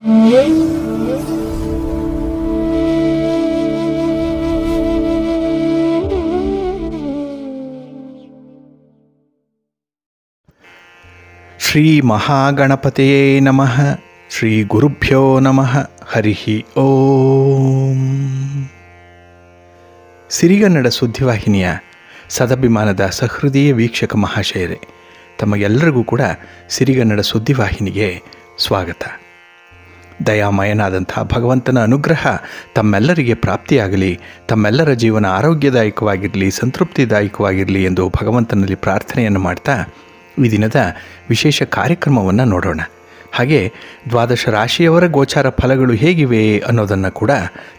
ಶ್ರೀ ಮಹಾಗಣಪತಿಯೇ ನಮಃ. ಶ್ರೀ ಗುರುಭ್ಯೋ ನಮಃ. ಹರಿ ಓಂ. ಸಿರಿಗನ್ನಡ ಸುದ್ದಿವಾಹಿನಿಯ ಸದಭಿಮಾನದ ಸಹೃದಯ ವೀಕ್ಷಕ ಮಹಾಶಯರೇ, ತಮಗೆಲ್ಲರಿಗೂ ಕೂಡ ಸಿರಿಗನ್ನಡ ಸುದ್ದಿವಾಹಿನಿಗೆ ಸ್ವಾಗತ. ದಯಾಮಯನಾದಂಥ ಭಗವಂತನ ಅನುಗ್ರಹ ತಮ್ಮೆಲ್ಲರಿಗೆ ಪ್ರಾಪ್ತಿಯಾಗಲಿ, ತಮ್ಮೆಲ್ಲರ ಜೀವನ ಆರೋಗ್ಯದಾಯಕವಾಗಿರಲಿ, ಸಂತೃಪ್ತಿದಾಯಕವಾಗಿರಲಿ ಎಂದು ಭಗವಂತನಲ್ಲಿ ಪ್ರಾರ್ಥನೆಯನ್ನು ಮಾಡ್ತಾ ಈ ದಿನದ ವಿಶೇಷ ಕಾರ್ಯಕ್ರಮವನ್ನು ನೋಡೋಣ. ಹಾಗೆ ದ್ವಾದಶ ರಾಶಿಯವರ ಗೋಚಾರ ಫಲಗಳು ಹೇಗಿವೆ ಅನ್ನೋದನ್ನು ಕೂಡ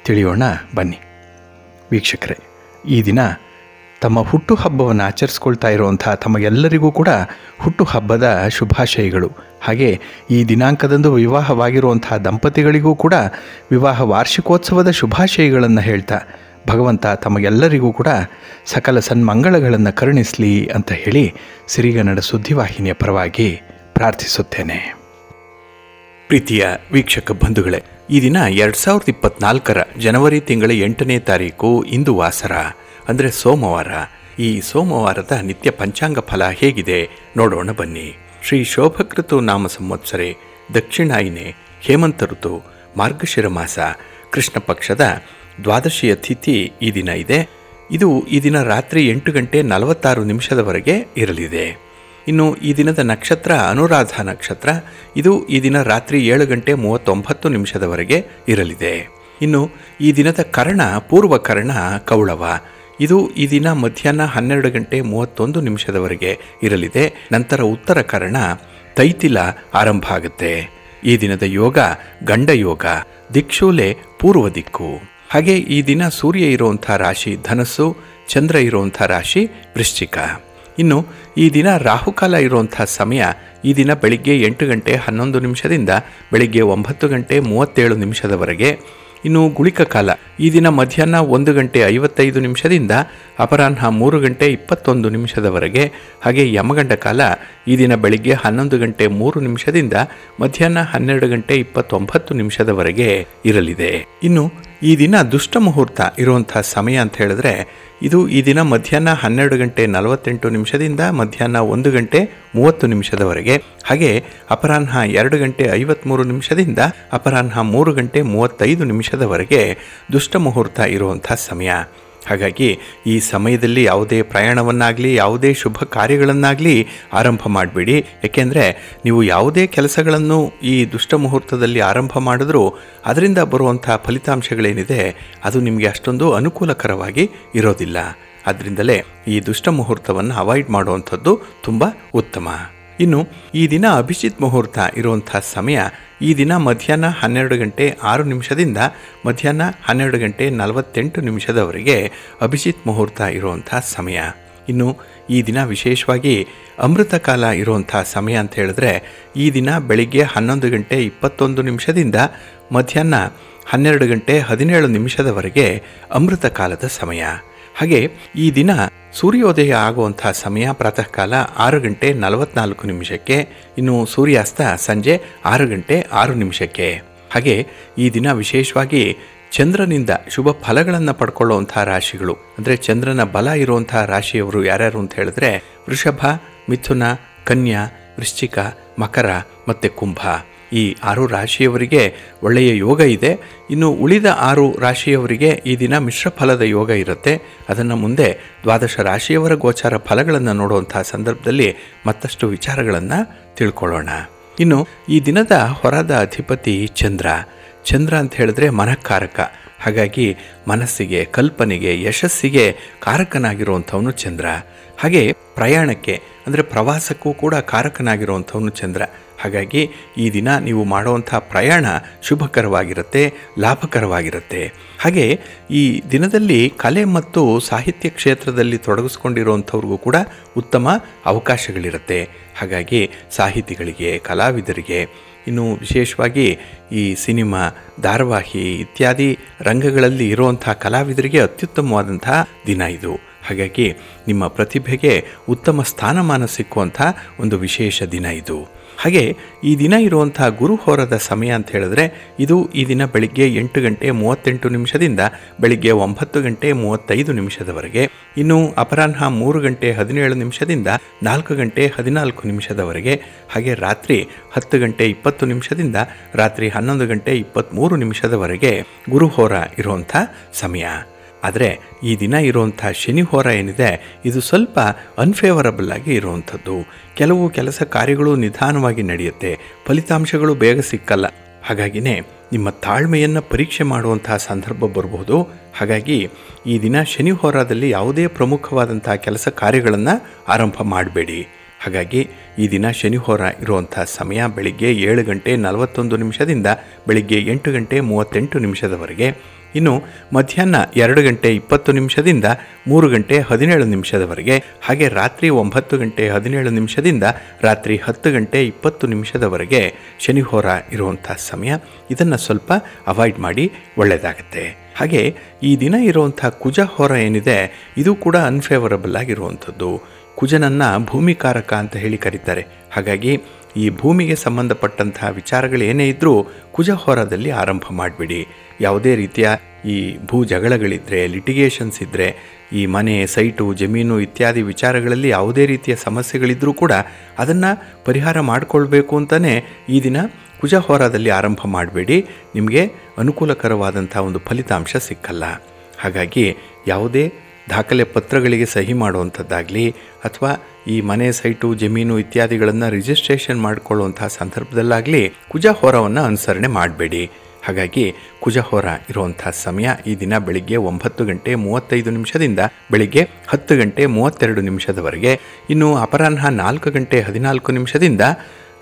ತಿಳಿಯೋಣ ಬನ್ನಿ. ವೀಕ್ಷಕರೇ, ಈ ದಿನ ತಮ್ಮ ಹುಟ್ಟುಹಬ್ಬವನ್ನು ಆಚರಿಸ್ಕೊಳ್ತಾ ಇರುವಂಥ ತಮಗೆಲ್ಲರಿಗೂ ಕೂಡ ಹುಟ್ಟುಹಬ್ಬದ ಶುಭಾಶಯಗಳು. ಹಾಗೆ ಈ ದಿನಾಂಕದಂದು ವಿವಾಹವಾಗಿರುವಂಥ ದಂಪತಿಗಳಿಗೂ ಕೂಡ ವಿವಾಹ ವಾರ್ಷಿಕೋತ್ಸವದ ಶುಭಾಶಯಗಳನ್ನು ಹೇಳ್ತಾ ಭಗವಂತ ತಮಗೆಲ್ಲರಿಗೂ ಕೂಡ ಸಕಲ ಸನ್ಮಂಗಳಗಳನ್ನು ಕರುಣಿಸಲಿ ಅಂತ ಹೇಳಿ ಸಿರಿಗನ್ನಡ ಸುದ್ದಿವಾಹಿನಿಯ ಪರವಾಗಿ ಪ್ರಾರ್ಥಿಸುತ್ತೇನೆ. ಪ್ರೀತಿಯ ವೀಕ್ಷಕ ಬಂಧುಗಳೇ, ಈ ದಿನ 2024 ಜನವರಿ ತಿಂಗಳ 8ನೇ ತಾರೀಕು, ಇಂದು ವಾಸರ ಅಂದರೆ ಸೋಮವಾರ. ಈ ಸೋಮವಾರದ ನಿತ್ಯ ಪಂಚಾಂಗ ಫಲ ಹೇಗಿದೆ ನೋಡೋಣ ಬನ್ನಿ. ಶ್ರೀ ಶೋಭಕೃತು ನಾಮ ಸಂವತ್ಸರೆ, ದಕ್ಷಿಣಾಯಿನೆ, ಹೇಮಂತ ಋತು, ಮಾರ್ಗಶಿರ ಮಾಸ, ಕೃಷ್ಣ ಪಕ್ಷದ ದ್ವಾದಶಿಯ ತಿಥಿ ಈ ದಿನ ಇದೆ. ಇದು ಈ ದಿನ ರಾತ್ರಿ 8:46 ಇರಲಿದೆ. ಇನ್ನು ಈ ದಿನದ ನಕ್ಷತ್ರ ಅನುರಾಧ ನಕ್ಷತ್ರ. ಇದು ಈ ದಿನ ರಾತ್ರಿ 7:39 ಇರಲಿದೆ. ಇನ್ನು ಈ ದಿನದ ಕರ್ಣ ಪೂರ್ವಕರ್ಣ ಕೌಳವ. ಇದು ಈ ದಿನ ಮಧ್ಯಾಹ್ನ 12:31 ಇರಲಿದೆ. ನಂತರ ಉತ್ತರ ಕರ್ಣ ತೈತಿಲ ಆರಂಭ ಆಗುತ್ತೆ. ಈ ದಿನದ ಯೋಗ ಗಂಡ ಯೋಗ, ದಿಕ್ಷೂಲೆ ಪೂರ್ವ ದಿಕ್ಕು. ಹಾಗೆ ಈ ದಿನ ಸೂರ್ಯ ಇರುವಂಥ ರಾಶಿ ಧನಸ್ಸು, ಚಂದ್ರ ಇರುವಂಥ ರಾಶಿ ವೃಶ್ಚಿಕ. ಇನ್ನು ಈ ದಿನ ರಾಹುಕಾಲ ಇರುವಂಥ ಸಮಯ ಈ ದಿನ ಬೆಳಿಗ್ಗೆ 8:11 ಬೆಳಿಗ್ಗೆ 9:37 ಇನ್ನು ಗುಳಿಕ ಕಾಲ ಈ ದಿನ ಮಧ್ಯಾಹ್ನ 1:55 ಅಪರಾಹ್ನ 3:21 ಹಾಗೆ ಯಮಗಂಡ ಕಾಲ ಈ ದಿನ ಬೆಳಿಗ್ಗೆ 11:03 ಮಧ್ಯಾಹ್ನ 12:29 ಇರಲಿದೆ. ಇನ್ನು ಈ ದಿನ ದುಷ್ಟ ಮುಹೂರ್ತ ಇರುವಂಥ ಸಮಯ ಅಂತ ಹೇಳಿದ್ರೆ ಇದು ಈ ದಿನ ಮಧ್ಯಾಹ್ನ 12:48 ಮಧ್ಯಾಹ್ನ 1:30 ಹಾಗೆ ಅಪರಾಹ್ನ 2:53 ಅಪರಾಹ್ನ 3:35 ದುಷ್ಟ ಮುಹೂರ್ತ ಇರುವಂಥ ಸಮಯ. ಹಾಗಾಗಿ ಈ ಸಮಯದಲ್ಲಿ ಯಾವುದೇ ಪ್ರಯಾಣವನ್ನಾಗಲಿ ಯಾವುದೇ ಶುಭ ಕಾರ್ಯಗಳನ್ನಾಗಲಿ ಆರಂಭ ಮಾಡಬೇಡಿ. ಏಕೆಂದರೆ ನೀವು ಯಾವುದೇ ಕೆಲಸಗಳನ್ನು ಈ ದುಷ್ಟ ಮುಹೂರ್ತದಲ್ಲಿ ಆರಂಭ ಮಾಡಿದ್ರೂ ಅದರಿಂದ ಬರುವಂಥ ಫಲಿತಾಂಶಗಳೇನಿದೆ ಅದು ನಿಮಗೆ ಅಷ್ಟೊಂದು ಅನುಕೂಲಕರವಾಗಿ ಇರೋದಿಲ್ಲ. ಅದರಿಂದಲೇ ಈ ದುಷ್ಟ ಮುಹೂರ್ತವನ್ನು ಅವಾಯ್ಡ್ ಮಾಡುವಂಥದ್ದು ತುಂಬ ಉತ್ತಮ. ಇನ್ನು ಈ ದಿನ ಅಭಿಜಿತ್ ಮುಹೂರ್ತ ಇರುವಂಥ ಸಮಯ ಈ ದಿನ ಮಧ್ಯಾಹ್ನ 12:06 ಮಧ್ಯಾಹ್ನ 12:48 ಅಭಿಜಿತ್ ಮುಹೂರ್ತ ಇರುವಂಥ ಸಮಯ. ಇನ್ನು ಈ ದಿನ ವಿಶೇಷವಾಗಿ ಅಮೃತ ಕಾಲ ಇರುವಂಥ ಸಮಯ ಅಂತ ಹೇಳಿದ್ರೆ ಈ ದಿನ ಬೆಳಿಗ್ಗೆ 11:21 ಮಧ್ಯಾಹ್ನ 12:17 ಅಮೃತ ಕಾಲದ ಸಮಯ. ಹಾಗೆ ಈ ದಿನ ಸೂರ್ಯೋದಯ ಆಗುವಂಥ ಸಮಯ ಪ್ರಾತಃ ಕಾಲ 6:44 ಇನ್ನು ಸೂರ್ಯಾಸ್ತ ಸಂಜೆ 6:06. ಹಾಗೆ ಈ ದಿನ ವಿಶೇಷವಾಗಿ ಚಂದ್ರನಿಂದ ಶುಭ ಫಲಗಳನ್ನು ಪಡ್ಕೊಳ್ಳುವಂಥ ರಾಶಿಗಳು ಅಂದರೆ ಚಂದ್ರನ ಬಲ ಇರುವಂಥ ರಾಶಿಯವರು ಯಾರ್ಯಾರು ಅಂತ ಹೇಳಿದ್ರೆ ವೃಷಭ, ಮಿಥುನ, ಕನ್ಯಾ, ವೃಶ್ಚಿಕ, ಮಕರ ಮತ್ತು ಕುಂಭ. ಈ 6 ರಾಶಿಯವರಿಗೆ ಒಳ್ಳೆಯ ಯೋಗ ಇದೆ. ಇನ್ನು ಉಳಿದ 6 ರಾಶಿಯವರಿಗೆ ಈ ದಿನ ಮಿಶ್ರ ಫಲದ ಯೋಗ ಇರುತ್ತೆ. ಅದನ್ನು ಮುಂದೆ ದ್ವಾದಶ ರಾಶಿಯವರ ಗೋಚಾರ ಫಲಗಳನ್ನು ನೋಡುವಂಥ ಸಂದರ್ಭದಲ್ಲಿ ಮತ್ತಷ್ಟು ವಿಚಾರಗಳನ್ನು ತಿಳ್ಕೊಳ್ಳೋಣ. ಇನ್ನು ಈ ದಿನದ ಹೊರದ ಅಧಿಪತಿ ಚಂದ್ರ. ಚಂದ್ರ ಅಂತ ಹೇಳಿದ್ರೆ ಮನಃಕಾರಕ. ಹಾಗಾಗಿ ಮನಸ್ಸಿಗೆ, ಕಲ್ಪನೆಗೆ, ಯಶಸ್ಸಿಗೆ ಕಾರಕನಾಗಿರುವಂಥವನು ಚಂದ್ರ. ಹಾಗೆ ಪ್ರಯಾಣಕ್ಕೆ ಅಂದರೆ ಪ್ರವಾಸಕ್ಕೂ ಕೂಡ ಕಾರಕನಾಗಿರುವಂಥವನು ಚಂದ್ರ. ಹಾಗಾಗಿ ಈ ದಿನ ನೀವು ಮಾಡುವಂಥ ಪ್ರಯಾಣ ಶುಭಕರವಾಗಿರುತ್ತೆ, ಲಾಭಕರವಾಗಿರುತ್ತೆ. ಹಾಗೆ ಈ ದಿನದಲ್ಲಿ ಕಲೆ ಮತ್ತು ಸಾಹಿತ್ಯ ಕ್ಷೇತ್ರದಲ್ಲಿ ತೊಡಗಿಸ್ಕೊಂಡಿರುವಂಥವ್ರಿಗೂ ಕೂಡ ಉತ್ತಮ ಅವಕಾಶಗಳಿರುತ್ತೆ. ಹಾಗಾಗಿ ಸಾಹಿತಿಗಳಿಗೆ, ಕಲಾವಿದರಿಗೆ, ಇನ್ನು ವಿಶೇಷವಾಗಿ ಈ ಸಿನಿಮಾ, ಧಾರಾವಾಹಿ ಇತ್ಯಾದಿ ರಂಗಗಳಲ್ಲಿ ಇರುವಂಥ ಕಲಾವಿದರಿಗೆ ಅತ್ಯುತ್ತಮವಾದಂಥ ದಿನ ಇದು. ಹಾಗಾಗಿ ನಿಮ್ಮ ಪ್ರತಿಭೆಗೆ ಉತ್ತಮ ಸ್ಥಾನಮಾನ ಸಿಕ್ಕುವಂಥ ಒಂದು ವಿಶೇಷ ದಿನ ಇದು. ಹಾಗೆ ಈ ದಿನ ಇರುವಂಥ ಗುರುಹೋರದ ಸಮಯ ಅಂತ ಹೇಳಿದ್ರೆ ಇದು ಈ ದಿನ ಬೆಳಿಗ್ಗೆ 8 ಗಂಟೆ 38 ನಿಮಿಷದಿಂದ ಬೆಳಿಗ್ಗೆ 9 ಗಂಟೆ 35 ನಿಮಿಷದವರೆಗೆ, ಇನ್ನು ಅಪರಾಹ್ನ 3 ಗಂಟೆ 17 ನಿಮಿಷದಿಂದ 4 ಗಂಟೆ 14 ನಿಮಿಷದವರೆಗೆ, ಹಾಗೆ ರಾತ್ರಿ 10 ಗಂಟೆ 20 ನಿಮಿಷದಿಂದ ರಾತ್ರಿ 11 ಗಂಟೆ 23 ನಿಮಿಷದವರೆಗೆ ಗುರುಹೋರ ಇರುವಂಥ ಸಮಯ. ಆದರೆ ಈ ದಿನ ಇರುವಂಥ ಶನಿಹೋರ ಏನಿದೆ ಇದು ಸ್ವಲ್ಪ ಅನ್ಫೇವರಬಲ್ ಆಗಿ ಇರುವಂಥದ್ದು. ಕೆಲವು ಕೆಲಸ ಕಾರ್ಯಗಳು ನಿಧಾನವಾಗಿ ನಡೆಯುತ್ತೆ, ಫಲಿತಾಂಶಗಳು ಬೇಗ ಸಿಕ್ಕಲ್ಲ. ಹಾಗಾಗಿನೇ ನಿಮ್ಮ ತಾಳ್ಮೆಯನ್ನು ಪರೀಕ್ಷೆ ಮಾಡುವಂತಹ ಸಂದರ್ಭ ಬರಬಹುದು. ಹಾಗಾಗಿ ಈ ದಿನ ಶನಿಹೋರದಲ್ಲಿ ಯಾವುದೇ ಪ್ರಮುಖವಾದಂಥ ಕೆಲಸ ಕಾರ್ಯಗಳನ್ನು ಆರಂಭ ಮಾಡಬೇಡಿ. ಹಾಗಾಗಿ ಈ ದಿನ ಶನಿಹೋರ ಇರುವಂಥ ಸಮಯ ಬೆಳಿಗ್ಗೆ 7 ಗಂಟೆ 41 ನಿಮಿಷದಿಂದ ಬೆಳಿಗ್ಗೆ 8 ಗಂಟೆ 38 ನಿಮಿಷದವರೆಗೆ, ಇನ್ನು ಮಧ್ಯಾಹ್ನ 2 ಗಂಟೆ 20 ನಿಮಿಷದಿಂದ 3 ಗಂಟೆ 17 ನಿಮಿಷದವರೆಗೆ, ಹಾಗೆ ರಾತ್ರಿ 9 ಗಂಟೆ 17 ನಿಮಿಷದಿಂದ ರಾತ್ರಿ 10 ಗಂಟೆ 20 ನಿಮಿಷದವರೆಗೆ ಶನಿಹೋರ ಇರುವಂಥ ಸಮಯ. ಇದನ್ನು ಸ್ವಲ್ಪ ಅವಾಯ್ಡ್ ಮಾಡಿ ಒಳ್ಳೆಯದಾಗತ್ತೆ. ಹಾಗೆ ಈ ದಿನ ಇರುವಂಥ ಕುಜಹೋರ ಏನಿದೆ ಇದು ಕೂಡ ಅನ್ಫೇವರಬಲ್ ಆಗಿರುವಂಥದ್ದು. ಕುಜನನ್ನು ಭೂಮಿಕಾರಕ ಅಂತ ಹೇಳಿ ಕರೀತಾರೆ. ಹಾಗಾಗಿ ಈ ಭೂಮಿಗೆ ಸಂಬಂಧಪಟ್ಟಂತಹ ವಿಚಾರಗಳೇನೇ ಇದ್ದರೂ ಕುಜಹೋರದಲ್ಲಿ ಆರಂಭ ಮಾಡಿಬಿಡಿ. ಯಾವುದೇ ರೀತಿಯ ಈ ಭೂ ಜಗಳಗಳಿದ್ದರೆ, ಲಿಟಿಗೇಷನ್ಸ್ ಇದ್ದರೆ, ಈ ಮನೆ, ಸೈಟು, ಜಮೀನು ಇತ್ಯಾದಿ ವಿಚಾರಗಳಲ್ಲಿ ಯಾವುದೇ ರೀತಿಯ ಸಮಸ್ಯೆಗಳಿದ್ದರೂ ಕೂಡ ಅದನ್ನು ಪರಿಹಾರ ಮಾಡಿಕೊಳ್ಬೇಕು ಅಂತಲೇ ಈ ದಿನ ಕುಜಹೋರದಲ್ಲಿ ಆರಂಭ ಮಾಡಬೇಡಿ. ನಿಮಗೆ ಅನುಕೂಲಕರವಾದಂಥ ಒಂದು ಫಲಿತಾಂಶ ಸಿಕ್ಕಲ್ಲ. ಹಾಗಾಗಿ ಯಾವುದೇ ದಾಖಲೆ ಪತ್ರಗಳಿಗೆ ಸಹಿ ಮಾಡುವಂಥದ್ದಾಗಲಿ ಅಥವಾ ಈ ಮನೆ, ಸೈಟು, ಜಮೀನು ಇತ್ಯಾದಿಗಳನ್ನು ರಿಜಿಸ್ಟ್ರೇಷನ್ ಮಾಡಿಕೊಳ್ಳುವಂತಹ ಸಂದರ್ಭದಲ್ಲಾಗಲಿ ಕುಜಹೋರವನ್ನು ಅನುಸರಣೆ ಮಾಡಬೇಡಿ. ಹಾಗಾಗಿ ಕುಜಹೋರ ಇರುವಂಥ ಸಮಯ ಈ ದಿನ ಬೆಳಿಗ್ಗೆ 9 ಗಂಟೆ 35 ನಿಮಿಷದಿಂದ ಬೆಳಿಗ್ಗೆ 10 ಗಂಟೆ 32 ನಿಮಿಷದವರೆಗೆ, ಇನ್ನು ಅಪರಾಹ್ನ 4 ಗಂಟೆ 14 ನಿಮಿಷದಿಂದ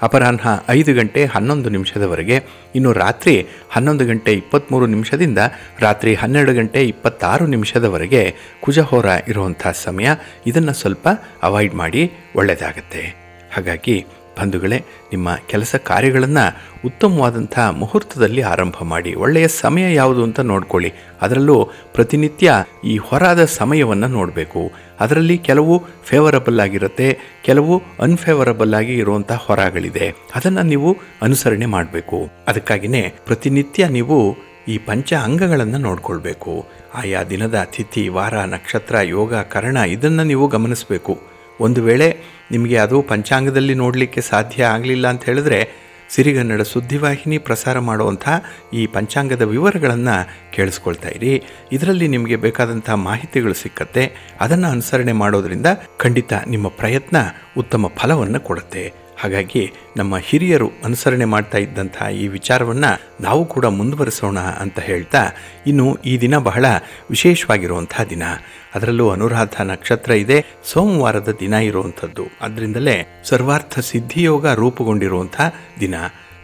ಅಪರಾಹ್ನ 5 ಗಂಟೆ 11 ನಿಮಿಷದವರೆಗೆ, ಇನ್ನು ರಾತ್ರಿ 11 ಗಂಟೆ 23 ನಿಮಿಷದಿಂದ ರಾತ್ರಿ 12 ಗಂಟೆ 26 ನಿಮಿಷದವರೆಗೆ ಕುಜಹೋರ ಇರುವಂಥ ಸಮಯ. ಇದನ್ನು ಸ್ವಲ್ಪ ಅವಾಯ್ಡ್ ಮಾಡಿ ಒಳ್ಳೆಯದಾಗತ್ತೆ. ಹಾಗಾಗಿ ಬಂಧುಗಳೇ, ನಿಮ್ಮ ಕೆಲಸ ಕಾರ್ಯಗಳನ್ನು ಉತ್ತಮವಾದಂಥ ಮುಹೂರ್ತದಲ್ಲಿ ಆರಂಭ ಮಾಡಿ. ಒಳ್ಳೆಯ ಸಮಯ ಯಾವುದು ಅಂತ ನೋಡ್ಕೊಳ್ಳಿ. ಅದರಲ್ಲೂ ಪ್ರತಿನಿತ್ಯ ಈ ಹೊರಾದ ಸಮಯವನ್ನು ನೋಡಬೇಕು. ಅದರಲ್ಲಿ ಕೆಲವು ಫೇವರಬಲ್ ಆಗಿರುತ್ತೆ, ಕೆಲವು ಅನ್ಫೇವರಬಲ್ ಆಗಿ ಇರುವಂಥ ಹೊರಗಳಿದೆ. ಅದನ್ನು ನೀವು ಅನುಸರಣೆ ಮಾಡಬೇಕು. ಅದಕ್ಕಾಗಿಯೇ ಪ್ರತಿನಿತ್ಯ ನೀವು ಈ ಪಂಚ ಅಂಗಗಳನ್ನು ನೋಡ್ಕೊಳ್ಬೇಕು. ಆಯಾ ದಿನದ ತಿಥಿ, ವಾರ, ನಕ್ಷತ್ರ, ಯೋಗ, ಕರಣ ಇದನ್ನು ನೀವು ಗಮನಿಸಬೇಕು. ಒಂದು ವೇಳೆ ನಿಮಗೆ ಅದು ಪಂಚಾಂಗದಲ್ಲಿ ನೋಡಲಿಕ್ಕೆ ಸಾಧ್ಯ ಆಗಲಿಲ್ಲ ಅಂತ ಹೇಳಿದ್ರೆ ಸಿರಿಗನ್ನಡ ಸುದ್ದಿವಾಹಿನಿ ಪ್ರಸಾರ ಮಾಡುವಂಥ ಈ ಪಂಚಾಂಗದ ವಿವರಗಳನ್ನು ಕೇಳಿಸ್ಕೊಳ್ತಾ ಇರಿ. ಇದರಲ್ಲಿ ನಿಮಗೆ ಬೇಕಾದಂಥ ಮಾಹಿತಿಗಳು ಸಿಕ್ಕತ್ತೆ. ಅದನ್ನು ಅನುಸರಣೆ ಮಾಡೋದರಿಂದ ಖಂಡಿತ ನಿಮ್ಮ ಪ್ರಯತ್ನ ಉತ್ತಮ ಫಲವನ್ನು ಕೊಡುತ್ತೆ. ಹಾಗಾಗಿ ನಮ್ಮ ಹಿರಿಯರು ಅನುಸರಣೆ ಮಾಡ್ತಾ ಇದ್ದಂಥ ಈ ವಿಚಾರವನ್ನು ನಾವು ಕೂಡ ಮುಂದುವರಿಸೋಣ ಅಂತ ಹೇಳ್ತಾ, ಇನ್ನು ಈ ದಿನ ಬಹಳ ವಿಶೇಷವಾಗಿರುವಂಥ ದಿನ. ಅದರಲ್ಲೂ ಅನುರಾಧ ನಕ್ಷತ್ರ ಇದೆ, ಸೋಮವಾರದ ದಿನ ಇರುವಂಥದ್ದು. ಅದರಿಂದಲೇ ಸರ್ವಾರ್ಥ ಸಿದ್ಧಿಯೋಗ ರೂಪುಗೊಂಡಿರುವಂಥ ದಿನ.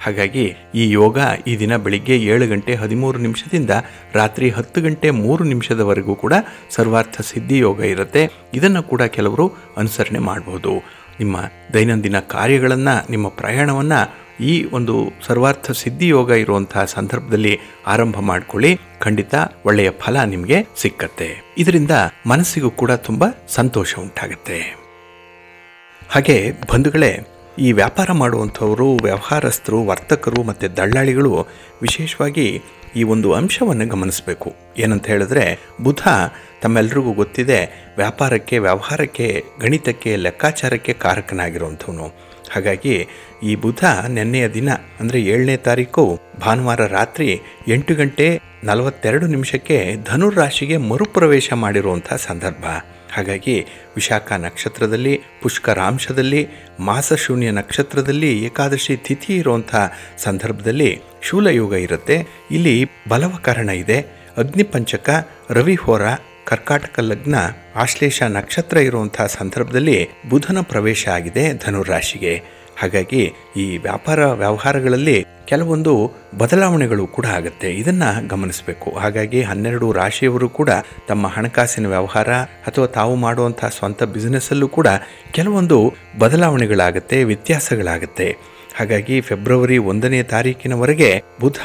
ಹಾಗಾಗಿ ಈ ಯೋಗ ಈ ದಿನ ಬೆಳಿಗ್ಗೆ 7 ಗಂಟೆ 13 ನಿಮಿಷದಿಂದ ರಾತ್ರಿ 10 ಗಂಟೆ 3 ನಿಮಿಷದವರೆಗೂ ಕೂಡ ಸರ್ವಾರ್ಥ ಸಿದ್ಧಿ ಯೋಗ ಇರುತ್ತೆ. ಇದನ್ನು ಕೂಡ ಕೆಲವರು ಅನುಸರಣೆ ಮಾಡಬಹುದು. ನಿಮ್ಮ ದೈನಂದಿನ ಕಾರ್ಯಗಳನ್ನು, ನಿಮ್ಮ ಪ್ರಯಾಣವನ್ನು ಈ ಒಂದು ಸರ್ವಾರ್ಥ ಸಿದ್ಧಿ ಯೋಗ ಇರುವಂತಹ ಸಂದರ್ಭದಲ್ಲಿ ಆರಂಭ ಮಾಡಿಕೊಳ್ಳಿ. ಖಂಡಿತ ಒಳ್ಳೆಯ ಫಲ ನಿಮಗೆ ಸಿಕ್ಕತ್ತೆ. ಇದರಿಂದ ಮನಸ್ಸಿಗೂ ಕೂಡ ತುಂಬ ಸಂತೋಷ ಉಂಟಾಗುತ್ತೆ. ಹಾಗೆ ಬಂಧುಗಳೇ, ಈ ವ್ಯಾಪಾರ ಮಾಡುವಂಥವರು, ವ್ಯವಹಾರಸ್ಥರು, ವರ್ತಕರು ಮತ್ತು ದಳ್ಳಾಳಿಗಳು ವಿಶೇಷವಾಗಿ ಈ ಒಂದು ಅಂಶವನ್ನು ಗಮನಿಸಬೇಕು. ಏನಂತ ಹೇಳಿದ್ರೆ, ಬುಧ ತಮ್ಮೆಲ್ಲರಿಗೂ ಗೊತ್ತಿದೆ ವ್ಯಾಪಾರಕ್ಕೆ, ವ್ಯವಹಾರಕ್ಕೆ, ಗಣಿತಕ್ಕೆ, ಲೆಕ್ಕಾಚಾರಕ್ಕೆ ಕಾರಕನಾಗಿರುವಂಥವನು. ಹಾಗಾಗಿ ಈ ಬುಧ ನೆನ್ನೆಯ ದಿನ ಅಂದರೆ 7ನೇ ತಾರೀಕು ಭಾನುವಾರ ರಾತ್ರಿ 8 ಗಂಟೆ 42 ನಿಮಿಷಕ್ಕೆ ಧನುರಾಶಿಗೆ ಮರುಪ್ರವೇಶ ಮಾಡಿರುವಂಥ ಸಂದರ್ಭ. ಹಾಗಾಗಿ ವಿಶಾಖ ನಕ್ಷತ್ರದಲ್ಲಿ, ಪುಷ್ಕರಾಂಶದಲ್ಲಿ, ಮಾಸಶೂನ್ಯ ನಕ್ಷತ್ರದಲ್ಲಿ ಏಕಾದಶಿ ತಿಥಿ ಇರುವಂಥ ಸಂದರ್ಭದಲ್ಲಿ ಶೂಲಯೋಗ ಇರುತ್ತೆ. ಇಲ್ಲಿ ಬಲವಕರಣ ಇದೆ, ಅಗ್ನಿಪಂಚಕ, ರವಿಹೋರ, ಕರ್ಕಾಟಕ ಲಗ್ನ, ಆಶ್ಲೇಷ ನಕ್ಷತ್ರ ಇರುವಂಥ ಸಂದರ್ಭದಲ್ಲಿ ಬುಧನ ಪ್ರವೇಶ ಆಗಿದೆ ಧನುರಾಶಿಗೆ. ಹಾಗಾಗಿ ಈ ವ್ಯಾಪಾರ ವ್ಯವಹಾರಗಳಲ್ಲಿ ಕೆಲವೊಂದು ಬದಲಾವಣೆಗಳು ಕೂಡ ಆಗುತ್ತೆ. ಇದನ್ನು ಗಮನಿಸಬೇಕು. ಹಾಗಾಗಿ 12 ರಾಶಿಯವರು ಕೂಡ ತಮ್ಮ ಹಣಕಾಸಿನ ವ್ಯವಹಾರ ಅಥವಾ ತಾವು ಮಾಡುವಂಥ ಸ್ವಂತ ಬಿಸ್ನೆಸ್ಸಲ್ಲೂ ಕೂಡ ಕೆಲವೊಂದು ಬದಲಾವಣೆಗಳಾಗುತ್ತೆ, ವ್ಯತ್ಯಾಸಗಳಾಗುತ್ತೆ. ಹಾಗಾಗಿ ಫೆಬ್ರವರಿ 1ನೇ ತಾರೀಕಿನವರೆಗೆ ಬುಧ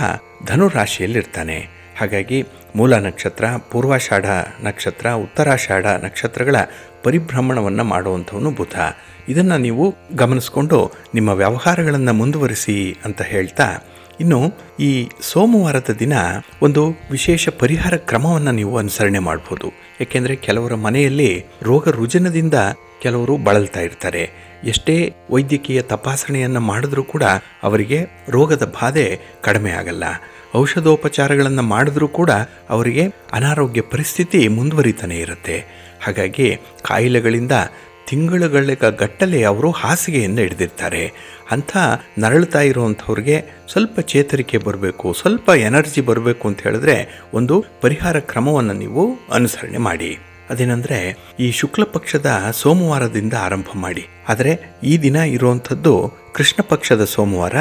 ಧನುರಾಶಿಯಲ್ಲಿರ್ತಾನೆ. ಹಾಗಾಗಿ ಮೂಲ ನಕ್ಷತ್ರ, ಪೂರ್ವಾಷಾಢ ನಕ್ಷತ್ರ, ಉತ್ತರಾಷಾಢ ನಕ್ಷತ್ರಗಳ ಪರಿಭ್ರಮಣವನ್ನು ಮಾಡುವಂಥವನು ಬುಧ. ಇದನ್ನು ನೀವು ಗಮನಿಸ್ಕೊಂಡು ನಿಮ್ಮ ವ್ಯವಹಾರಗಳನ್ನು ಮುಂದುವರಿಸಿ ಅಂತ ಹೇಳ್ತಾ, ಇನ್ನು ಈ ಸೋಮವಾರದ ದಿನ ಒಂದು ವಿಶೇಷ ಪರಿಹಾರ ಕ್ರಮವನ್ನು ನೀವು ಅನುಸರಣೆ ಮಾಡ್ಬೋದು. ಏಕೆಂದರೆ ಕೆಲವರ ಮನೆಯಲ್ಲಿ ರೋಗ ರುಜಿನದಿಂದ ಕೆಲವರು ಬಳಲ್ತಾ ಇರ್ತಾರೆ. ಎಷ್ಟೇ ವೈದ್ಯಕೀಯ ತಪಾಸಣೆಯನ್ನು ಮಾಡಿದ್ರೂ ಕೂಡ ಅವರಿಗೆ ರೋಗದ ಬಾಧೆ ಕಡಿಮೆ ಆಗಲ್ಲ. ಔಷಧೋಪಚಾರಗಳನ್ನು ಮಾಡಿದ್ರೂ ಕೂಡ ಅವರಿಗೆ ಅನಾರೋಗ್ಯ ಪರಿಸ್ಥಿತಿ ಮುಂದುವರಿತಾನೆ ಇರುತ್ತೆ. ಹಾಗಾಗಿ ಕಾಯಿಲೆಗಳಿಂದ ತಿಂಗಳುಗಳ ಗಟ್ಟಲೆ ಅವರು ಹಾಸಿಗೆಯಿಂದ ಹಿಡಿದಿರ್ತಾರೆ. ಅಂಥ ನರಳುತ್ತಾ ಇರುವಂಥವ್ರಿಗೆ ಸ್ವಲ್ಪ ಚೇತರಿಕೆ ಬರಬೇಕು, ಸ್ವಲ್ಪ ಎನರ್ಜಿ ಬರಬೇಕು ಅಂತ ಹೇಳಿದ್ರೆ ಒಂದು ಪರಿಹಾರ ಕ್ರಮವನ್ನು ನೀವು ಅನುಸರಣೆ ಮಾಡಿ. ಅದೇನೆಂದರೆ, ಈ ಶುಕ್ಲ ಪಕ್ಷದ ಸೋಮವಾರದಿಂದ ಆರಂಭ ಮಾಡಿ. ಆದರೆ ಈ ದಿನ ಇರುವಂಥದ್ದು ಕೃಷ್ಣ ಪಕ್ಷದ ಸೋಮವಾರ.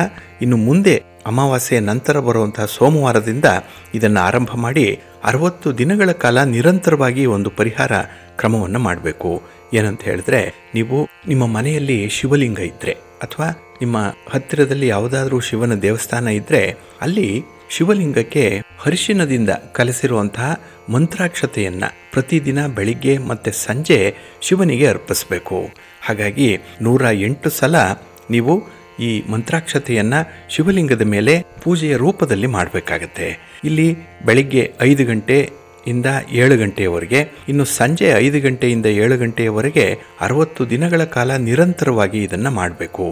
ಇನ್ನು ಮುಂದೆ ಅಮಾವಾಸ್ಯೆಯ ನಂತರ ಬರುವಂತಹ ಸೋಮವಾರದಿಂದ ಇದನ್ನು ಆರಂಭ ಮಾಡಿ 60 ದಿನಗಳ ಕಾಲ ನಿರಂತರವಾಗಿ ಒಂದು ಪರಿಹಾರ ಕ್ರಮವನ್ನು ಮಾಡಬೇಕು. ಏನಂತ ಹೇಳಿದ್ರೆ, ನೀವು ನಿಮ್ಮ ಮನೆಯಲ್ಲಿ ಶಿವಲಿಂಗ ಇದ್ದರೆ ಅಥವಾ ನಿಮ್ಮ ಹತ್ತಿರದಲ್ಲಿ ಯಾವುದಾದ್ರೂ ಶಿವನ ದೇವಸ್ಥಾನ ಇದ್ದರೆ ಅಲ್ಲಿ ಶಿವಲಿಂಗಕ್ಕೆ ಅರಿಶಿನದಿಂದ ಕಲಸಿರುವಂತಹ ಮಂತ್ರಾಕ್ಷತೆಯನ್ನು ಪ್ರತಿದಿನ ಬೆಳಿಗ್ಗೆ ಮತ್ತು ಸಂಜೆ ಶಿವನಿಗೆ ಅರ್ಪಿಸಬೇಕು. ಹಾಗಾಗಿ 108 ಸಲ ನೀವು ಈ ಮಂತ್ರಾಕ್ಷತೆಯನ್ನು ಶಿವಲಿಂಗದ ಮೇಲೆ ಪೂಜೆಯ ರೂಪದಲ್ಲಿ ಮಾಡಬೇಕಾಗತ್ತೆ. ಇಲ್ಲಿ ಬೆಳಿಗ್ಗೆ 5 ಗಂಟೆಯಿಂದ 7 ಗಂಟೆಯವರೆಗೆ, ಇನ್ನು ಸಂಜೆ 5 ಗಂಟೆಯಿಂದ 7 ಗಂಟೆಯವರೆಗೆ 60 ದಿನಗಳ ಕಾಲ ನಿರಂತರವಾಗಿ ಇದನ್ನು ಮಾಡಬೇಕು.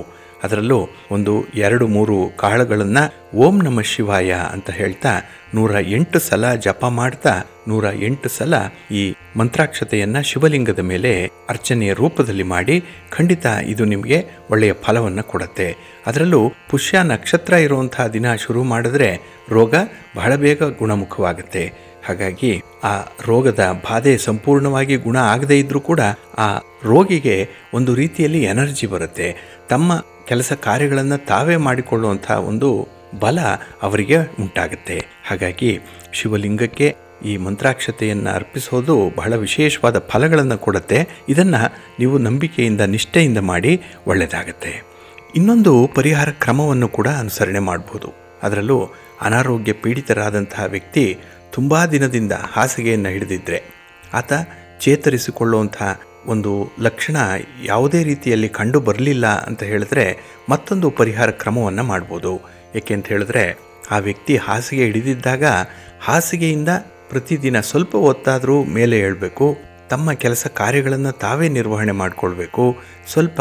ಅದರಲ್ಲೂ ಒಂದು 2-3 ಕಾಳುಗಳನ್ನು ಓಂ ನಮಃ ಶಿವಾಯ ಅಂತ ಹೇಳ್ತಾ 108 ಸಲ ಜಪ ಮಾಡ್ತಾ 108 ಸಲ ಈ ಮಂತ್ರಾಕ್ಷತೆಯನ್ನು ಶಿವಲಿಂಗದ ಮೇಲೆ ಅರ್ಚನೆಯ ರೂಪದಲ್ಲಿ ಮಾಡಿ, ಖಂಡಿತ ಇದು ನಿಮಗೆ ಒಳ್ಳೆಯ ಫಲವನ್ನು ಕೊಡುತ್ತೆ. ಅದರಲ್ಲೂ ಪುಷ್ಯ ನಕ್ಷತ್ರ ಇರುವಂತಹ ದಿನ ಶುರು ಮಾಡಿದ್ರೆ ರೋಗ ಬಹಳ ಬೇಗ ಗುಣಮುಖವಾಗುತ್ತೆ. ಹಾಗಾಗಿ ಆ ರೋಗದ ಬಾಧೆ ಸಂಪೂರ್ಣವಾಗಿ ಗುಣ ಆಗದೇ ಇದ್ರೂ ಕೂಡ ಆ ರೋಗಿಗೆ ಒಂದು ರೀತಿಯಲ್ಲಿ ಎನರ್ಜಿ ಬರುತ್ತೆ. ತಮ್ಮ ಕೆಲಸ ಕಾರ್ಯಗಳನ್ನು ತಾವೇ ಮಾಡಿಕೊಳ್ಳುವಂಥ ಒಂದು ಬಲ ಅವರಿಗೆ ಉಂಟಾಗುತ್ತೆ. ಹಾಗಾಗಿ ಶಿವಲಿಂಗಕ್ಕೆ ಈ ಮಂತ್ರಾಕ್ಷತೆಯನ್ನು ಅರ್ಪಿಸೋದು ಬಹಳ ವಿಶೇಷವಾದ ಫಲಗಳನ್ನು ಕೊಡುತ್ತೆ. ಇದನ್ನು ನೀವು ನಂಬಿಕೆಯಿಂದ ನಿಷ್ಠೆಯಿಂದ ಮಾಡಿ ಒಳ್ಳೆಯದಾಗತ್ತೆ. ಇನ್ನೊಂದು ಪರಿಹಾರ ಕ್ರಮವನ್ನು ಕೂಡ ಅನುಸರಣೆ ಮಾಡ್ಬೋದು. ಅದರಲ್ಲೂ ಅನಾರೋಗ್ಯ ಪೀಡಿತರಾದಂತಹ ವ್ಯಕ್ತಿ ತುಂಬ ದಿನದಿಂದ ಹಾಸಿಗೆಯನ್ನು ಹಿಡಿದಿದ್ದರೆ, ಆತ ಚೇತರಿಸಿಕೊಳ್ಳುವಂಥ ಒಂದು ಲಕ್ಷಣ ಯಾವುದೇ ರೀತಿಯಲ್ಲಿ ಕಂಡು ಬರಲಿಲ್ಲ ಅಂತ ಹೇಳಿದ್ರೆ ಮತ್ತೊಂದು ಪರಿಹಾರ ಕ್ರಮವನ್ನು ಮಾಡ್ಬೋದು. ಏಕೆ ಅಂತ ಹೇಳಿದ್ರೆ, ಆ ವ್ಯಕ್ತಿ ಹಾಸಿಗೆ ಹಿಡಿದಿದ್ದಾಗ ಹಾಸಿಗೆಯಿಂದ ಪ್ರತಿದಿನ ಸ್ವಲ್ಪ ಹೊತ್ತಾದರೂ ಮೇಲೆ ಏಳಬೇಕು, ತಮ್ಮ ಕೆಲಸ ಕಾರ್ಯಗಳನ್ನು ತಾವೇ ನಿರ್ವಹಣೆ ಮಾಡಿಕೊಳ್ಬೇಕು, ಸ್ವಲ್ಪ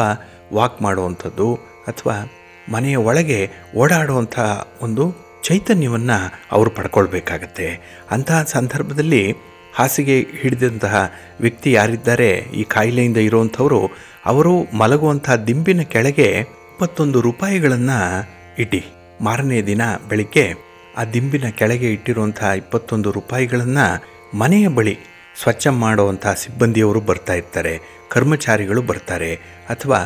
ವಾಕ್ ಮಾಡುವಂಥದ್ದು ಅಥವಾ ಮನೆಯ ಒಳಗೆ ಓಡಾಡುವಂಥ ಒಂದು ಚೈತನ್ಯವನ್ನು ಅವರು ಪಡ್ಕೊಳ್ಬೇಕಾಗತ್ತೆ. ಅಂತಹ ಸಂದರ್ಭದಲ್ಲಿ ಹಾಸಿಗೆ ಹಿಡಿದಂತಹ ವ್ಯಕ್ತಿ ಯಾರಿದ್ದಾರೆ, ಈ ಕಾಯಿಲೆಯಿಂದ ಇರುವಂಥವರು, ಅವರು ಮಲಗುವಂತಹ ದಿಂಬಿನ ಕೆಳಗೆ 21 ರೂಪಾಯಿಗಳನ್ನು ಇಟ್ಟು ಮಾರನೇ ದಿನ ಬೆಳಿಗ್ಗೆ ಆ ದಿಂಬಿನ ಕೆಳಗೆ ಇಟ್ಟಿರುವಂಥ 21 ರೂಪಾಯಿಗಳನ್ನು ಮನೆಯ ಬಳಿ ಸ್ವಚ್ಛ ಮಾಡುವಂಥ ಸಿಬ್ಬಂದಿಯವರು ಬರ್ತಾ ಇರ್ತಾರೆ, ಕರ್ಮಚಾರಿಗಳು ಬರ್ತಾರೆ, ಅಥವಾ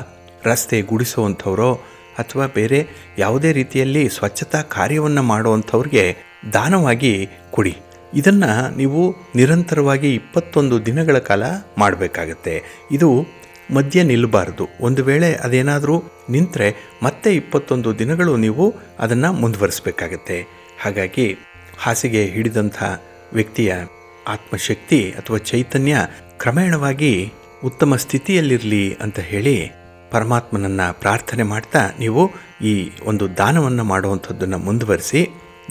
ರಸ್ತೆ ಗುಡಿಸುವಂಥವರು ಅಥವಾ ಬೇರೆ ಯಾವುದೇ ರೀತಿಯಲ್ಲಿ ಸ್ವಚ್ಛತಾ ಕಾರ್ಯವನ್ನು ಮಾಡುವಂಥವ್ರಿಗೆ ದಾನವಾಗಿ ಕೊಡಿ. ಇದನ್ನು ನೀವು ನಿರಂತರವಾಗಿ 21 ದಿನಗಳ ಕಾಲ ಮಾಡಬೇಕಾಗತ್ತೆ. ಇದು ಮಧ್ಯೆ ನಿಲ್ಲಬಾರ್ದು. ಒಂದು ವೇಳೆ ಅದೇನಾದರೂ ನಿಂತರೆ ಮತ್ತೆ 21 ದಿನಗಳು ನೀವು ಅದನ್ನು ಮುಂದುವರಿಸಬೇಕಾಗತ್ತೆ. ಹಾಗಾಗಿ ಹಾಸಿಗೆ ಹಿಡಿದಂಥ ವ್ಯಕ್ತಿಯ ಆತ್ಮಶಕ್ತಿ ಅಥವಾ ಚೈತನ್ಯ ಕ್ರಮೇಣವಾಗಿ ಉತ್ತಮ ಸ್ಥಿತಿಯಲ್ಲಿರಲಿ ಅಂತ ಹೇಳಿ ಪರಮಾತ್ಮನನ್ನು ಪ್ರಾರ್ಥನೆ ಮಾಡ್ತಾ ನೀವು ಈ ಒಂದು ದಾನವನ್ನು ಮಾಡುವಂಥದ್ದನ್ನು ಮುಂದುವರಿಸಿ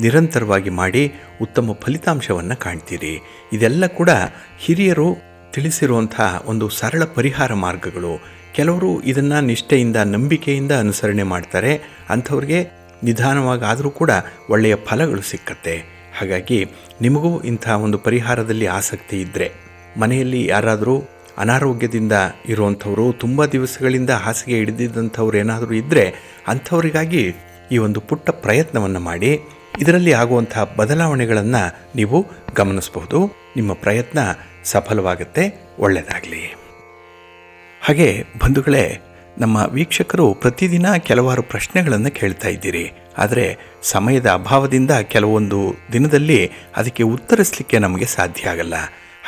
ನಿರಂತರವಾಗಿ ಮಾಡಿ ಉತ್ತಮ ಫಲಿತಾಂಶವನ್ನು ಕಾಣ್ತೀರಿ. ಇದೆಲ್ಲ ಕೂಡ ಹಿರಿಯರು ತಿಳಿಸಿರುವಂಥ ಒಂದು ಸರಳ ಪರಿಹಾರ ಮಾರ್ಗಗಳು. ಕೆಲವರು ಇದನ್ನು ನಿಷ್ಠೆಯಿಂದ ನಂಬಿಕೆಯಿಂದ ಅನುಸರಣೆ ಮಾಡ್ತಾರೆ. ಅಂಥವ್ರಿಗೆ ನಿಧಾನವಾಗಾದರೂ ಕೂಡ ಒಳ್ಳೆಯ ಫಲಗಳು ಸಿಕ್ಕತ್ತೆ. ಹಾಗಾಗಿ ನಿಮಗೂ ಇಂಥ ಒಂದು ಪರಿಹಾರದಲ್ಲಿ ಆಸಕ್ತಿ ಇದ್ದರೆ, ಮನೆಯಲ್ಲಿ ಯಾರಾದರೂ ಅನಾರೋಗ್ಯದಿಂದ ಇರುವಂಥವರು, ತುಂಬ ದಿವಸಗಳಿಂದ ಹಾಸಿಗೆ ಹಿಡಿದಿದ್ದಂಥವ್ರು ಏನಾದರೂ ಇದ್ದರೆ ಅಂಥವರಿಗಾಗಿ ಈ ಒಂದು ಪುಟ್ಟ ಪ್ರಯತ್ನವನ್ನು ಮಾಡಿ ಇದರಲ್ಲಿ ಆಗುವಂಥ ಬದಲಾವಣೆಗಳನ್ನು ನೀವು ಗಮನಿಸಬಹುದು. ನಿಮ್ಮ ಪ್ರಯತ್ನ ಸಫಲವಾಗುತ್ತೆ. ಒಳ್ಳೆಯದಾಗಲಿ. ಹಾಗೆ ಬಂಧುಗಳೇ, ನಮ್ಮ ವೀಕ್ಷಕರು ಪ್ರತಿದಿನ ಕೆಲವಾರು ಪ್ರಶ್ನೆಗಳನ್ನು ಕೇಳ್ತಾ ಇದ್ದೀರಿ. ಆದರೆ ಸಮಯದ ಅಭಾವದಿಂದ ಕೆಲವೊಂದು ದಿನದಲ್ಲಿ ಅದಕ್ಕೆ ಉತ್ತರಿಸಲಿಕ್ಕೆ ನಮಗೆ ಸಾಧ್ಯ ಆಗಲ್ಲ.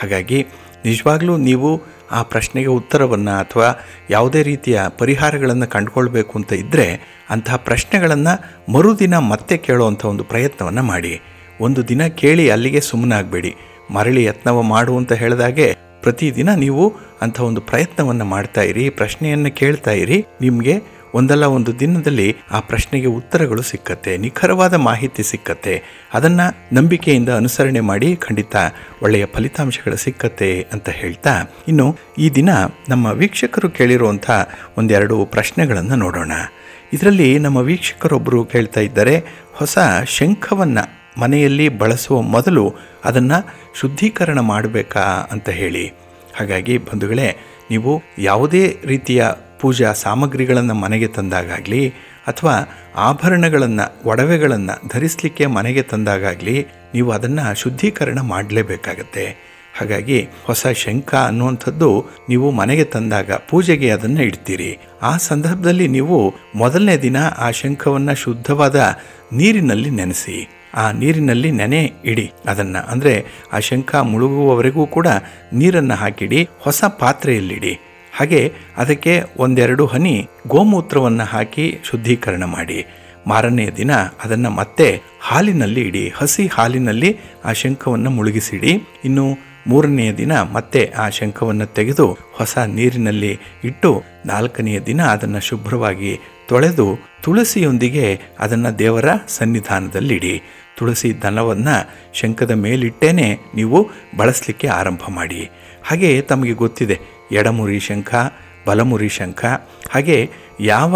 ಹಾಗಾಗಿ ನಿಜವಾಗ್ಲೂ ನೀವು ಆ ಪ್ರಶ್ನೆಗೆ ಉತ್ತರವನ್ನು ಅಥವಾ ಯಾವುದೇ ರೀತಿಯ ಪರಿಹಾರಗಳನ್ನು ಕಂಡುಕೊಳ್ಬೇಕು ಅಂತ ಇದ್ದರೆ ಅಂತಹ ಪ್ರಶ್ನೆಗಳನ್ನು ಮರುದಿನ ಮತ್ತೆ ಕೇಳುವಂಥ ಒಂದು ಪ್ರಯತ್ನವನ್ನು ಮಾಡಿ. ಒಂದು ದಿನ ಕೇಳಿ ಅಲ್ಲಿಗೆ ಸುಮ್ಮನಾಗಬೇಡಿ. ಮರಳಿ ಯತ್ನವ ಮಾಡು ಅಂತ ಹೇಳಿದಾಗೆ ಪ್ರತಿದಿನ ನೀವು ಅಂಥ ಒಂದು ಪ್ರಯತ್ನವನ್ನು ಮಾಡ್ತಾ ಇರಿ, ಪ್ರಶ್ನೆಯನ್ನು ಕೇಳ್ತಾ ಇರಿ. ನಿಮಗೆ ಒಂದಲ್ಲ ಒಂದು ದಿನದಲ್ಲಿ ಆ ಪ್ರಶ್ನೆಗೆ ಉತ್ತರಗಳು ಸಿಕ್ಕತ್ತೆ, ನಿಖರವಾದ ಮಾಹಿತಿ ಸಿಕ್ಕತ್ತೆ. ಅದನ್ನು ನಂಬಿಕೆಯಿಂದ ಅನುಸರಣೆ ಮಾಡಿ ಖಂಡಿತ ಒಳ್ಳೆಯ ಫಲಿತಾಂಶಗಳು ಸಿಕ್ಕತ್ತೆ ಅಂತ ಹೇಳ್ತಾ, ಇನ್ನು ಈ ದಿನ ನಮ್ಮ ವೀಕ್ಷಕರು ಕೇಳಿರುವಂಥ ಒಂದೆರಡು ಪ್ರಶ್ನೆಗಳನ್ನು ನೋಡೋಣ. ಇದರಲ್ಲಿ ನಮ್ಮ ವೀಕ್ಷಕರೊಬ್ಬರು ಕೇಳ್ತಾ ಇದ್ದಾರೆ, ಹೊಸ ಶಂಖವನ್ನು ಮನೆಯಲ್ಲಿ ಬಳಸುವ ಮೊದಲು ಅದನ್ನು ಶುದ್ಧೀಕರಣ ಮಾಡಬೇಕಾ ಅಂತ ಹೇಳಿ. ಹಾಗಾಗಿ ಬಂಧುಗಳೇ, ನೀವು ಯಾವುದೇ ರೀತಿಯ ಪೂಜಾ ಸಾಮಗ್ರಿಗಳನ್ನು ಮನೆಗೆ ತಂದಾಗಲಿ ಅಥವಾ ಆಭರಣಗಳನ್ನು, ಒಡವೆಗಳನ್ನು ಧರಿಸಲಿಕ್ಕೆ ಮನೆಗೆ ತಂದಾಗಲಿ ನೀವು ಅದನ್ನು ಶುದ್ಧೀಕರಣ ಮಾಡಲೇಬೇಕಾಗತ್ತೆ. ಹಾಗಾಗಿ ಹೊಸ ಶಂಖ ಅನ್ನುವಂಥದ್ದು ನೀವು ಮನೆಗೆ ತಂದಾಗ ಪೂಜೆಗೆ ಅದನ್ನು ಇಡ್ತೀರಿ. ಆ ಸಂದರ್ಭದಲ್ಲಿ ನೀವು ಮೊದಲನೇ ದಿನ ಆ ಶಂಖವನ್ನು ಶುದ್ಧವಾದ ನೀರಿನಲ್ಲಿ ನೆನೆಸಿ, ಆ ನೀರಿನಲ್ಲಿ ನೆನೆ ಇಡಿ. ಅದನ್ನು ಅಂದರೆ ಆ ಶಂಖ ಮುಳುಗುವವರೆಗೂ ಕೂಡ ನೀರನ್ನು ಹಾಕಿಡಿ, ಹೊಸ ಪಾತ್ರೆಯಲ್ಲಿಡಿ. ಹಾಗೆ ಅದಕ್ಕೆ ಒಂದೆರಡು ಹನಿ ಗೋಮೂತ್ರವನ್ನು ಹಾಕಿ ಶುದ್ಧೀಕರಣ ಮಾಡಿ. ಮಾರನೆಯ ದಿನ ಅದನ್ನು ಮತ್ತೆ ಹಾಲಿನಲ್ಲಿ ಇಡಿ, ಹಸಿ ಹಾಲಿನಲ್ಲಿ ಆ ಶಂಖವನ್ನು ಮುಳುಗಿಸಿಡಿ. ಇನ್ನು ಮೂರನೆಯ ದಿನ ಮತ್ತೆ ಆ ಶಂಖವನ್ನು ತೆಗೆದು ಹೊಸ ನೀರಿನಲ್ಲಿ ಇಟ್ಟು ನಾಲ್ಕನೆಯ ದಿನ ಅದನ್ನು ಶುಭ್ರವಾಗಿ ತೊಳೆದು ತುಳಸಿಯೊಂದಿಗೆ ಅದನ್ನು ದೇವರ ಸನ್ನಿಧಾನದಲ್ಲಿಡಿ. ತುಳಸಿ ದಳವನ್ನು ಶಂಖದ ಮೇಲಿಟ್ಟೇನೆ ನೀವು ಬಳಸಲಿಕ್ಕೆ ಆರಂಭ ಮಾಡಿ. ಹಾಗೆ ತಮಗೆ ಗೊತ್ತಿದೆ, ಎಡಮುರಿ ಶಂಖ, ಬಲಮುರಿ ಶಂಖ, ಹಾಗೆ ಯಾವ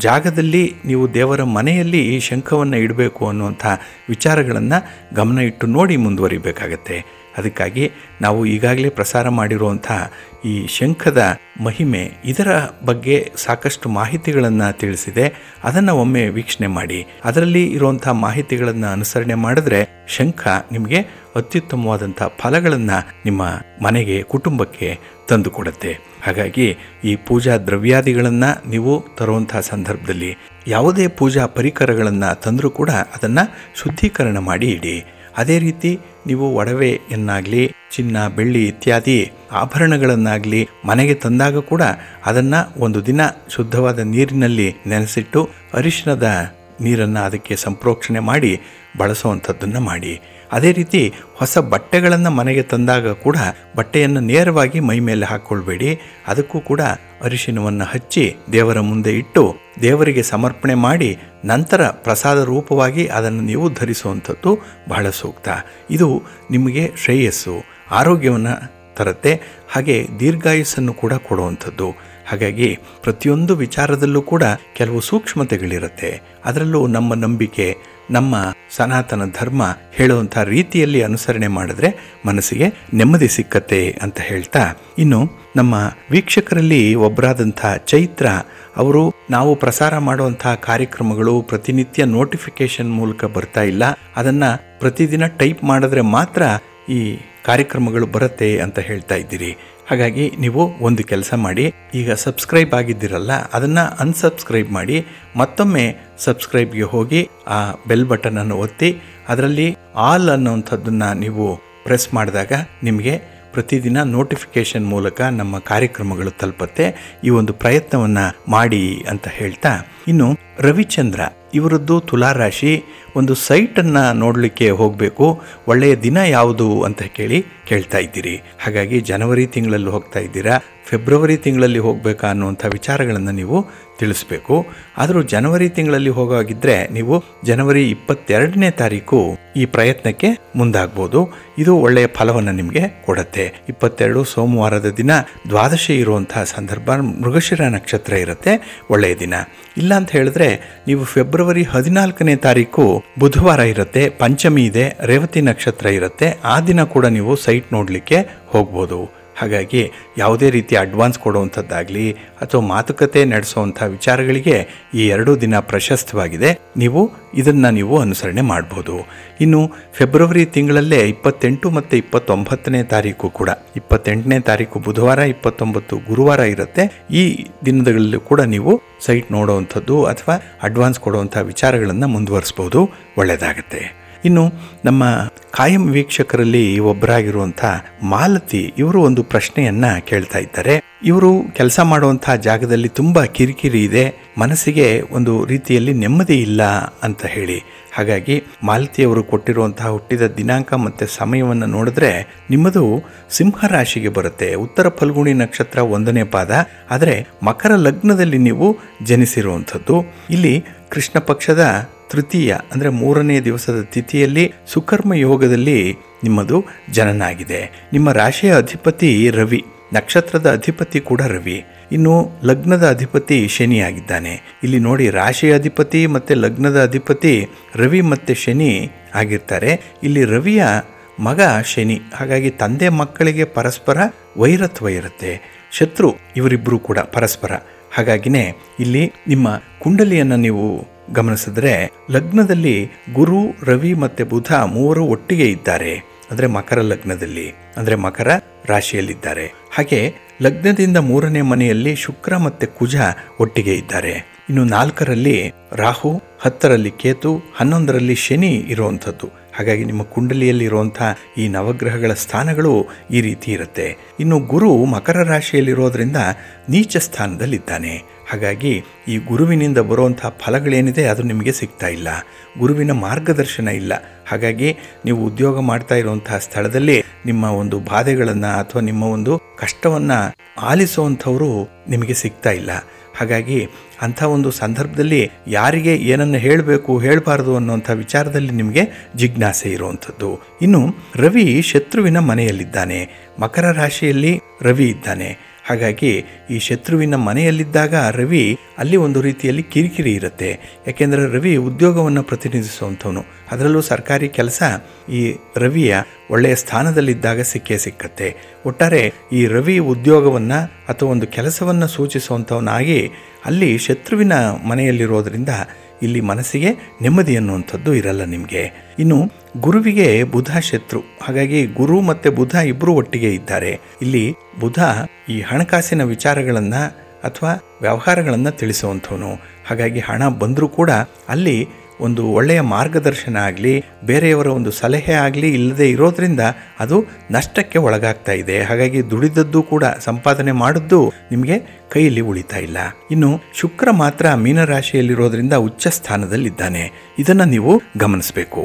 ಜಾಗದಲ್ಲಿ ನೀವು ದೇವರ ಮನೆಯಲ್ಲಿ ಈ ಶಂಖವನ್ನು ಇಡಬೇಕು ಅನ್ನುವಂಥ ವಿಚಾರಗಳನ್ನು ಗಮನ ಇಟ್ಟು ನೋಡಿ ಮುಂದುವರಿಬೇಕಾಗತ್ತೆ. ಅದಕ್ಕಾಗಿ ನಾವು ಈಗಾಗಲೇ ಪ್ರಸಾರ ಮಾಡಿರುವಂಥ ಈ ಶಂಖದ ಮಹಿಮೆ, ಇದರ ಬಗ್ಗೆ ಸಾಕಷ್ಟು ಮಾಹಿತಿಗಳನ್ನು ತಿಳಿಸಿದೆ. ಅದನ್ನು ಒಮ್ಮೆ ವೀಕ್ಷಣೆ ಮಾಡಿ. ಅದರಲ್ಲಿ ಇರುವಂಥ ಮಾಹಿತಿಗಳನ್ನು ಅನುಸರಣೆ ಮಾಡಿದ್ರೆ ಶಂಖ ನಿಮಗೆ ಅತ್ಯುತ್ತಮವಾದಂಥ ಫಲಗಳನ್ನು ನಿಮ್ಮ ಮನೆಗೆ, ಕುಟುಂಬಕ್ಕೆ ತಂದುಕೊಡುತ್ತೆ. ಹಾಗಾಗಿ ಈ ಪೂಜಾ ದ್ರವ್ಯಾದಿಗಳನ್ನು ನೀವು ತರುವಂಥ ಸಂದರ್ಭದಲ್ಲಿ ಯಾವುದೇ ಪೂಜಾ ಪರಿಕರಗಳನ್ನು ತಂದರೂ ಕೂಡ ಅದನ್ನು ಶುದ್ಧೀಕರಣ ಮಾಡಿ ಇಡಿ. ಅದೇ ರೀತಿ ನೀವು ಒಡವೆಯನ್ನಾಗಲಿ, ಚಿನ್ನ, ಬೆಳ್ಳಿ ಇತ್ಯಾದಿ ಆಭರಣಗಳನ್ನಾಗಲಿ ಮನೆಗೆ ತಂದಾಗ ಕೂಡ ಅದನ್ನು ಒಂದು ದಿನ ಶುದ್ಧವಾದ ನೀರಿನಲ್ಲಿ ನೆನೆಸಿಟ್ಟು ಅರಿಶಿಣದ ನೀರನ್ನು ಅದಕ್ಕೆ ಸಂಪ್ರೋಕ್ಷಣೆ ಮಾಡಿ ಬಳಸುವಂಥದ್ದನ್ನು ಮಾಡಿ. ಅದೇ ರೀತಿ ಹೊಸ ಬಟ್ಟೆಗಳನ್ನು ಮನೆಗೆ ತಂದಾಗ ಕೂಡ ಬಟ್ಟೆಯನ್ನು ನೇರವಾಗಿ ಮೈ ಮೇಲೆ ಹಾಕ್ಕೊಳ್ಬೇಡಿ. ಅದಕ್ಕೂ ಕೂಡ ಅರಿಶಿಣವನ್ನು ಹಚ್ಚಿ ದೇವರ ಮುಂದೆ ಇಟ್ಟು ದೇವರಿಗೆ ಸಮರ್ಪಣೆ ಮಾಡಿ ನಂತರ ಪ್ರಸಾದ ರೂಪವಾಗಿ ಅದನ್ನು ನೀವು ಧರಿಸುವಂಥದ್ದು ಬಹಳ ಸೂಕ್ತ. ಇದು ನಿಮಗೆ ಶ್ರೇಯಸ್ಸು, ಆರೋಗ್ಯವನ್ನು ತರುತ್ತೆ, ಹಾಗೆ ದೀರ್ಘಾಯುಸ್ಸನ್ನು ಕೂಡ ಕೊಡುವಂಥದ್ದು. ಹಾಗಾಗಿ ಪ್ರತಿಯೊಂದು ವಿಚಾರದಲ್ಲೂ ಕೂಡ ಕೆಲವು ಸೂಕ್ಷ್ಮತೆಗಳಿರುತ್ತೆ. ಅದರಲ್ಲೂ ನಮ್ಮ ನಂಬಿಕೆ, ನಮ್ಮ ಸನಾತನ ಧರ್ಮ ಹೇಳುವಂಥ ರೀತಿಯಲ್ಲಿ ಅನುಸರಣೆ ಮಾಡಿದ್ರೆ ಮನಸ್ಸಿಗೆ ನೆಮ್ಮದಿ ಸಿಕ್ಕತ್ತೆ ಅಂತ ಹೇಳ್ತಾ, ಇನ್ನು ನಮ್ಮ ವೀಕ್ಷಕರಲ್ಲಿ ಒಬ್ಬರಾದಂಥ ಚೈತ್ರ ಅವರು, ನಾವು ಪ್ರಸಾರ ಮಾಡುವಂಥ ಕಾರ್ಯಕ್ರಮಗಳು ಪ್ರತಿನಿತ್ಯ ನೋಟಿಫಿಕೇಶನ್ ಮೂಲಕ ಬರ್ತಾ ಇಲ್ಲ, ಅದನ್ನು ಪ್ರತಿದಿನ ಟೈಪ್ ಮಾಡಿದ್ರೆ ಮಾತ್ರ ಈ ಕಾರ್ಯಕ್ರಮಗಳು ಬರುತ್ತೆ ಅಂತ ಹೇಳ್ತಾ ಇದ್ದೀರಿ. ಹಾಗಾಗಿ ನೀವು ಒಂದು ಕೆಲಸ ಮಾಡಿ, ಈಗ ಸಬ್ಸ್ಕ್ರೈಬ್ ಆಗಿದ್ದೀರಲ್ಲ ಅದನ್ನು ಅನ್ಸಬ್ಸ್ಕ್ರೈಬ್ ಮಾಡಿ, ಮತ್ತೊಮ್ಮೆ ಸಬ್ಸ್ಕ್ರೈಬ್ಗೆ ಹೋಗಿ ಆ ಬೆಲ್ ಬಟನನ್ನು ಒತ್ತಿ ಅದರಲ್ಲಿ ಆಲ್ ಅನ್ನೋವಂಥದ್ದನ್ನು ನೀವು ಪ್ರೆಸ್ ಮಾಡಿದಾಗ ನಿಮಗೆ ಪ್ರತಿದಿನ ನೋಟಿಫಿಕೇಶನ್ ಮೂಲಕ ನಮ್ಮ ಕಾರ್ಯಕ್ರಮಗಳು ತಲುಪತ್ತೆ. ಈ ಒಂದು ಪ್ರಯತ್ನವನ್ನು ಮಾಡಿ ಅಂತ ಹೇಳ್ತಾ, ಇನ್ನು ರವಿಚಂದ್ರ ಇವರದ್ದು ತುಲಾರಾಶಿ, ಒಂದು ಸೈಟನ್ನು ನೋಡಲಿಕ್ಕೆ ಹೋಗಬೇಕು, ಒಳ್ಳೆಯ ದಿನ ಯಾವುದು ಅಂತ ಕೇಳ್ತಾ ಇದ್ದೀರಿ. ಹಾಗಾಗಿ ಜನವರಿ ತಿಂಗಳಲ್ಲಿ ಹೋಗ್ತಾ ಇದ್ದೀರಾ, ಫೆಬ್ರವರಿ ತಿಂಗಳಲ್ಲಿ ಹೋಗಬೇಕಾ ಅನ್ನುವಂಥ ವಿಚಾರಗಳನ್ನು ನೀವು ತಿಳಿಸ್ಬೇಕು. ಆದರೂ ಜನವರಿ ತಿಂಗಳಲ್ಲಿ ಹೋಗೋಗಿದ್ದರೆ ನೀವು ಜನವರಿ 22ನೇ ತಾರೀಕು ಈ ಪ್ರಯತ್ನಕ್ಕೆ ಮುಂದಾಗ್ಬೋದು. ಇದು ಒಳ್ಳೆಯ ಫಲವನ್ನು ನಿಮಗೆ ಕೊಡುತ್ತೆ. 22 ಸೋಮವಾರದ ದಿನ ದ್ವಾದಶಿ ಇರುವಂತಹ ಸಂದರ್ಭ, ಮೃಗಶಿರ ನಕ್ಷತ್ರ ಇರುತ್ತೆ, ಒಳ್ಳೆಯ ದಿನ. ಇಲ್ಲ ಅಂತ ಹೇಳಿದ್ರೆ ನೀವು ಫೆಬ್ರವರಿ 14ನೇ ತಾರೀಕು ಬುಧವಾರ ಇರುತ್ತೆ, ಪಂಚಮಿ ಇದೆ, ರೇವತಿ ನಕ್ಷತ್ರ ಇರುತ್ತೆ, ಆ ದಿನ ಕೂಡ ನೀವು ಸೈಟ್ ನೋಡಲಿಕ್ಕೆ ಹೋಗ್ಬೋದು. ಹಾಗಾಗಿ ಯಾವುದೇ ರೀತಿ ಅಡ್ವಾನ್ಸ್ ಕೊಡುವಂಥದ್ದಾಗಲಿ ಅಥವಾ ಮಾತುಕತೆ ನಡೆಸುವಂಥ ವಿಚಾರಗಳಿಗೆ ಈ 2 ದಿನ ಪ್ರಶಸ್ತವಾಗಿದೆ. ಇದನ್ನು ನೀವು ಅನುಸರಣೆ ಮಾಡ್ಬೋದು. ಇನ್ನು ಫೆಬ್ರವರಿ ತಿಂಗಳಲ್ಲೇ 28 ಮತ್ತು 29ನೇ ತಾರೀಕು ಕೂಡ, 28ನೇ ತಾರೀಕು ಬುಧವಾರ, 29 ಗುರುವಾರ ಇರುತ್ತೆ. ಈ ದಿನಗಳಲ್ಲೂ ಕೂಡ ನೀವು ಸೈಟ್ ನೋಡುವಂಥದ್ದು ಅಥವಾ ಅಡ್ವಾನ್ಸ್ ಕೊಡುವಂಥ ವಿಚಾರಗಳನ್ನು ಮುಂದುವರಿಸ್ಬೋದು, ಒಳ್ಳೆಯದಾಗುತ್ತೆ. ಇನ್ನು ನಮ್ಮ ಕಾಯಂ ವೀಕ್ಷಕರಲ್ಲಿ ಒಬ್ಬರಾಗಿರುವಂಥ ಮಾಲತಿ ಇವರು ಒಂದು ಪ್ರಶ್ನೆಯನ್ನು ಕೇಳ್ತಾ ಇದ್ದಾರೆ. ಇವರು ಕೆಲಸ ಮಾಡುವಂಥ ಜಾಗದಲ್ಲಿ ತುಂಬ ಕಿರಿಕಿರಿ ಇದೆ, ಮನಸ್ಸಿಗೆ ಒಂದು ರೀತಿಯಲ್ಲಿ ನೆಮ್ಮದಿ ಇಲ್ಲ ಅಂತ ಹೇಳಿ. ಹಾಗಾಗಿ ಮಾಲತಿಯವರು ಕೊಟ್ಟಿರುವಂತಹ ಹುಟ್ಟಿದ ದಿನಾಂಕ ಮತ್ತು ಸಮಯವನ್ನು ನೋಡಿದ್ರೆ ನಿಮ್ಮದು ಸಿಂಹ ರಾಶಿಗೆ ಬರುತ್ತೆ. ಉತ್ತರ ಫಲ್ಗುಣಿ ನಕ್ಷತ್ರ 1ನೇ ಪಾದ, ಆದರೆ ಮಕರ ಲಗ್ನದಲ್ಲಿ ನೀವು ಜನಿಸಿರುವಂಥದ್ದು. ಇಲ್ಲಿ ಕೃಷ್ಣ ಪಕ್ಷದ ತೃತೀಯ ಅಂದರೆ 3ನೇ ದಿವಸದ ತಿಥಿಯಲ್ಲಿ ಸುಕರ್ಮ ಯೋಗದಲ್ಲಿ ನಿಮ್ಮದು ಜನನ ಆಗಿದೆ. ನಿಮ್ಮ ರಾಶಿಯ ಅಧಿಪತಿ ರವಿ, ನಕ್ಷತ್ರದ ಅಧಿಪತಿ ಕೂಡ ರವಿ, ಇನ್ನು ಲಗ್ನದ ಅಧಿಪತಿ ಶನಿಯಾಗಿದ್ದಾನೆ. ಇಲ್ಲಿ ನೋಡಿ, ರಾಶಿಯ ಅಧಿಪತಿ ಮತ್ತು ಲಗ್ನದ ಅಧಿಪತಿ ರವಿ ಮತ್ತು ಶನಿ ಆಗಿರ್ತಾರೆ. ಇಲ್ಲಿ ರವಿಯ ಮಗ ಶನಿ, ಹಾಗಾಗಿ ತಂದೆ ಮಕ್ಕಳಿಗೆ ಪರಸ್ಪರ ವೈರತ್ವ ಇರುತ್ತೆ, ಶತ್ರು ಇವರಿಬ್ಬರು ಕೂಡ ಪರಸ್ಪರ. ಹಾಗಾಗಿನೇ ಇಲ್ಲಿ ನಿಮ್ಮ ಕುಂಡಲಿಯನ್ನು ನೀವು ಗಮನಿಸಿದ್ರೆ ಲಗ್ನದಲ್ಲಿ ಗುರು, ರವಿ ಮತ್ತು ಬುಧ ಮೂವರು ಒಟ್ಟಿಗೆ ಇದ್ದಾರೆ. ಅಂದರೆ ಮಕರ ಲಗ್ನದಲ್ಲಿ, ಅಂದರೆ ಮಕರ ರಾಶಿಯಲ್ಲಿದ್ದಾರೆ. ಹಾಗೆ ಲಗ್ನದಿಂದ 3ನೇ ಮನೆಯಲ್ಲಿ ಶುಕ್ರ ಮತ್ತು ಕುಜ ಒಟ್ಟಿಗೆ ಇದ್ದಾರೆ. ಇನ್ನು 4ರಲ್ಲಿ ರಾಹು, 10ರಲ್ಲಿ ಕೇತು, 11ರಲ್ಲಿ ಶನಿ ಇರುವಂಥದ್ದು. ಹಾಗಾಗಿ ನಿಮ್ಮ ಕುಂಡಲಿಯಲ್ಲಿ ಇರುವಂಥ ಈ ನವಗ್ರಹಗಳ ಸ್ಥಾನಗಳು ಈ ರೀತಿ ಇರುತ್ತೆ. ಇನ್ನು ಗುರು ಮಕರ ರಾಶಿಯಲ್ಲಿರೋದ್ರಿಂದ ನೀಚ ಸ್ಥಾನದಲ್ಲಿದ್ದಾನೆ. ಹಾಗಾಗಿ ಈ ಗುರುವಿನಿಂದ ಬರುವಂಥ ಫಲಗಳೇನಿದೆ ಅದು ನಿಮಗೆ ಸಿಗ್ತಾ ಇಲ್ಲ, ಗುರುವಿನ ಮಾರ್ಗದರ್ಶನ ಇಲ್ಲ. ಹಾಗಾಗಿ ನೀವು ಉದ್ಯೋಗ ಮಾಡ್ತಾ ಇರುವಂತಹ ಸ್ಥಳದಲ್ಲಿ ನಿಮ್ಮ ಒಂದು ಬಾಧೆಗಳನ್ನು ಅಥವಾ ನಿಮ್ಮ ಒಂದು ಕಷ್ಟವನ್ನು ಆಲಿಸುವಂಥವರು ನಿಮಗೆ ಸಿಗ್ತಾ ಇಲ್ಲ. ಹಾಗಾಗಿ ಅಂಥ ಒಂದು ಸಂದರ್ಭದಲ್ಲಿ ಯಾರಿಗೆ ಏನನ್ನು ಹೇಳಬೇಕು ಹೇಳಬಾರ್ದು ಅನ್ನೋಂಥ ವಿಚಾರದಲ್ಲಿ ನಿಮಗೆ ಜಿಜ್ಞಾಸೆ ಇರುವಂಥದ್ದು. ಇನ್ನು ರವಿ ಶತ್ರುವಿನ ಮನೆಯಲ್ಲಿದ್ದಾನೆ, ಮಕರ ರಾಶಿಯಲ್ಲಿ ರವಿ ಇದ್ದಾನೆ. ಹಾಗಾಗಿ ಈ ಶತ್ರುವಿನ ಮನೆಯಲ್ಲಿದ್ದಾಗ ರವಿ ಅಲ್ಲಿ ಒಂದು ರೀತಿಯಲ್ಲಿ ಕಿರಿಕಿರಿ ಇರುತ್ತೆ. ಯಾಕೆಂದರೆ ರವಿ ಉದ್ಯೋಗವನ್ನು ಪ್ರತಿನಿಧಿಸುವಂಥವನು, ಅದರಲ್ಲೂ ಸರ್ಕಾರಿ ಕೆಲಸ ಈ ರವಿಯ ಒಳ್ಳೆಯ ಸ್ಥಾನದಲ್ಲಿದ್ದಾಗ ಸಿಕ್ಕತ್ತೆ. ಒಟ್ಟಾರೆ ಈ ರವಿ ಉದ್ಯೋಗವನ್ನು ಅಥವಾ ಒಂದು ಕೆಲಸವನ್ನು ಸೂಚಿಸುವಂಥವನಾಗಿ ಅಲ್ಲಿ ಶತ್ರುವಿನ ಮನೆಯಲ್ಲಿರೋದ್ರಿಂದ ಇಲ್ಲಿ ಮನಸ್ಸಿಗೆ ನೆಮ್ಮದಿ ಅನ್ನುವಂಥದ್ದು ಇರಲ್ಲ ನಿಮಗೆ. ಇನ್ನು ಗುರುವಿಗೆ ಬುಧ ಶತ್ರು, ಹಾಗಾಗಿ ಗುರು ಮತ್ತು ಬುಧ ಇಬ್ಬರು ಒಟ್ಟಿಗೆ ಇದ್ದಾರೆ. ಇಲ್ಲಿ ಬುಧ ಈ ಹಣಕಾಸಿನ ವಿಚಾರಗಳನ್ನು ಅಥವಾ ವ್ಯವಹಾರಗಳನ್ನು ತಿಳಿಸುವಂಥವನು. ಹಾಗಾಗಿ ಹಣ ಬಂದರೂ ಕೂಡ ಅಲ್ಲಿ ಒಂದು ಒಳ್ಳೆಯ ಮಾರ್ಗದರ್ಶನ ಆಗಲಿ, ಬೇರೆಯವರ ಒಂದು ಸಲಹೆ ಆಗಲಿ ಇಲ್ಲದೆ ಇರೋದ್ರಿಂದ ಅದು ನಷ್ಟಕ್ಕೆ ಒಳಗಾಗ್ತಾ ಇದೆ. ಹಾಗಾಗಿ ದುಡಿದದ್ದು ಕೂಡ, ಸಂಪಾದನೆ ಮಾಡಿದ್ದು ನಿಮಗೆ ಕೈಯಲ್ಲಿ ಉಳಿತಾ ಇಲ್ಲ. ಇನ್ನು ಶುಕ್ರ ಮಾತ್ರ ಮೀನರಾಶಿಯಲ್ಲಿರೋದ್ರಿಂದ ಉಚ್ಚ ಸ್ಥಾನದಲ್ಲಿದ್ದಾನೆ. ಇದನ್ನು ನೀವು ಗಮನಿಸಬೇಕು.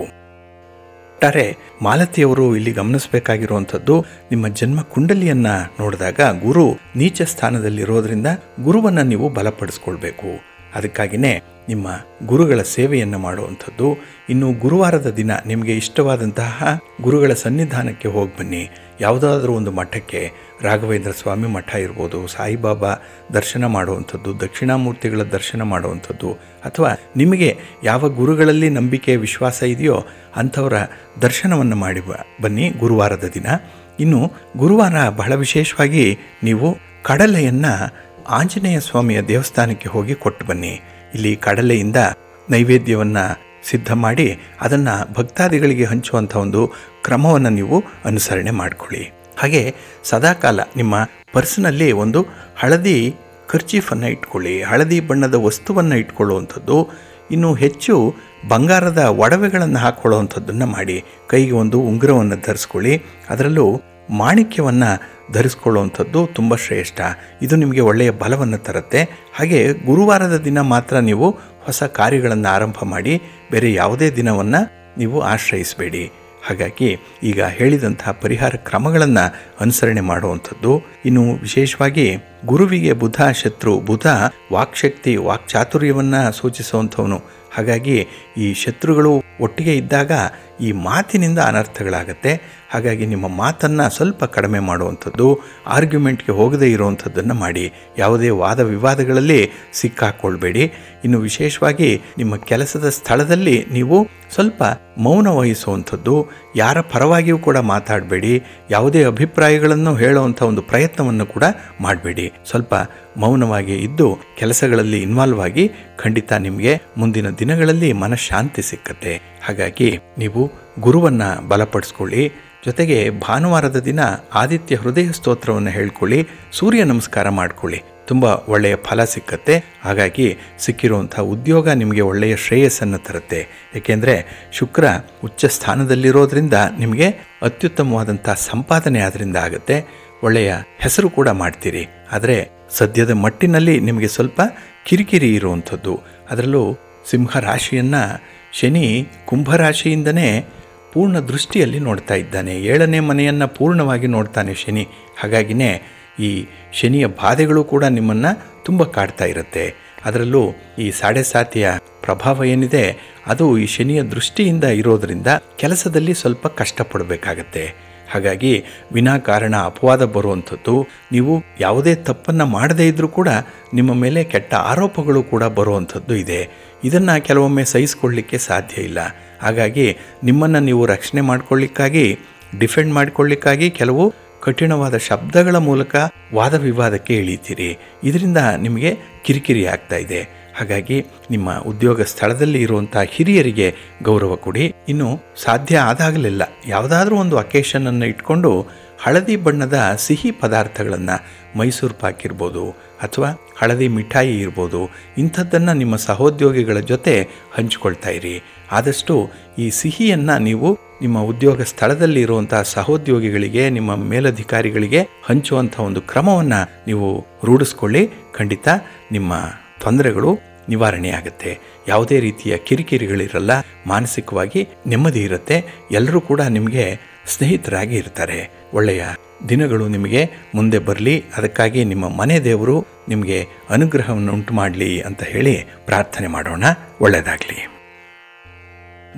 ಒಟ್ಟಾರೆ ಮಾಲತಿಯವರು ಇಲ್ಲಿ ಗಮನಿಸಬೇಕಾಗಿರುವಂಥದ್ದು, ನಿಮ್ಮ ಜನ್ಮ ಕುಂಡಲಿಯನ್ನು ನೋಡಿದಾಗ ಗುರು ನೀಚ ಸ್ಥಾನದಲ್ಲಿರೋದ್ರಿಂದ ಗುರುವನ್ನು ನೀವು ಬಲಪಡಿಸ್ಕೊಳ್ಬೇಕು. ಅದಕ್ಕಾಗಿಯೇ ನಿಮ್ಮ ಗುರುಗಳ ಸೇವೆಯನ್ನು ಮಾಡುವಂಥದ್ದು. ಇನ್ನು ಗುರುವಾರದ ದಿನ ನಿಮಗೆ ಇಷ್ಟವಾದಂತಹ ಗುರುಗಳ ಸನ್ನಿಧಾನಕ್ಕೆ ಹೋಗಿ ಬನ್ನಿ. ಯಾವುದಾದ್ರೂ ಒಂದು ಮಠಕ್ಕೆ, ರಾಘವೇಂದ್ರ ಸ್ವಾಮಿ ಮಠ ಇರ್ಬೋದು, ಸಾಯಿಬಾಬಾ ದರ್ಶನ ಮಾಡುವಂಥದ್ದು, ದಕ್ಷಿಣಾಮೂರ್ತಿಗಳ ದರ್ಶನ ಮಾಡುವಂಥದ್ದು, ಅಥವಾ ನಿಮಗೆ ಯಾವ ಗುರುಗಳಲ್ಲಿ ನಂಬಿಕೆ ವಿಶ್ವಾಸ ಇದೆಯೋ ಅಂಥವರ ದರ್ಶನವನ್ನು ಮಾಡಿ ಬನ್ನಿ ಗುರುವಾರದ ದಿನ. ಇನ್ನು ಗುರುವಾರ ಬಹಳ ವಿಶೇಷವಾಗಿ ನೀವು ಕಡಲೆಯನ್ನು ಆಂಜನೇಯ ಸ್ವಾಮಿಯ ದೇವಸ್ಥಾನಕ್ಕೆ ಹೋಗಿ ಕೊಟ್ಟು ಬನ್ನಿ. ಇಲ್ಲಿ ಕಡಲೆಯಿಂದ ನೈವೇದ್ಯವನ್ನು ಸಿದ್ಧ ಮಾಡಿ ಅದನ್ನು ಭಕ್ತಾದಿಗಳಿಗೆ ಹಂಚುವಂಥ ಒಂದು ಕ್ರಮವನ್ನು ನೀವು ಅನುಸರಣೆ ಮಾಡಿಕೊಳ್ಳಿ. ಹಾಗೆ ಸದಾಕಾಲ ನಿಮ್ಮ ಪರ್ಸ್ನಲ್ಲಿ ಒಂದು ಹಳದಿ ಕರ್ಚೀಫನ್ನು ಇಟ್ಕೊಳ್ಳಿ, ಹಳದಿ ಬಣ್ಣದ ವಸ್ತುವನ್ನು ಇಟ್ಕೊಳ್ಳುವಂಥದ್ದು. ಇನ್ನು ಹೆಚ್ಚು ಬಂಗಾರದ ಒಡವೆಗಳನ್ನು ಹಾಕ್ಕೊಳ್ಳುವಂಥದ್ದನ್ನು ಮಾಡಿ. ಕೈಗೆ ಒಂದು ಉಂಗುರವನ್ನು ಧರಿಸ್ಕೊಳ್ಳಿ, ಅದರಲ್ಲೂ ಮಾಣಿಕ್ಯವನ್ನು ಧರಿಸ್ಕೊಳ್ಳುವಂಥದ್ದು ತುಂಬ ಶ್ರೇಷ್ಠ. ಇದು ನಿಮಗೆ ಒಳ್ಳೆಯ ಬಲವನ್ನು ತರುತ್ತೆ. ಹಾಗೆ ಗುರುವಾರದ ದಿನ ಮಾತ್ರ ನೀವು ಹೊಸ ಕಾರ್ಯಗಳನ್ನು ಆರಂಭ ಮಾಡಿ, ಬೇರೆ ಯಾವುದೇ ದಿನವನ್ನು ನೀವು ಆಶ್ರಯಿಸಬೇಡಿ. ಹಾಗಾಗಿ ಈಗ ಹೇಳಿದಂತಹ ಪರಿಹಾರ ಕ್ರಮಗಳನ್ನು ಅನುಸರಣೆ ಮಾಡುವಂಥದ್ದು. ಇನ್ನು ವಿಶೇಷವಾಗಿ ಗುರುವಿಗೆ ಬುಧ ಶತ್ರು, ಬುಧ ವಾಕ್ಶಕ್ತಿ ವಾಕ್ಚಾತುರ್ಯವನ್ನು ಸೂಚಿಸುವಂಥವನು. ಹಾಗಾಗಿ ಈ ಶತ್ರುಗಳು ಒಟ್ಟಿಗೆ ಇದ್ದಾಗ ಈ ಮಾತಿನಿಂದ ಅನರ್ಥಗಳಾಗತ್ತೆ. ಹಾಗಾಗಿ ನಿಮ್ಮ ಮಾತನ್ನು ಸ್ವಲ್ಪ ಕಡಿಮೆ ಮಾಡುವಂಥದ್ದು, ಆರ್ಗ್ಯುಮೆಂಟ್ಗೆ ಹೋಗದೇ ಇರುವಂಥದ್ದನ್ನು ಮಾಡಿ. ಯಾವುದೇ ವಾದ ವಿವಾದಗಳಲ್ಲಿ ಸಿಕ್ಕಾಕ್ಕೊಳ್ಬೇಡಿ. ಇನ್ನು ವಿಶೇಷವಾಗಿ ನಿಮ್ಮ ಕೆಲಸದ ಸ್ಥಳದಲ್ಲಿ ನೀವು ಸ್ವಲ್ಪ ಮೌನ ವಹಿಸುವಂಥದ್ದು, ಯಾರ ಪರವಾಗಿಯೂ ಕೂಡ ಮಾತಾಡಬೇಡಿ, ಯಾವುದೇ ಅಭಿಪ್ರಾಯಗಳನ್ನು ಹೇಳುವಂಥ ಒಂದು ಪ್ರಯತ್ನವನ್ನು ಕೂಡ ಮಾಡಬೇಡಿ. ಸ್ವಲ್ಪ ಮೌನವಾಗಿ ಇದ್ದು ಕೆಲಸಗಳಲ್ಲಿ ಇನ್ವಾಲ್ವ್ ಆಗಿ ಖಂಡಿತ ನಿಮಗೆ ಮುಂದಿನ ದಿನಗಳಲ್ಲಿ ಮನಃಶಾಂತಿ ಸಿಕ್ಕತ್ತೆ. ಹಾಗಾಗಿ ನೀವು ಗುರುವನ್ನು ಬಲಪಡಿಸ್ಕೊಳ್ಳಿ. ಜೊತೆಗೆ ಭಾನುವಾರದ ದಿನ ಆದಿತ್ಯ ಹೃದಯ ಸ್ತೋತ್ರವನ್ನು ಹೇಳ್ಕೊಳ್ಳಿ, ಸೂರ್ಯ ನಮಸ್ಕಾರ ಮಾಡಿಕೊಳ್ಳಿ, ತುಂಬ ಒಳ್ಳೆಯ ಫಲ ಸಿಕ್ಕತ್ತೆ. ಹಾಗಾಗಿ ಸಿಕ್ಕಿರುವಂಥ ಉದ್ಯೋಗ ನಿಮಗೆ ಒಳ್ಳೆಯ ಶ್ರೇಯಸ್ಸನ್ನು ತರುತ್ತೆ. ಏಕೆಂದರೆ ಶುಕ್ರ ಉಚ್ಚ ಸ್ಥಾನದಲ್ಲಿರೋದ್ರಿಂದ ನಿಮಗೆ ಅತ್ಯುತ್ತಮವಾದಂಥ ಸಂಪಾದನೆ ಅದರಿಂದ ಆಗುತ್ತೆ, ಒಳ್ಳೆಯ ಹೆಸರು ಕೂಡ ಮಾಡ್ತೀರಿ. ಆದರೆ ಸದ್ಯದ ಮಟ್ಟಿನಲ್ಲಿ ನಿಮಗೆ ಸ್ವಲ್ಪ ಕಿರಿಕಿರಿ ಇರುವಂಥದ್ದು. ಅದರಲ್ಲೂ ಸಿಂಹ ರಾಶಿಯನ್ನು ಶನಿ ಕುಂಭರಾಶಿಯಿಂದನೇ ಪೂರ್ಣ ದೃಷ್ಟಿಯಲ್ಲಿ ನೋಡ್ತಾ ಇದ್ದಾನೆ. 7ನೇ ಮನೆಯನ್ನು ಪೂರ್ಣವಾಗಿ ನೋಡ್ತಾನೆ ಶನಿ. ಹಾಗಾಗಿನೇ ಈ ಶನಿಯ ಬಾಧೆಗಳು ಕೂಡ ನಿಮ್ಮನ್ನು ತುಂಬ ಕಾಡ್ತಾ ಇರುತ್ತೆ. ಅದರಲ್ಲೂ ಈ 7.5 ಪ್ರಭಾವ ಏನಿದೆ ಅದು ಈ ಶನಿಯ ದೃಷ್ಟಿಯಿಂದ ಇರೋದರಿಂದ ಕೆಲಸದಲ್ಲಿ ಸ್ವಲ್ಪ ಕಷ್ಟಪಡಬೇಕಾಗತ್ತೆ. ಹಾಗಾಗಿ ವಿನಾಕಾರಣ ಅಪವಾದ ಬರುವಂಥದ್ದು, ನೀವು ಯಾವುದೇ ತಪ್ಪನ್ನು ಮಾಡದೇ ಇದ್ದರೂ ಕೂಡ ನಿಮ್ಮ ಮೇಲೆ ಕೆಟ್ಟ ಆರೋಪಗಳು ಕೂಡ ಬರುವಂಥದ್ದು ಇದೆ. ಇದನ್ನು ಕೆಲವೊಮ್ಮೆ ಸಹಿಸ್ಕೊಳ್ಳಿಕ್ಕೆ ಸಾಧ್ಯ ಇಲ್ಲ. ಹಾಗಾಗಿ ನಿಮ್ಮನ್ನು ನೀವು ರಕ್ಷಣೆ ಮಾಡ್ಕೊಳ್ಳಿಕ್ಕಾಗಿ, ಡಿಫೆಂಡ್ ಮಾಡಿಕೊಳ್ಳಿಕ್ಕಾಗಿ ಕೆಲವು ಕಠಿಣವಾದ ಶಬ್ದಗಳ ಮೂಲಕ ವಾದ ವಿವಾದಕ್ಕೆ ಇಳಿತೀರಿ. ಇದರಿಂದ ನಿಮಗೆ ಕಿರಿಕಿರಿ ಆಗ್ತಾ ಇದೆ. ಹಾಗಾಗಿ ನಿಮ್ಮ ಉದ್ಯೋಗ ಸ್ಥಳದಲ್ಲಿ ಇರುವಂಥ ಹಿರಿಯರಿಗೆ ಗೌರವ ಕೊಡಿ. ಇನ್ನು ಸಾಧ್ಯ ಆದಾಗಲೆಲ್ಲ ಯಾವುದಾದ್ರೂ ಒಂದು ಅಕೇಶನನ್ನು ಇಟ್ಕೊಂಡು ಹಳದಿ ಬಣ್ಣದ ಸಿಹಿ ಪದಾರ್ಥಗಳನ್ನು, ಮೈಸೂರು ಪಾಕ್ ಇರ್ಬೋದು ಅಥವಾ ಹಳದಿ ಮಿಠಾಯಿ ಇರ್ಬೋದು, ಇಂಥದ್ದನ್ನು ನಿಮ್ಮ ಸಹೋದ್ಯೋಗಿಗಳ ಜೊತೆ ಹಂಚಿಕೊಳ್ತಾ ಇರಿ. ಆದಷ್ಟು ಈ ಸಿಹಿಯನ್ನು ನೀವು ನಿಮ್ಮ ಉದ್ಯೋಗ ಸ್ಥಳದಲ್ಲಿ ಇರುವಂಥ ಸಹೋದ್ಯೋಗಿಗಳಿಗೆ, ನಿಮ್ಮ ಮೇಲಧಿಕಾರಿಗಳಿಗೆ ಹಂಚುವಂಥ ಒಂದು ಕ್ರಮವನ್ನು ನೀವು ರೂಢಿಸ್ಕೊಳ್ಳಿ. ಖಂಡಿತ ನಿಮ್ಮ ತೊಂದರೆಗಳು ನಿವಾರಣೆಯಾಗುತ್ತೆ. ಯಾವುದೇ ರೀತಿಯ ಕಿರಿಕಿರಿಗಳಿರಲ್ಲ, ಮಾನಸಿಕವಾಗಿ ನೆಮ್ಮದಿ ಇರುತ್ತೆ. ಎಲ್ಲರೂ ಕೂಡ ನಿಮಗೆ ಸ್ನೇಹಿತರಾಗಿ ಇರ್ತಾರೆ. ಒಳ್ಳೆಯ ದಿನಗಳು ನಿಮಗೆ ಮುಂದೆ ಬರಲಿ. ಅದಕ್ಕಾಗಿ ನಿಮ್ಮ ಮನೆ ದೇವರು ನಿಮಗೆ ಅನುಗ್ರಹವನ್ನು ಉಂಟು ಮಾಡಲಿ ಅಂತ ಹೇಳಿ ಪ್ರಾರ್ಥನೆ ಮಾಡೋಣ. ಒಳ್ಳೆಯದಾಗಲಿ.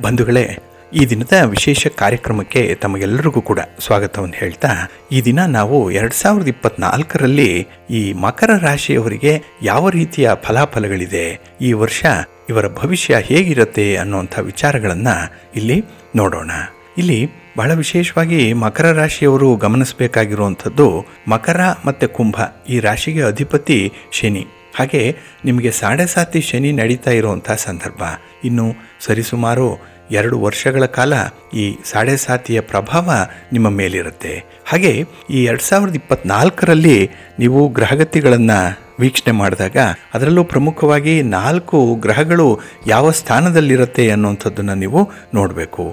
ಬಂಧುಗಳೇ, ಈ ದಿನದ ವಿಶೇಷ ಕಾರ್ಯಕ್ರಮಕ್ಕೆ ತಮಗೆಲ್ಲರಿಗೂ ಕೂಡ ಸ್ವಾಗತವನ್ನು ಹೇಳ್ತಾ, ಈ ದಿನ ನಾವು 2024ರಲ್ಲಿ ಈ ಮಕರ ರಾಶಿಯವರಿಗೆ ಯಾವ ರೀತಿಯ ಫಲಾಫಲಗಳಿದೆ, ಈ ವರ್ಷ ಇವರ ಭವಿಷ್ಯ ಹೇಗಿರುತ್ತೆ ಅನ್ನುವಂಥ ವಿಚಾರಗಳನ್ನು ಇಲ್ಲಿ ನೋಡೋಣ. ಇಲ್ಲಿ ಬಹಳ ವಿಶೇಷವಾಗಿ ಮಕರ ರಾಶಿಯವರು ಗಮನಿಸಬೇಕಾಗಿರುವಂಥದ್ದು, ಮಕರ ಮತ್ತು ಕುಂಭ ಈ ರಾಶಿಗೆ ಅಧಿಪತಿ ಶನಿ. ಹಾಗೆ ನಿಮಗೆ 7.5 ಶನಿ ನಡೀತಾ ಇರುವಂಥ ಸಂದರ್ಭ. ಇನ್ನು ಸರಿಸುಮಾರು 2 ವರ್ಷಗಳ ಕಾಲ ಈ 7.5 ಪ್ರಭಾವ ನಿಮ್ಮ ಮೇಲಿರುತ್ತೆ. ಹಾಗೆ ಈ 2024ರಲ್ಲಿ ನೀವು ಗ್ರಹಗತಿಗಳನ್ನು ವೀಕ್ಷಣೆ ಮಾಡಿದಾಗ ಅದರಲ್ಲೂ ಪ್ರಮುಖವಾಗಿ 4 ಗ್ರಹಗಳು ಯಾವ ಸ್ಥಾನದಲ್ಲಿರುತ್ತೆ ಅನ್ನುವಂಥದ್ದನ್ನು ನೀವು ನೋಡಬೇಕು.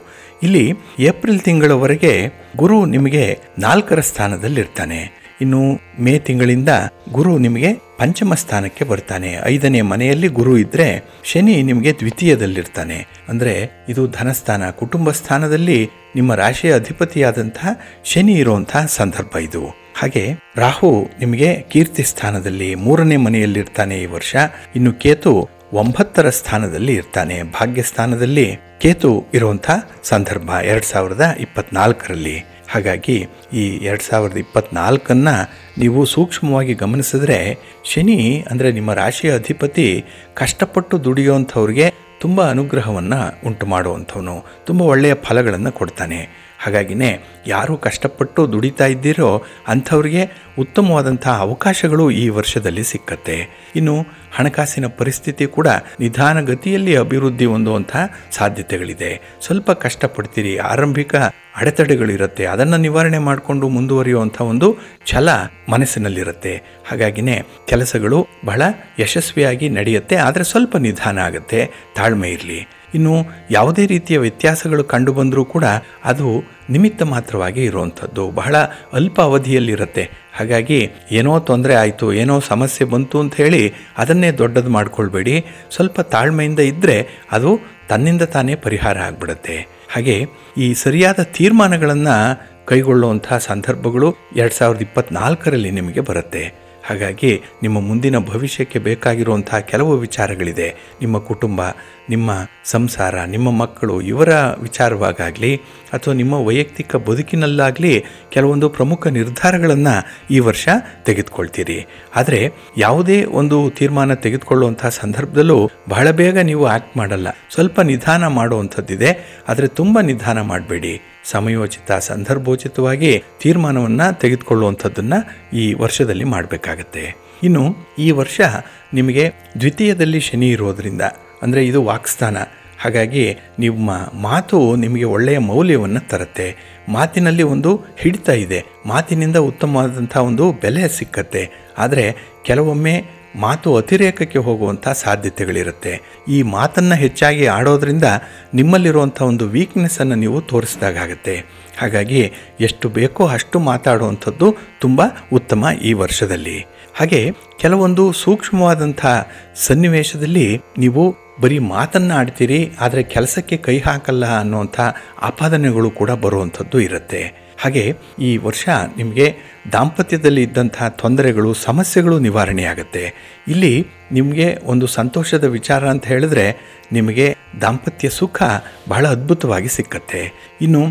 ಇಲ್ಲಿ ಏಪ್ರಿಲ್ ತಿಂಗಳವರೆಗೆ ಗುರು ನಿಮಗೆ 4ರ ಸ್ಥಾನದಲ್ಲಿರ್ತಾನೆ. ಇನ್ನು ಮೇ ತಿಂಗಳಿಂದ ಗುರು ನಿಮಗೆ ಪಂಚಮ ಸ್ಥಾನಕ್ಕೆ ಬರ್ತಾನೆ. 5ನೇ ಮನೆಯಲ್ಲಿ ಗುರು ಇದ್ದರೆ ಶನಿ ನಿಮಗೆ ದ್ವಿತೀಯದಲ್ಲಿರ್ತಾನೆ. ಅಂದರೆ ಇದು ಧನಸ್ಥಾನ, ಕುಟುಂಬ ಸ್ಥಾನದಲ್ಲಿ ನಿಮ್ಮ ರಾಶಿಯ ಅಧಿಪತಿಯಾದಂತಹ ಶನಿ ಇರುವಂತಹ ಸಂದರ್ಭ ಇದು. ಹಾಗೆ ರಾಹು ನಿಮಗೆ ಕೀರ್ತಿ ಸ್ಥಾನದಲ್ಲಿ 3ನೇ ಮನೆಯಲ್ಲಿರ್ತಾನೆ ಈ ವರ್ಷ. ಇನ್ನು ಕೇತು 9ರ ಸ್ಥಾನದಲ್ಲಿ ಇರ್ತಾನೆ. ಭಾಗ್ಯ ಸ್ಥಾನದಲ್ಲಿ ಕೇತು ಇರುವಂಥ ಸಂದರ್ಭ 2024ರಲ್ಲಿ. ಹಾಗಾಗಿ ಈ 2024 ನೀವು ಸೂಕ್ಷ್ಮವಾಗಿ ಗಮನಿಸಿದ್ರೆ ಶನಿ ಅಂದರೆ ನಿಮ್ಮ ರಾಶಿಯ ಅಧಿಪತಿ ಕಷ್ಟಪಟ್ಟು ದುಡಿಯುವಂಥವ್ರಿಗೆ ತುಂಬ ಅನುಗ್ರಹವನ್ನು ಉಂಟು ಮಾಡುವಂಥವನು, ತುಂಬ ಒಳ್ಳೆಯ ಫಲಗಳನ್ನು ಕೊಡ್ತಾನೆ. ಹಾಗಾಗಿನೇ ಯಾರು ಕಷ್ಟಪಟ್ಟು ದುಡಿತಾ ಇದ್ದೀರೋ ಅಂಥವ್ರಿಗೆ ಉತ್ತಮವಾದಂಥ ಅವಕಾಶಗಳು ಈ ವರ್ಷದಲ್ಲಿ ಸಿಕ್ಕತ್ತೆ. ಇನ್ನು ಹಣಕಾಸಿನ ಪರಿಸ್ಥಿತಿ ಕೂಡ ನಿಧಾನಗತಿಯಲ್ಲಿ ಅಭಿವೃದ್ಧಿ ಹೊಂದುವಂಥ ಸಾಧ್ಯತೆಗಳಿದೆ. ಸ್ವಲ್ಪ ಕಷ್ಟಪಡ್ತೀರಿ, ಆರಂಭಿಕ ಅಡೆತಡೆಗಳಿರುತ್ತೆ, ಅದನ್ನು ನಿವಾರಣೆ ಮಾಡಿಕೊಂಡು ಮುಂದುವರಿಯುವಂಥ ಒಂದು ಛಲ ಮನಸ್ಸಿನಲ್ಲಿರುತ್ತೆ. ಹಾಗಾಗಿನೇ ಕೆಲಸಗಳು ಬಹಳ ಯಶಸ್ವಿಯಾಗಿ ನಡೆಯುತ್ತೆ. ಆದರೆ ಸ್ವಲ್ಪ ನಿಧಾನ ಆಗುತ್ತೆ, ತಾಳ್ಮೆ ಇರಲಿ. ಇನ್ನು ಯಾವುದೇ ರೀತಿಯ ವ್ಯತ್ಯಾಸಗಳು ಕಂಡು ಬಂದರೂ ಕೂಡ ಅದು ನಿಮಿತ್ತ ಮಾತ್ರವಾಗಿ ಇರುವಂಥದ್ದು, ಬಹಳ ಅಲ್ಪ ಅವಧಿಯಲ್ಲಿರುತ್ತೆ. ಹಾಗಾಗಿ ಏನೋ ತೊಂದರೆ ಆಯಿತು, ಏನೋ ಸಮಸ್ಯೆ ಬಂತು ಅಂತ ಹೇಳಿ ಅದನ್ನೇ ದೊಡ್ಡದು ಮಾಡ್ಕೊಳ್ಬೇಡಿ. ಸ್ವಲ್ಪ ತಾಳ್ಮೆಯಿಂದ ಇದ್ದರೆ ಅದು ತನ್ನಿಂದ ತಾನೇ ಪರಿಹಾರ ಆಗಿಬಿಡುತ್ತೆ. ಹಾಗೆ ಈ ಸರಿಯಾದ ತೀರ್ಮಾನಗಳನ್ನು ಕೈಗೊಳ್ಳುವಂಥ ಸಂದರ್ಭಗಳು 2024ರಲ್ಲಿ ನಿಮಗೆ ಬರುತ್ತೆ. ಹಾಗಾಗಿ ನಿಮ್ಮ ಮುಂದಿನ ಭವಿಷ್ಯಕ್ಕೆ ಬೇಕಾಗಿರುವಂತಹ ಕೆಲವು ವಿಚಾರಗಳಿದೆ. ನಿಮ್ಮ ಕುಟುಂಬ, ನಿಮ್ಮ ಸಂಸಾರ, ನಿಮ್ಮ ಮಕ್ಕಳು, ಇವರ ವಿಚಾರವಾಗಲಿ ಅಥವಾ ನಿಮ್ಮ ವೈಯಕ್ತಿಕ ಬದುಕಿನಲ್ಲಾಗಲಿ ಕೆಲವೊಂದು ಪ್ರಮುಖ ನಿರ್ಧಾರಗಳನ್ನು ಈ ವರ್ಷ ತೆಗೆದುಕೊಳ್ತೀರಿ. ಆದರೆ ಯಾವುದೇ ಒಂದು ತೀರ್ಮಾನ ತೆಗೆದುಕೊಳ್ಳುವಂಥ ಸಂದರ್ಭದಲ್ಲೂ ಬಹಳ ಬೇಗ ನೀವು ಆ್ಯಕ್ಟ್ ಮಾಡಲ್ಲ, ಸ್ವಲ್ಪ ನಿಧಾನ ಮಾಡುವಂಥದ್ದಿದೆ. ಆದರೆ ತುಂಬ ನಿಧಾನ ಮಾಡಬೇಡಿ. ಸಮಯೋಚಿತ, ಸಂದರ್ಭೋಚಿತವಾಗಿ ತೀರ್ಮಾನವನ್ನು ತೆಗೆದುಕೊಳ್ಳುವಂಥದ್ದನ್ನು ಈ ವರ್ಷದಲ್ಲಿ ಮಾಡಬೇಕಾಗತ್ತೆ. ಇನ್ನು ಈ ವರ್ಷ ನಿಮಗೆ ದ್ವಿತೀಯದಲ್ಲಿ ಶನಿ ಇರೋದರಿಂದ, ಅಂದರೆ ಇದು ವಾಕ್ಸ್ಥಾನ, ಹಾಗಾಗಿ ನಿಮ್ಮ ಮಾತು ನಿಮಗೆ ಒಳ್ಳೆಯ ಮೌಲ್ಯವನ್ನು ತರುತ್ತೆ. ಮಾತಿನಲ್ಲಿ ಒಂದು ಹಿಡಿತ ಇದೆ, ಮಾತಿನಿಂದ ಉತ್ತಮವಾದಂಥ ಒಂದು ಬೆಲೆ ಸಿಕ್ಕತ್ತೆ. ಆದರೆ ಕೆಲವೊಮ್ಮೆ ಮಾತು ಅತಿರೇಕಕ್ಕೆ ಹೋಗುವಂಥ ಸಾಧ್ಯತೆಗಳಿರುತ್ತೆ. ಈ ಮಾತನ್ನು ಹೆಚ್ಚಾಗಿ ಆಡೋದ್ರಿಂದ ನಿಮ್ಮಲ್ಲಿರುವಂಥ ಒಂದು ವೀಕ್ನೆಸ್ಸನ್ನು ನೀವು ತೋರಿಸಿದಾಗತ್ತೆ. ಹಾಗಾಗಿ ಎಷ್ಟು ಬೇಕೋ ಅಷ್ಟು ಮಾತಾಡುವಂಥದ್ದು ತುಂಬ ಉತ್ತಮ ಈ ವರ್ಷದಲ್ಲಿ. ಹಾಗೆ ಕೆಲವೊಂದು ಸೂಕ್ಷ್ಮವಾದಂಥ ಸನ್ನಿವೇಶದಲ್ಲಿ ನೀವು ಬರೀ ಮಾತನ್ನು ಆಡ್ತೀರಿ, ಆದರೆ ಕೆಲಸಕ್ಕೆ ಕೈ ಹಾಕಲ್ಲ ಅನ್ನುವಂಥ ಆಪಾದನೆಗಳು ಕೂಡ ಬರುವಂಥದ್ದು ಇರುತ್ತೆ. ಹಾಗೆ ಈ ವರ್ಷ ನಿಮಗೆ ದಾಂಪತ್ಯದಲ್ಲಿ ಇದ್ದಂತಹ ತೊಂದರೆಗಳು, ಸಮಸ್ಯೆಗಳು ನಿವಾರಣೆಯಾಗುತ್ತೆ. ಇಲ್ಲಿ ನಿಮಗೆ ಒಂದು ಸಂತೋಷದ ವಿಚಾರ ಅಂತ ಹೇಳಿದ್ರೆ, ನಿಮಗೆ ದಾಂಪತ್ಯ ಸುಖ ಬಹಳ ಅದ್ಭುತವಾಗಿ ಸಿಕ್ಕತ್ತೆ. ಇನ್ನು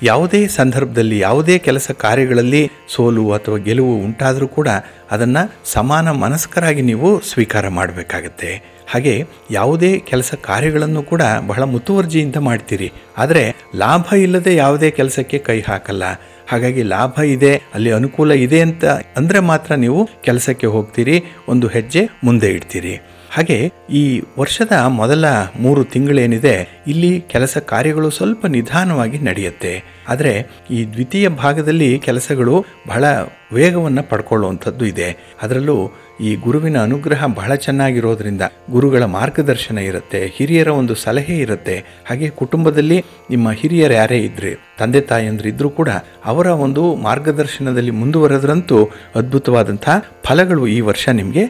ಯಾವುದೇ ಸಂದರ್ಭದಲ್ಲಿ, ಯಾವುದೇ ಕೆಲಸ ಕಾರ್ಯಗಳಲ್ಲಿ ಸೋಲು ಅಥವಾ ಗೆಲುವು ಉಂಟಾದರೂ ಕೂಡ ಅದನ್ನು ಸಮಾನ ಮನಸ್ಕರಾಗಿ ನೀವು ಸ್ವೀಕಾರ ಮಾಡಬೇಕಾಗತ್ತೆ. ಹಾಗೆ ಯಾವುದೇ ಕೆಲಸ ಕಾರ್ಯಗಳನ್ನು ಕೂಡ ಬಹಳ ಮುತುವರ್ಜಿಯಿಂದ ಮಾಡ್ತೀರಿ, ಆದರೆ ಲಾಭ ಇಲ್ಲದೆ ಯಾವುದೇ ಕೆಲಸಕ್ಕೆ ಕೈ ಹಾಕಲ್ಲ. ಹಾಗಾಗಿ ಲಾಭ ಇದೆ, ಅಲ್ಲಿ ಅನುಕೂಲ ಇದೆ ಅಂತ ಅಂದರೆ ಮಾತ್ರ ನೀವು ಕೆಲಸಕ್ಕೆ ಹೋಗ್ತೀರಿ, ಒಂದು ಹೆಜ್ಜೆ ಮುಂದೆ ಇಡ್ತೀರಿ. ಹಾಗೆ ಈ ವರ್ಷದ ಮೊದಲ 3 ತಿಂಗಳೇನಿದೆ, ಇಲ್ಲಿ ಕೆಲಸ ಕಾರ್ಯಗಳು ಸ್ವಲ್ಪ ನಿಧಾನವಾಗಿ ನಡೆಯುತ್ತೆ. ಆದರೆ ಈ ದ್ವಿತೀಯ ಭಾಗದಲ್ಲಿ ಕೆಲಸಗಳು ಬಹಳ ವೇಗವನ್ನು ಪಡ್ಕೊಳ್ಳುವಂಥದ್ದು ಇದೆ. ಅದರಲ್ಲೂ ಈ ಗುರುವಿನ ಅನುಗ್ರಹ ಬಹಳ ಚೆನ್ನಾಗಿರೋದ್ರಿಂದ ಗುರುಗಳ ಮಾರ್ಗದರ್ಶನ ಇರುತ್ತೆ, ಹಿರಿಯರ ಒಂದು ಸಲಹೆ ಇರುತ್ತೆ. ಹಾಗೆ ಕುಟುಂಬದಲ್ಲಿ ನಿಮ್ಮ ಹಿರಿಯರು ಯಾರೇ ಇದ್ರೆ, ತಂದೆ ತಾಯಿಯಂದ್ರು ಇದ್ರೂ ಕೂಡ ಅವರ ಒಂದು ಮಾರ್ಗದರ್ಶನದಲ್ಲಿ ಮುಂದುವರೆದ್ರಂತೂ ಅದ್ಭುತವಾದಂಥ ಫಲಗಳು ಈ ವರ್ಷ ನಿಮಗೆ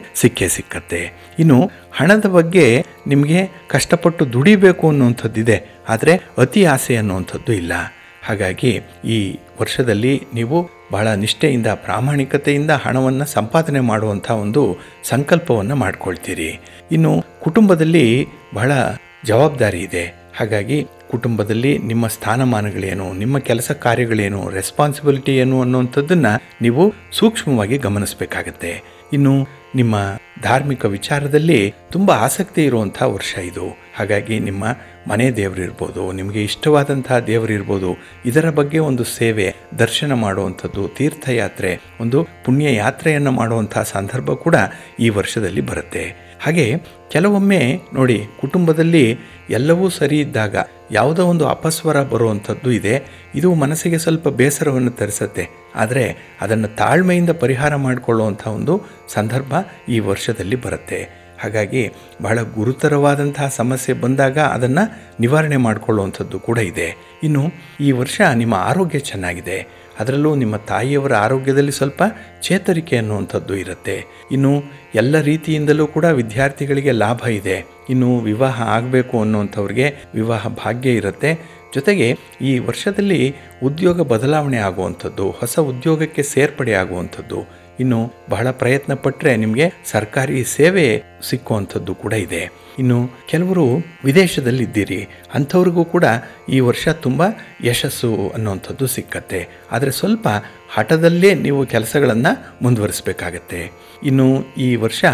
ಸಿಕ್ಕತ್ತೆ. ಇನ್ನು ಹಣದ ಬಗ್ಗೆ ನಿಮಗೆ ಕಷ್ಟಪಟ್ಟು ದುಡಿಬೇಕು ಅನ್ನುವಂಥದ್ದಿದೆ, ಆದರೆ ಅತಿ ಆಸೆ ಅನ್ನುವಂಥದ್ದು ಇಲ್ಲ. ಹಾಗಾಗಿ ಈ ವರ್ಷದಲ್ಲಿ ನೀವು ಬಹಳ ನಿಷ್ಠೆಯಿಂದ, ಪ್ರಾಮಾಣಿಕತೆಯಿಂದ ಹಣವನ್ನು ಸಂಪಾದನೆ ಮಾಡುವಂಥ ಒಂದು ಸಂಕಲ್ಪವನ್ನು ಮಾಡ್ಕೊಳ್ತೀರಿ. ಇನ್ನು ಕುಟುಂಬದಲ್ಲಿ ಬಹಳ ಜವಾಬ್ದಾರಿ ಇದೆ. ಹಾಗಾಗಿ ಕುಟುಂಬದಲ್ಲಿ ನಿಮ್ಮ ಸ್ಥಾನಮಾನಗಳೇನು, ನಿಮ್ಮ ಕೆಲಸ ಕಾರ್ಯಗಳೇನು, ರೆಸ್ಪಾನ್ಸಿಬಿಲಿಟಿ ಏನು ಅನ್ನುವಂಥದ್ದನ್ನು ನೀವು ಸೂಕ್ಷ್ಮವಾಗಿ ಗಮನಿಸಬೇಕಾಗತ್ತೆ. ಇನ್ನು ನಿಮ್ಮ ಧಾರ್ಮಿಕ ವಿಚಾರದಲ್ಲಿ ತುಂಬ ಆಸಕ್ತಿ ಇರುವಂಥ ವರ್ಷ ಇದು. ಹಾಗಾಗಿ ನಿಮ್ಮ ಮನೆ ದೇವರಿರ್ಬೋದು, ನಿಮಗೆ ಇಷ್ಟವಾದಂಥ ದೇವರಿರ್ಬೋದು, ಇದರ ಬಗ್ಗೆ ಒಂದು ಸೇವೆ, ದರ್ಶನ ಮಾಡುವಂಥದ್ದು, ತೀರ್ಥಯಾತ್ರೆ, ಒಂದು ಪುಣ್ಯ ಯಾತ್ರೆಯನ್ನು ಮಾಡುವಂಥ ಸಂದರ್ಭ ಕೂಡ ಈ ವರ್ಷದಲ್ಲಿ ಬರುತ್ತೆ. ಹಾಗೆ ಕೆಲವೊಮ್ಮೆ ನೋಡಿ, ಕುಟುಂಬದಲ್ಲಿ ಎಲ್ಲವೂ ಸರಿ ಇದ್ದಾಗ ಯಾವುದೋ ಒಂದು ಅಪಸ್ವರ ಬರುವಂಥದ್ದು ಇದೆ. ಇದು ಮನಸ್ಸಿಗೆ ಸ್ವಲ್ಪ ಬೇಸರವನ್ನು ತರಿಸುತ್ತೆ, ಆದರೆ ಅದನ್ನು ತಾಳ್ಮೆಯಿಂದ ಪರಿಹಾರ ಮಾಡಿಕೊಳ್ಳುವಂಥ ಒಂದು ಸಂದರ್ಭ ಈ ವರ್ಷದಲ್ಲಿ ಬರುತ್ತೆ. ಹಾಗಾಗಿ ಬಹಳ ಗುರುತರವಾದಂತಹ ಸಮಸ್ಯೆ ಬಂದಾಗ ಅದನ್ನು ನಿವಾರಣೆ ಮಾಡಿಕೊಳ್ಳುವಂಥದ್ದು ಕೂಡ ಇದೆ. ಇನ್ನು ಈ ವರ್ಷ ನಿಮ್ಮ ಆರೋಗ್ಯ ಚೆನ್ನಾಗಿದೆ, ಅದರಲ್ಲೂ ನಿಮ್ಮ ತಾಯಿಯವರ ಆರೋಗ್ಯದಲ್ಲಿ ಸ್ವಲ್ಪ ಚೇತರಿಕೆ ಅನ್ನುವಂಥದ್ದು ಇರುತ್ತೆ. ಇನ್ನು ಎಲ್ಲ ರೀತಿಯಿಂದಲೂ ಕೂಡ ವಿದ್ಯಾರ್ಥಿಗಳಿಗೆ ಲಾಭ ಇದೆ. ಇನ್ನು ವಿವಾಹ ಆಗಬೇಕು ಅನ್ನುವಂಥವ್ರಿಗೆ ವಿವಾಹ ಭಾಗ್ಯ ಇರುತ್ತೆ. ಜೊತೆಗೆ ಈ ವರ್ಷದಲ್ಲಿ ಉದ್ಯೋಗ ಬದಲಾವಣೆ ಆಗುವಂಥದ್ದು, ಹೊಸ ಉದ್ಯೋಗಕ್ಕೆ ಸೇರ್ಪಡೆ ಆಗುವಂಥದ್ದು, ಇನ್ನು ಬಹಳ ಪ್ರಯತ್ನ ಪಟ್ಟರೆ ನಿಮಗೆ ಸರ್ಕಾರಿ ಸೇವೆ ಸಿಕ್ಕುವಂಥದ್ದು ಕೂಡ ಇದೆ. ಇನ್ನು ಕೆಲವರು ವಿದೇಶದಲ್ಲಿದ್ದೀರಿ, ಅಂಥವ್ರಿಗೂ ಕೂಡ ಈ ವರ್ಷ ತುಂಬ ಯಶಸ್ಸು ಅನ್ನುವಂಥದ್ದು ಸಿಕ್ಕತ್ತೆ. ಆದರೆ ಸ್ವಲ್ಪ ಹಠದಲ್ಲೇ ನೀವು ಕೆಲಸಗಳನ್ನು ಮುಂದುವರಿಸಬೇಕಾಗತ್ತೆ. ಇನ್ನು ಈ ವರ್ಷ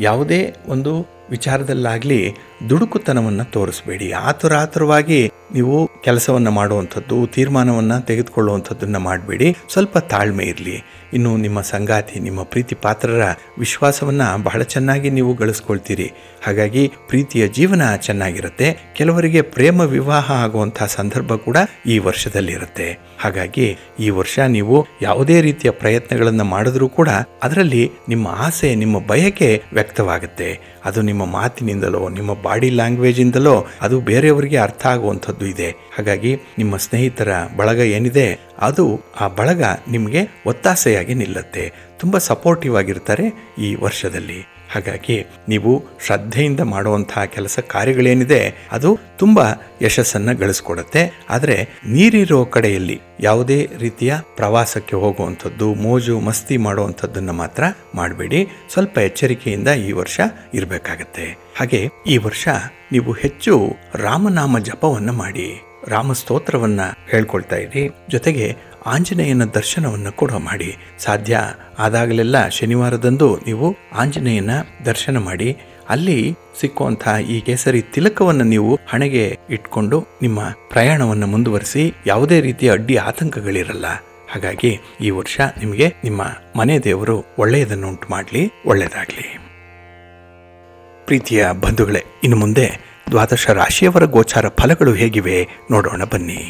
ಯಾವುದೇ ಒಂದು ವಿಚಾರದಲ್ಲಾಗಲಿ ದುಡುಕುತನವನ್ನು ತೋರಿಸಬೇಡಿ. ಆತುರಾತುರವಾಗಿ ನೀವು ಕೆಲಸವನ್ನು ಮಾಡುವಂಥದ್ದು, ತೀರ್ಮಾನವನ್ನು ತೆಗೆದುಕೊಳ್ಳುವಂಥದ್ದನ್ನು ಮಾಡಬೇಡಿ. ಸ್ವಲ್ಪ ತಾಳ್ಮೆ ಇರಲಿ. ಇನ್ನು ನಿಮ್ಮ ಸಂಗಾತಿ, ನಿಮ್ಮ ಪ್ರೀತಿ ಪಾತ್ರರ ವಿಶ್ವಾಸವನ್ನು ಬಹಳ ಚೆನ್ನಾಗಿ ನೀವು ಗಳಿಸ್ಕೊಳ್ತೀರಿ. ಹಾಗಾಗಿ ಪ್ರೀತಿಯ ಜೀವನ ಚೆನ್ನಾಗಿರುತ್ತೆ. ಕೆಲವರಿಗೆ ಪ್ರೇಮ ವಿವಾಹ ಆಗುವಂಥ ಸಂದರ್ಭ ಕೂಡ ಈ ವರ್ಷದಲ್ಲಿರುತ್ತೆ. ಹಾಗಾಗಿ ಈ ವರ್ಷ ನೀವು ಯಾವುದೇ ರೀತಿಯ ಪ್ರಯತ್ನಗಳನ್ನು ಮಾಡಿದ್ರೂ ಕೂಡ ಅದರಲ್ಲಿ ನಿಮ್ಮ ಆಸೆ, ನಿಮ್ಮ ಬಯಕೆ ವ್ಯಕ್ತವಾಗುತ್ತೆ. ಅದು ನಿಮ್ಮ ಮಾತಿನಿಂದಲೋ, ನಿಮ್ಮ ಬಾಡಿ ಲ್ಯಾಂಗ್ವೇಜಿಂದಲೋ ಅದು ಬೇರೆಯವರಿಗೆ ಅರ್ಥ ಆಗುವಂಥದ್ದು ಇದೆ. ಹಾಗಾಗಿ ನಿಮ್ಮ ಸ್ನೇಹಿತರ ಬಳಗ ಏನಿದೆ, ಅದು ಆ ಬಳಗ ನಿಮಗೆ ಒತ್ತಾಸೆಯಾಗಿ ನಿಲ್ಲುತ್ತೆ. ತುಂಬ ಸಪೋರ್ಟಿವ್ ಆಗಿರ್ತಾರೆ ಈ ವರ್ಷದಲ್ಲಿ. ಹಾಗಾಗಿ ನೀವು ಶ್ರದ್ಧೆಯಿಂದ ಮಾಡುವಂತಹ ಕೆಲಸ ಕಾರ್ಯಗಳೇನಿದೆ ಅದು ತುಂಬ ಯಶಸ್ಸನ್ನು ಗಳಿಸ್ಕೊಡುತ್ತೆ. ಆದರೆ ನೀರಿರೋ ಕಡೆಯಲ್ಲಿ ಯಾವುದೇ ರೀತಿಯ ಪ್ರವಾಸಕ್ಕೆ ಹೋಗುವಂಥದ್ದು, ಮೋಜು ಮಸ್ತಿ ಮಾಡುವಂಥದ್ದನ್ನು ಮಾತ್ರ ಮಾಡಬೇಡಿ. ಸ್ವಲ್ಪ ಎಚ್ಚರಿಕೆಯಿಂದ ಈ ವರ್ಷ ಇರಬೇಕಾಗತ್ತೆ. ಹಾಗೆ ಈ ವರ್ಷ ನೀವು ಹೆಚ್ಚು ರಾಮನಾಮ ಜಪವನ್ನು ಮಾಡಿ, ರಾಮಸ್ತೋತ್ರವನ್ನು ಹೇಳ್ಕೊಳ್ತಾ ಇರಿ. ಜೊತೆಗೆ ಆಂಜನೇಯನ ದರ್ಶನವನ್ನು ಕೂಡ ಮಾಡಿ. ಸಾಧ್ಯ ಆದಾಗಲೆಲ್ಲ ಶನಿವಾರದಂದು ನೀವು ಆಂಜನೇಯನ ದರ್ಶನ ಮಾಡಿ. ಅಲ್ಲಿ ಸಿಕ್ಕುವಂತಹ ಈ ಕೇಸರಿ ತಿಲಕವನ್ನು ನೀವು ಹಣೆಗೆ ಇಟ್ಕೊಂಡು ನಿಮ್ಮ ಪ್ರಯಾಣವನ್ನು ಮುಂದುವರಿಸಿ. ಯಾವುದೇ ರೀತಿಯ ಅಡ್ಡಿ ಆತಂಕಗಳಿರಲ್ಲ. ಹಾಗಾಗಿ ಈ ವರ್ಷ ನಿಮಗೆ ನಿಮ್ಮ ಮನೆ ದೇವರು ಒಳ್ಳೆಯದನ್ನು ಉಂಟು ಮಾಡಲಿ. ಒಳ್ಳೆಯದಾಗಲಿ. ಪ್ರೀತಿಯ ಬಂಧುಗಳೇ, ಇನ್ನು ಮುಂದೆ ದ್ವಾದಶ ರಾಶಿಯವರ ಗೋಚಾರ ಫಲಗಳು ಹೇಗಿವೆ ನೋಡೋಣ ಬನ್ನಿ.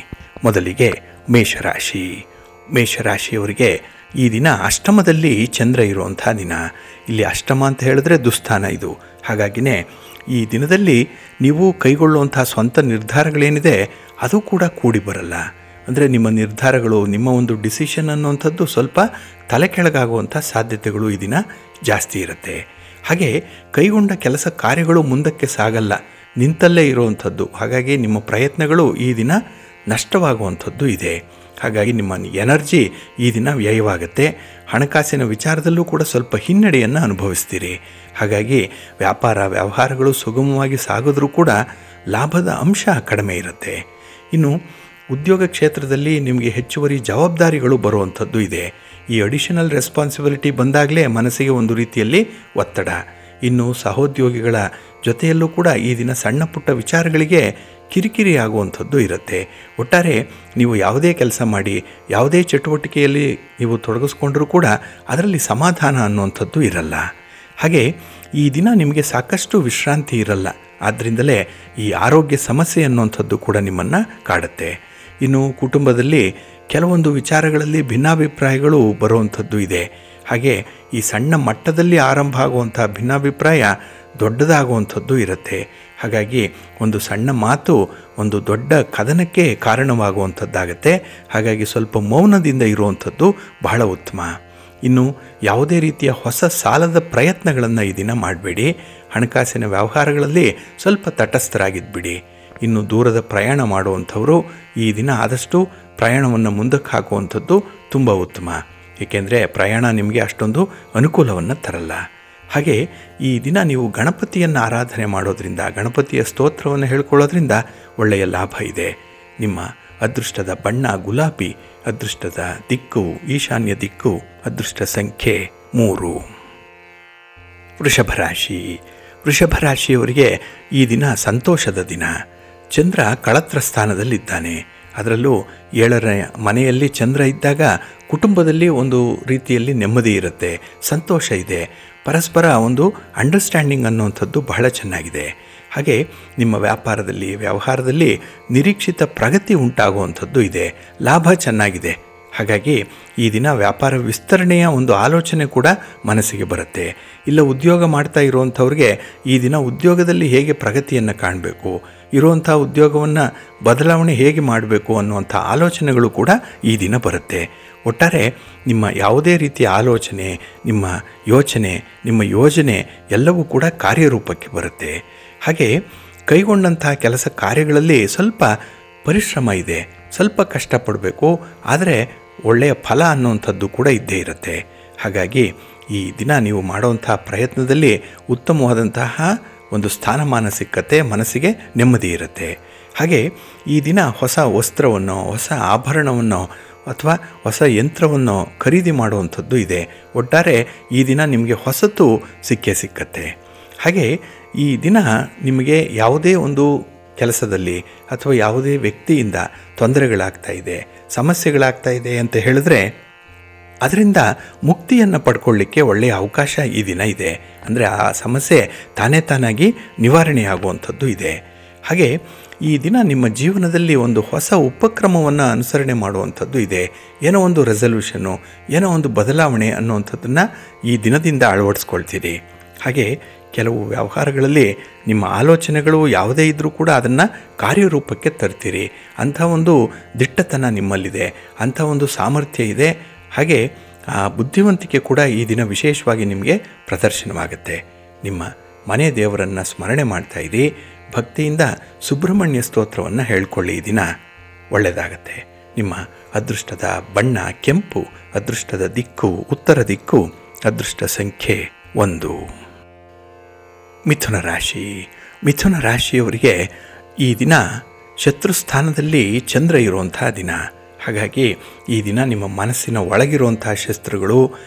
ಮೊದಲಿಗೆ ಮೇಷರಾಶಿ. ಮೇಷರಾಶಿಯವರಿಗೆ ಈ ದಿನ ಅಷ್ಟಮದಲ್ಲಿ ಚಂದ್ರ ಇರುವಂಥ ದಿನ. ಇಲ್ಲಿ ಅಷ್ಟಮ ಅಂತ ಹೇಳಿದ್ರೆ ದುಸ್ಥಾನ ಇದು. ಹಾಗಾಗಿನೇ ಈ ದಿನದಲ್ಲಿ ನೀವು ಕೈಗೊಳ್ಳುವಂಥ ಸ್ವಂತ ನಿರ್ಧಾರಗಳೇನಿದೆ ಅದು ಕೂಡ ಕೂಡಿ ಬರಲ್ಲ. ಅಂದರೆ ನಿಮ್ಮ ನಿರ್ಧಾರಗಳು, ನಿಮ್ಮ ಒಂದು ಡಿಸಿಷನ್ ಅನ್ನುವಂಥದ್ದು ಸ್ವಲ್ಪ ತಲೆ ಕೆಳಗಾಗುವಂಥ ಸಾಧ್ಯತೆಗಳು ಈ ದಿನ ಜಾಸ್ತಿ ಇರುತ್ತೆ. ಹಾಗೆ ಕೈಗೊಂಡ ಕೆಲಸ ಕಾರ್ಯಗಳು ಮುಂದಕ್ಕೆ ಸಾಗಲ್ಲ. ನಿಂತಲ್ಲೇ ಇರುವಂಥದ್ದು. ಹಾಗಾಗಿ ನಿಮ್ಮ ಪ್ರಯತ್ನಗಳು ಈ ದಿನ ನಷ್ಟವಾಗುವಂಥದ್ದು ಇದೆ. ಹಾಗಾಗಿ ನಿಮ್ಮ ಎನರ್ಜಿ ಈ ದಿನ ವ್ಯಯವಾಗುತ್ತೆ. ಹಣಕಾಸಿನ ವಿಚಾರದಲ್ಲೂ ಕೂಡ ಸ್ವಲ್ಪ ಹಿನ್ನಡೆಯನ್ನು ಅನುಭವಿಸ್ತೀರಿ. ಹಾಗಾಗಿ ವ್ಯವಹಾರಗಳು ಸುಗಮವಾಗಿ ಸಾಗಿದ್ರೂ ಕೂಡ ಲಾಭದ ಅಂಶ ಕಡಿಮೆ ಇರುತ್ತೆ. ಇನ್ನು ಉದ್ಯೋಗ ಕ್ಷೇತ್ರದಲ್ಲಿ ನಿಮಗೆ ಹೆಚ್ಚುವರಿ ಜವಾಬ್ದಾರಿಗಳು ಬರುವಂಥದ್ದು ಇದೆ. ಈ ಅಡಿಷನಲ್ ರೆಸ್ಪಾನ್ಸಿಬಿಲಿಟಿ ಬಂದಾಗಲೇ ಮನಸ್ಸಿಗೆ ಒಂದು ರೀತಿಯಲ್ಲಿ ಒತ್ತಡ. ಇನ್ನು ಸಹೋದ್ಯೋಗಿಗಳ ಜೊತೆಯಲ್ಲೂ ಕೂಡ ಈ ದಿನ ಸಣ್ಣ ಪುಟ್ಟ ವಿಚಾರಗಳಿಗೆ ಕಿರಿಕಿರಿ ಆಗುವಂಥದ್ದು ಇರುತ್ತೆ. ಒಟ್ಟಾರೆ ನೀವು ಯಾವುದೇ ಕೆಲಸ ಮಾಡಿ, ಯಾವುದೇ ಚಟುವಟಿಕೆಯಲ್ಲಿ ನೀವು ತೊಡಗಿಸ್ಕೊಂಡ್ರೂ ಕೂಡ ಅದರಲ್ಲಿ ಸಮಾಧಾನ ಅನ್ನುವಂಥದ್ದು ಇರಲ್ಲ. ಹಾಗೆ ಈ ದಿನ ನಿಮಗೆ ಸಾಕಷ್ಟು ವಿಶ್ರಾಂತಿ ಇರಲ್ಲ. ಆದ್ದರಿಂದಲೇ ಈ ಆರೋಗ್ಯ ಸಮಸ್ಯೆ ಅನ್ನುವಂಥದ್ದು ಕೂಡ ನಿಮ್ಮನ್ನು ಕಾಡುತ್ತೆ. ಇನ್ನು ಕುಟುಂಬದಲ್ಲಿ ಕೆಲವೊಂದು ವಿಚಾರಗಳಲ್ಲಿ ಭಿನ್ನಾಭಿಪ್ರಾಯಗಳು ಬರುವಂಥದ್ದು ಇದೆ. ಹಾಗೆ ಈ ಸಣ್ಣ ಮಟ್ಟದಲ್ಲಿ ಆರಂಭ ಆಗುವಂಥ ಭಿನ್ನಾಭಿಪ್ರಾಯ ದೊಡ್ಡದಾಗುವಂಥದ್ದು ಇರುತ್ತೆ. ಹಾಗಾಗಿ ಒಂದು ಸಣ್ಣ ಮಾತು ಒಂದು ದೊಡ್ಡ ಕದನಕ್ಕೆ ಕಾರಣವಾಗುವಂಥದ್ದಾಗತ್ತೆ. ಹಾಗಾಗಿ ಸ್ವಲ್ಪ ಮೌನದಿಂದ ಇರುವಂಥದ್ದು ಬಹಳ ಉತ್ತಮ. ಇನ್ನು ಯಾವುದೇ ರೀತಿಯ ಹೊಸ ಸಾಲದ ಪ್ರಯತ್ನಗಳನ್ನು ಈ ದಿನ ಮಾಡಬೇಡಿ. ಹಣಕಾಸಿನ ವ್ಯವಹಾರಗಳಲ್ಲಿ ಸ್ವಲ್ಪ ತಟಸ್ಥರಾಗಿದ್ಬಿಡಿ. ಇನ್ನು ದೂರದ ಪ್ರಯಾಣ ಮಾಡುವಂಥವರು ಈ ದಿನ ಆದಷ್ಟು ಪ್ರಯಾಣವನ್ನು ಮುಂದಕ್ಕೆ ಹಾಕುವಂಥದ್ದು ತುಂಬ ಉತ್ತಮ. ಏಕೆಂದರೆ ಪ್ರಯಾಣ ನಿಮಗೆ ಅಷ್ಟೊಂದು ಅನುಕೂಲವನ್ನು ತರಲ್ಲ. ಹಾಗೆ ಈ ದಿನ ನೀವು ಗಣಪತಿಯನ್ನು ಆರಾಧನೆ ಮಾಡೋದ್ರಿಂದ, ಗಣಪತಿಯ ಸ್ತೋತ್ರವನ್ನು ಹೇಳ್ಕೊಳ್ಳೋದ್ರಿಂದ ಒಳ್ಳೆಯ ಲಾಭ ಇದೆ. ನಿಮ್ಮ ಅದೃಷ್ಟದ ಬಣ್ಣ ಗುಲಾಬಿ, ಅದೃಷ್ಟದ ದಿಕ್ಕು ಈಶಾನ್ಯ ದಿಕ್ಕು, ಅದೃಷ್ಟ ಸಂಖ್ಯೆ 3. ವೃಷಭ ರಾಶಿಯವರಿಗೆ ಈ ದಿನ ಸಂತೋಷದ ದಿನ. ಚಂದ್ರ ಕಳತ್ರ ಸ್ಥಾನದಲ್ಲಿದ್ದಾನೆ. ಅದರಲ್ಲೂ 7ನೇ ಮನೆಯಲ್ಲಿ ಚಂದ್ರ ಇದ್ದಾಗ ಕುಟುಂಬದಲ್ಲಿ ಒಂದು ರೀತಿಯಲ್ಲಿ ನೆಮ್ಮದಿ ಇರುತ್ತೆ, ಸಂತೋಷ ಇದೆ, ಪರಸ್ಪರ ಒಂದು ಅಂಡರ್ಸ್ಟ್ಯಾಂಡಿಂಗ್ ಅನ್ನುವಂಥದ್ದು ಬಹಳ ಚೆನ್ನಾಗಿದೆ. ಹಾಗೆ ನಿಮ್ಮ ವ್ಯವಹಾರದಲ್ಲಿ ನಿರೀಕ್ಷಿತ ಪ್ರಗತಿ ಉಂಟಾಗುವಂಥದ್ದು ಇದೆ, ಲಾಭ ಚೆನ್ನಾಗಿದೆ. ಹಾಗಾಗಿ ಈ ದಿನ ವ್ಯಾಪಾರ ವಿಸ್ತರಣೆಯ ಒಂದು ಆಲೋಚನೆ ಕೂಡ ಮನಸ್ಸಿಗೆ ಬರುತ್ತೆ. ಇಲ್ಲ ಉದ್ಯೋಗ ಮಾಡ್ತಾ ಇರುವಂಥವ್ರಿಗೆ ಈ ದಿನ ಉದ್ಯೋಗದಲ್ಲಿ ಹೇಗೆ ಪ್ರಗತಿಯನ್ನು ಕಾಣಬೇಕು, ಇರುವಂಥ ಉದ್ಯೋಗವನ್ನು ಬದಲಾವಣೆ ಹೇಗೆ ಮಾಡಬೇಕು ಅನ್ನುವಂಥ ಆಲೋಚನೆಗಳು ಕೂಡ ಈ ದಿನ ಬರುತ್ತೆ. ಒಟ್ಟಾರೆ ನಿಮ್ಮ ಯಾವುದೇ ರೀತಿಯ ಆಲೋಚನೆ, ನಿಮ್ಮ ಯೋಜನೆ ಎಲ್ಲವೂ ಕೂಡ ಕಾರ್ಯರೂಪಕ್ಕೆ ಬರುತ್ತೆ. ಹಾಗೆ ಕೈಗೊಂಡಂಥ ಕೆಲಸ ಕಾರ್ಯಗಳಲ್ಲಿ ಸ್ವಲ್ಪ ಪರಿಶ್ರಮ ಇದೆ, ಸ್ವಲ್ಪ ಕಷ್ಟಪಡಬೇಕು, ಆದರೆ ಒಳ್ಳೆಯ ಫಲ ಅನ್ನುವಂಥದ್ದು ಕೂಡ ಇದ್ದೇ ಇರುತ್ತೆ. ಹಾಗಾಗಿ ಈ ದಿನ ನೀವು ಮಾಡುವಂಥ ಪ್ರಯತ್ನದಲ್ಲಿ ಉತ್ತಮವಾದಂತಹ ಒಂದು ಸ್ಥಾನಮಾನ ಸಿಕ್ಕತ್ತೆ, ಮನಸ್ಸಿಗೆ ನೆಮ್ಮದಿ ಇರುತ್ತೆ. ಹಾಗೆ ಈ ದಿನ ಹೊಸ ವಸ್ತ್ರವನ್ನು, ಹೊಸ ಆಭರಣವನ್ನು ಅಥವಾ ಹೊಸ ಯಂತ್ರವನ್ನು ಖರೀದಿ ಮಾಡುವಂಥದ್ದು ಇದೆ. ಒಟ್ಟಾರೆ ಈ ದಿನ ನಿಮಗೆ ಹೊಸತು ಸಿಕ್ಕತ್ತೆ. ಹಾಗೆ ಈ ದಿನ ನಿಮಗೆ ಯಾವುದೇ ಒಂದು ಕೆಲಸದಲ್ಲಿ ಅಥವಾ ಯಾವುದೇ ವ್ಯಕ್ತಿಯಿಂದ ತೊಂದರೆಗಳಾಗ್ತಾ ಇದೆ, ಸಮಸ್ಯೆಗಳಾಗ್ತಾ ಇದೆ ಅಂತ ಹೇಳಿದ್ರೆ ಅದರಿಂದ ಮುಕ್ತಿಯನ್ನು ಪಡ್ಕೊಳ್ಳಿಕ್ಕೆ ಒಳ್ಳೆಯ ಅವಕಾಶ ಈ ದಿನ ಇದೆ. ಅಂದರೆ ಆ ಸಮಸ್ಯೆ ತಾನಾಗಿ ನಿವಾರಣೆಯಾಗುವಂಥದ್ದು ಇದೆ. ಹಾಗೆ ಈ ದಿನ ನಿಮ್ಮ ಜೀವನದಲ್ಲಿ ಒಂದು ಹೊಸ ಉಪಕ್ರಮವನ್ನು ಅನುಸರಣೆ ಮಾಡುವಂಥದ್ದು ಇದೆ. ಏನೋ ಒಂದು ರೆಸಲ್ಯೂಷನ್ನು, ಏನೋ ಒಂದು ಬದಲಾವಣೆ ಅನ್ನುವಂಥದ್ದನ್ನು ಈ ದಿನದಿಂದ ಅಳವಡಿಸ್ಕೊಳ್ತೀರಿ. ಹಾಗೆ ಕೆಲವು ವ್ಯವಹಾರಗಳಲ್ಲಿ ನಿಮ್ಮ ಆಲೋಚನೆಗಳು ಯಾವುದೇ ಇದ್ದರೂ ಕೂಡ ಅದನ್ನು ಕಾರ್ಯರೂಪಕ್ಕೆ ತರ್ತೀರಿ. ಅಂಥ ಒಂದು ದಿಟ್ಟತನ ನಿಮ್ಮಲ್ಲಿದೆ, ಅಂಥ ಒಂದು ಸಾಮರ್ಥ್ಯ ಇದೆ. ಹಾಗೆ ಆ ಬುದ್ಧಿವಂತಿಕೆ ಕೂಡ ಈ ದಿನ ವಿಶೇಷವಾಗಿ ನಿಮಗೆ ಪ್ರದರ್ಶನವಾಗುತ್ತೆ. ನಿಮ್ಮ ಮನೆ ದೇವರನ್ನು ಸ್ಮರಣೆ ಮಾಡ್ತಾಯಿರಿ, ಭಕ್ತಿಯಿಂದ ಸುಬ್ರಹ್ಮಣ್ಯ ಸ್ತೋತ್ರವನ್ನು ಹೇಳ್ಕೊಳ್ಳಿ. ಈ ದಿನ ಒಳ್ಳೆಯದಾಗತ್ತೆ. ನಿಮ್ಮ ಅದೃಷ್ಟದ ಬಣ್ಣ ಕೆಂಪು, ಅದೃಷ್ಟದ ದಿಕ್ಕು ಉತ್ತರ ದಿಕ್ಕು, ಅದೃಷ್ಟ ಸಂಖ್ಯೆ 1. ಮಿಥುನ ರಾಶಿಯವರಿಗೆ ಈ ದಿನ ಶತ್ರುಸ್ಥಾನದಲ್ಲಿ ಚಂದ್ರ ಇರುವಂತಹ ದಿನ. ಹಾಗಾಗಿ ಈ ದಿನ ನಿಮ್ಮ ಮನಸ್ಸಿನ ಒಳಗಿರುವಂಥ ಶಸ್ತ್ರಗಳು,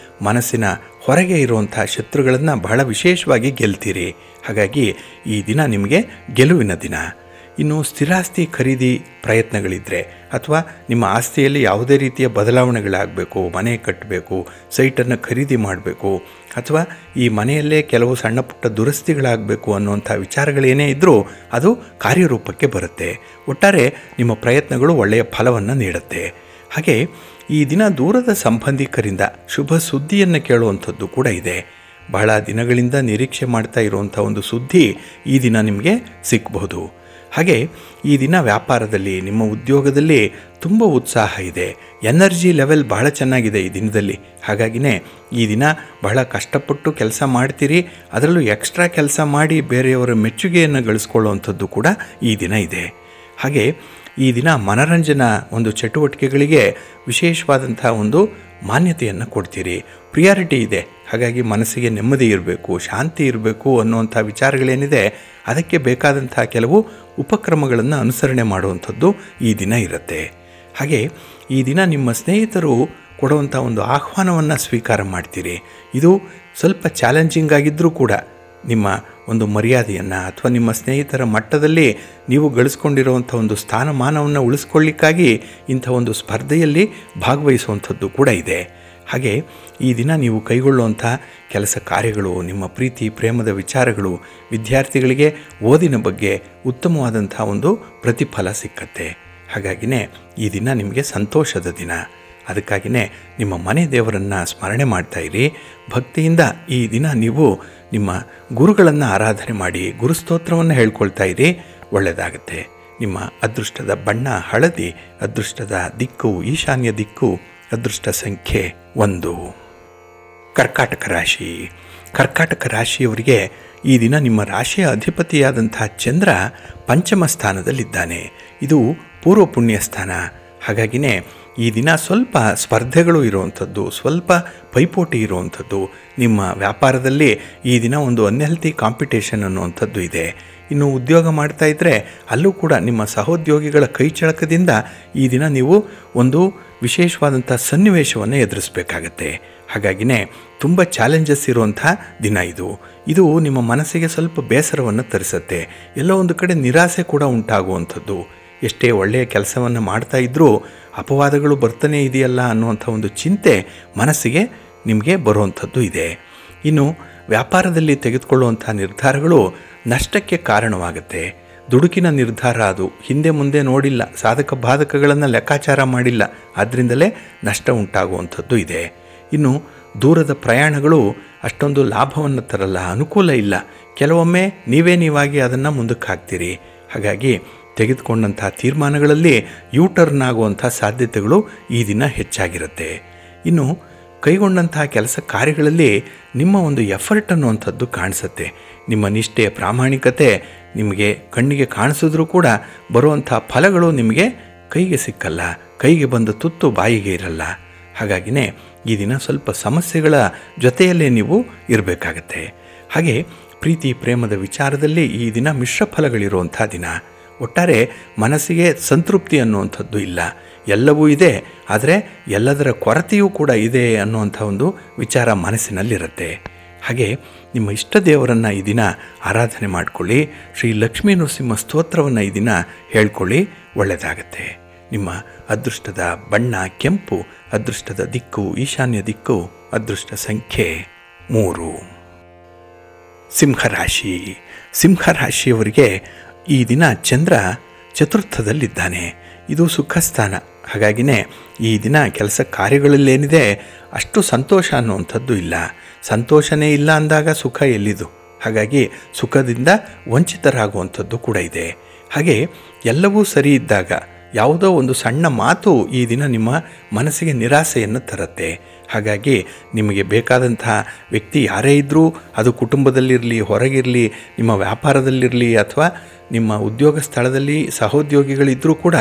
ಮನಸ್ಸಿನ ಹೊರಗೆ ಇರುವಂಥ ಶತ್ರುಗಳನ್ನು ಬಹಳ ವಿಶೇಷವಾಗಿ ಗೆಲ್ತೀರಿ. ಹಾಗಾಗಿ ಈ ದಿನ ನಿಮಗೆ ಗೆಲುವಿನ ದಿನ. ಇನ್ನು ಸ್ಥಿರಾಸ್ತಿ ಖರೀದಿ ಪ್ರಯತ್ನಗಳಿದ್ದರೆ ಅಥವಾ ನಿಮ್ಮ ಆಸ್ತಿಯಲ್ಲಿ ಯಾವುದೇ ರೀತಿಯ ಬದಲಾವಣೆಗಳಾಗಬೇಕು, ಮನೆ ಕಟ್ಟಬೇಕು, ಸೈಟನ್ನು ಖರೀದಿ ಮಾಡಬೇಕು, ಅಥವಾ ಈ ಮನೆಯಲ್ಲೇ ಕೆಲವು ಸಣ್ಣ ಪುಟ್ಟ ದುರಸ್ತಿಗಳಾಗಬೇಕು ಅನ್ನುವಂಥ ವಿಚಾರಗಳೇನೇ ಇದ್ದರೂ ಅದು ಕಾರ್ಯರೂಪಕ್ಕೆ ಬರುತ್ತೆ. ಒಟ್ಟಾರೆ ನಿಮ್ಮ ಪ್ರಯತ್ನಗಳು ಒಳ್ಳೆಯ ಫಲವನ್ನು ನೀಡುತ್ತೆ. ಹಾಗೆ ಈ ದಿನ ದೂರದ ಸಂಬಂಧಿಕರಿಂದ ಶುಭ ಸುದ್ದಿಯನ್ನು ಕೇಳುವಂಥದ್ದು ಕೂಡ ಇದೆ. ಬಹಳ ದಿನಗಳಿಂದ ನಿರೀಕ್ಷೆ ಮಾಡ್ತಾ ಇರುವಂಥ ಒಂದು ಸುದ್ದಿ ಈ ದಿನ ನಿಮಗೆ ಸಿಕ್ಕಬಹುದು. ಹಾಗೆ ಈ ದಿನ ವ್ಯಾಪಾರದಲ್ಲಿ, ನಿಮ್ಮ ಉದ್ಯೋಗದಲ್ಲಿ ತುಂಬ ಉತ್ಸಾಹ ಇದೆ, ಎನರ್ಜಿ ಲೆವೆಲ್ ಬಹಳ ಚೆನ್ನಾಗಿದೆ ಈ ದಿನದಲ್ಲಿ. ಹಾಗಾಗಿನೇ ಈ ದಿನ ಬಹಳ ಕಷ್ಟಪಟ್ಟು ಕೆಲಸ ಮಾಡ್ತೀರಿ, ಅದರಲ್ಲೂ ಎಕ್ಸ್ಟ್ರಾ ಕೆಲಸ ಮಾಡಿ ಬೇರೆಯವರ ಮೆಚ್ಚುಗೆಯನ್ನು ಗಳಿಸ್ಕೊಳ್ಳುವಂಥದ್ದು ಕೂಡ ಈ ದಿನ ಇದೆ. ಹಾಗೆ ಈ ದಿನ ಮನರಂಜನಾ ಒಂದು ಚಟುವಟಿಕೆಗಳಿಗೆ ವಿಶೇಷವಾದಂಥ ಒಂದು ಮಾನ್ಯತೆಯನ್ನು ಕೊಡ್ತೀರಿ, ಪ್ರಿಯಾರಿಟಿ ಇದೆ. ಹಾಗಾಗಿ ಮನಸ್ಸಿಗೆ ನೆಮ್ಮದಿ ಇರಬೇಕು, ಶಾಂತಿ ಇರಬೇಕು ಅನ್ನುವಂಥ ವಿಚಾರಗಳೇನಿದೆ, ಅದಕ್ಕೆ ಬೇಕಾದಂಥ ಕೆಲವು ಉಪಕ್ರಮಗಳನ್ನು ಅನುಸರಣೆ ಮಾಡುವಂಥದ್ದು ಈ ದಿನ ಇರುತ್ತೆ. ಹಾಗೆ ಈ ದಿನ ನಿಮ್ಮ ಸ್ನೇಹಿತರು ಕೊಡುವಂಥ ಒಂದು ಆಹ್ವಾನವನ್ನು ಸ್ವೀಕಾರ ಮಾಡ್ತೀರಿ. ಇದು ಸ್ವಲ್ಪ ಚಾಲೆಂಜಿಂಗ್ ಆಗಿದ್ದರೂ ಕೂಡ ನಿಮ್ಮ ಒಂದು ಮರ್ಯಾದೆಯನ್ನು ಅಥವಾ ನಿಮ್ಮ ಸ್ನೇಹಿತರ ಮಟ್ಟದಲ್ಲಿ ನೀವು ಗಳಿಸ್ಕೊಂಡಿರುವಂಥ ಒಂದು ಸ್ಥಾನಮಾನವನ್ನು ಉಳಿಸ್ಕೊಳ್ಳಿಕ್ಕಾಗಿ ಇಂಥ ಒಂದು ಸ್ಪರ್ಧೆಯಲ್ಲಿ ಭಾಗವಹಿಸುವಂಥದ್ದು ಕೂಡ ಇದೆ. ಹಾಗೆ ಈ ದಿನ ನೀವು ಕೈಗೊಳ್ಳುವಂಥ ಕೆಲಸ ಕಾರ್ಯಗಳು, ನಿಮ್ಮ ಪ್ರೀತಿ ಪ್ರೇಮದ ವಿಚಾರಗಳು, ವಿದ್ಯಾರ್ಥಿಗಳಿಗೆ ಓದಿನ ಬಗ್ಗೆ ಉತ್ತಮವಾದಂಥ ಒಂದು ಪ್ರತಿಫಲ ಸಿಕ್ಕತ್ತೆ. ಹಾಗಾಗಿನೇ ಈ ದಿನ ನಿಮಗೆ ಸಂತೋಷದ ದಿನ. ಅದಕ್ಕಾಗಿಯೇ ನಿಮ್ಮ ಮನೆ ದೇವರನ್ನು ಸ್ಮರಣೆ ಮಾಡ್ತಾಯಿರಿ. ಭಕ್ತಿಯಿಂದ ಈ ದಿನ ನೀವು ನಿಮ್ಮ ಗುರುಗಳನ್ನು ಆರಾಧನೆ ಮಾಡಿ ಗುರುಸ್ತೋತ್ರವನ್ನು ಹೇಳ್ಕೊಳ್ತಾ ಇರಿ, ಒಳ್ಳೆಯದಾಗುತ್ತೆ. ನಿಮ್ಮ ಅದೃಷ್ಟದ ಬಣ್ಣ ಹಳದಿ, ಅದೃಷ್ಟದ ದಿಕ್ಕು ಈಶಾನ್ಯ ದಿಕ್ಕು, ಅದೃಷ್ಟ ಸಂಖ್ಯೆ 1. ಕರ್ಕಾಟಕ ರಾಶಿ. ಕರ್ಕಾಟಕ ರಾಶಿಯವರಿಗೆ ಈ ದಿನ ನಿಮ್ಮ ರಾಶಿಯ ಅಧಿಪತಿಯಾದಂಥ ಚಂದ್ರ ಪಂಚಮ ಸ್ಥಾನದಲ್ಲಿದ್ದಾನೆ. ಇದು ಪೂರ್ವ ಪುಣ್ಯ ಸ್ಥಾನ. ಹಾಗಾಗಿನೇ ಈ ದಿನ ಸ್ವಲ್ಪ ಸ್ಪರ್ಧೆಗಳು ಇರುವಂಥದ್ದು, ಸ್ವಲ್ಪ ಪೈಪೋಟಿ ಇರುವಂಥದ್ದು. ನಿಮ್ಮ ವ್ಯಾಪಾರದಲ್ಲಿ ಈ ದಿನ ಒಂದು ಅನ್ಹೆಲ್ತಿ ಕಾಂಪಿಟೇಷನ್ ಅನ್ನುವಂಥದ್ದು ಇದೆ. ಇನ್ನು ಉದ್ಯೋಗ ಮಾಡ್ತಾ ಇದ್ದರೆ ಅಲ್ಲೂ ಕೂಡ ನಿಮ್ಮ ಸಹೋದ್ಯೋಗಿಗಳ ಕೈಚಳಕದಿಂದ ಈ ದಿನ ನೀವು ಒಂದು ವಿಶೇಷವಾದಂಥ ಸನ್ನಿವೇಶವನ್ನು ಎದುರಿಸಬೇಕಾಗತ್ತೆ. ಹಾಗಾಗಿನೇ ತುಂಬ ಚಾಲೆಂಜಸ್ ಇರುವಂಥ ದಿನ ಇದು. ಇದು ನಿಮ್ಮ ಮನಸ್ಸಿಗೆ ಸ್ವಲ್ಪ ಬೇಸರವನ್ನು ತರಿಸುತ್ತೆ, ಎಲ್ಲೋ ಒಂದು ಕಡೆ ನಿರಾಸೆ ಕೂಡ ಉಂಟಾಗುವಂಥದ್ದು. ಎಷ್ಟೇ ಒಳ್ಳೆಯ ಕೆಲಸವನ್ನು ಮಾಡ್ತಾ ಇದ್ದರೂ ಅಪವಾದಗಳು ಬರ್ತಾನೆ ಇದೆಯಲ್ಲ ಅನ್ನುವಂಥ ಒಂದು ಚಿಂತೆ ಮನಸ್ಸಿಗೆ ನಿಮಗೆ ಬರುವಂಥದ್ದು ಇದೆ. ಇನ್ನು ವ್ಯಾಪಾರದಲ್ಲಿ ತೆಗೆದುಕೊಳ್ಳುವಂಥ ನಿರ್ಧಾರಗಳು ನಷ್ಟಕ್ಕೆ ಕಾರಣವಾಗುತ್ತೆ. ದುಡುಕಿನ ನಿರ್ಧಾರ ಅದು, ಹಿಂದೆ ಮುಂದೆ ನೋಡಿಲ್ಲ, ಸಾಧಕ ಬಾಧಕಗಳನ್ನು ಲೆಕ್ಕಾಚಾರ ಮಾಡಿಲ್ಲ, ಆದ್ದರಿಂದಲೇ ನಷ್ಟ ಉಂಟಾಗುವಂಥದ್ದು ಇದೆ. ಇನ್ನು ದೂರದ ಪ್ರಯಾಣಗಳು ಅಷ್ಟೊಂದು ಲಾಭವನ್ನು ತರಲ್ಲ, ಅನುಕೂಲ ಇಲ್ಲ. ಕೆಲವೊಮ್ಮೆ ನೀವಾಗಿ ಅದನ್ನು ಮುಂದಕ್ಕೆ ಹಾಕ್ತೀರಿ. ಹಾಗಾಗಿ ತೆಗೆದುಕೊಂಡಂಥ ತೀರ್ಮಾನಗಳಲ್ಲಿ ಯೂಟರ್ನ್ ಆಗುವಂಥ ಸಾಧ್ಯತೆಗಳು ಈ ದಿನ ಹೆಚ್ಚಾಗಿರುತ್ತೆ. ಇನ್ನು ಕೈಗೊಂಡಂತಹ ಕೆಲಸ ಕಾರ್ಯಗಳಲ್ಲಿ ನಿಮ್ಮ ಒಂದು ಎಫರ್ಟ್ ಅನ್ನುವಂಥದ್ದು ಕಾಣಿಸುತ್ತೆ. ನಿಮ್ಮ ನಿಷ್ಠೆ ಪ್ರಾಮಾಣಿಕತೆ ನಿಮಗೆ ಕಣ್ಣಿಗೆ ಕಾಣಿಸಿದ್ರೂ ಕೂಡ ಬರುವಂಥ ಫಲಗಳು ನಿಮಗೆ ಕೈಗೆ ಸಿಕ್ಕಲ್ಲ, ಕೈಗೆ ಬಂದ ತುತ್ತು ಬಾಯಿಗೆ ಇರಲ್ಲ. ಹಾಗಾಗಿನೇ ಈ ದಿನ ಸ್ವಲ್ಪ ಸಮಸ್ಯೆಗಳ ಜೊತೆಯಲ್ಲೇ ನೀವು ಇರಬೇಕಾಗತ್ತೆ. ಹಾಗೆ ಪ್ರೀತಿ ಪ್ರೇಮದ ವಿಚಾರದಲ್ಲಿ ಈ ದಿನ ಮಿಶ್ರ ಫಲಗಳಿರುವಂಥ ದಿನ. ಒಟ್ಟಾರೆ ಮನಸ್ಸಿಗೆ ಸಂತೃಪ್ತಿ ಅನ್ನುವಂಥದ್ದು ಇಲ್ಲ, ಎಲ್ಲವೂ ಇದೆ, ಆದರೆ ಎಲ್ಲದರ ಕೊರತೆಯೂ ಕೂಡ ಇದೆ ಅನ್ನುವಂಥ ಒಂದು ವಿಚಾರ ಮನಸ್ಸಿನಲ್ಲಿರುತ್ತೆ. ಹಾಗೆ ನಿಮ್ಮ ಇಷ್ಟ ದೇವರನ್ನು ಈ ದಿನ ಆರಾಧನೆ ಮಾಡಿಕೊಳ್ಳಿ. ಶ್ರೀ ಲಕ್ಷ್ಮೀ ನರಸಿಂಹ ಸ್ತೋತ್ರವನ್ನು ಈ ದಿನ ಹೇಳ್ಕೊಳ್ಳಿ, ಒಳ್ಳೆಯದಾಗತ್ತೆ. ನಿಮ್ಮ ಅದೃಷ್ಟದ ಬಣ್ಣ ಕೆಂಪು, ಅದೃಷ್ಟದ ದಿಕ್ಕು ಈಶಾನ್ಯ ದಿಕ್ಕು, ಅದೃಷ್ಟ ಸಂಖ್ಯೆ 3. ಸಿಂಹರಾಶಿ. ಸಿಂಹರಾಶಿಯವರಿಗೆ ಈ ದಿನ ಚಂದ್ರ ಚತುರ್ಥದಲ್ಲಿದ್ದಾನೆ. ಇದು ಸುಖಸ್ಥಾನ. ಹಾಗಾಗಿನೇ ಈ ದಿನ ಕೆಲಸ ಕಾರ್ಯಗಳಲ್ಲೇನಿದೆ ಅಷ್ಟು ಸಂತೋಷ ಅನ್ನುವಂಥದ್ದು ಇಲ್ಲ. ಸಂತೋಷನೇ ಇಲ್ಲ ಅಂದಾಗ ಸುಖ ಎಲ್ಲಿದು? ಹಾಗಾಗಿ ಸುಖದಿಂದ ವಂಚಿತರಾಗುವಂಥದ್ದು ಕೂಡ ಇದೆ. ಹಾಗೆ ಎಲ್ಲವೂ ಸರಿ ಇದ್ದಾಗ ಯಾವುದೋ ಒಂದು ಸಣ್ಣ ಮಾತು ಈ ದಿನ ನಿಮ್ಮ ಮನಸ್ಸಿಗೆ ನಿರಾಸೆಯನ್ನು ತರುತ್ತೆ. ಹಾಗಾಗಿ ನಿಮಗೆ ಬೇಕಾದಂಥ ವ್ಯಕ್ತಿ ಯಾರೇ ಇದ್ದರೂ, ಅದು ಕುಟುಂಬದಲ್ಲಿರಲಿ, ಹೊರಗಿರಲಿ, ನಿಮ್ಮ ವ್ಯಾಪಾರದಲ್ಲಿರಲಿ ಅಥವಾ ನಿಮ್ಮ ಉದ್ಯೋಗ ಸ್ಥಳದಲ್ಲಿ ಸಹೋದ್ಯೋಗಿಗಳಿದ್ದರೂ ಕೂಡ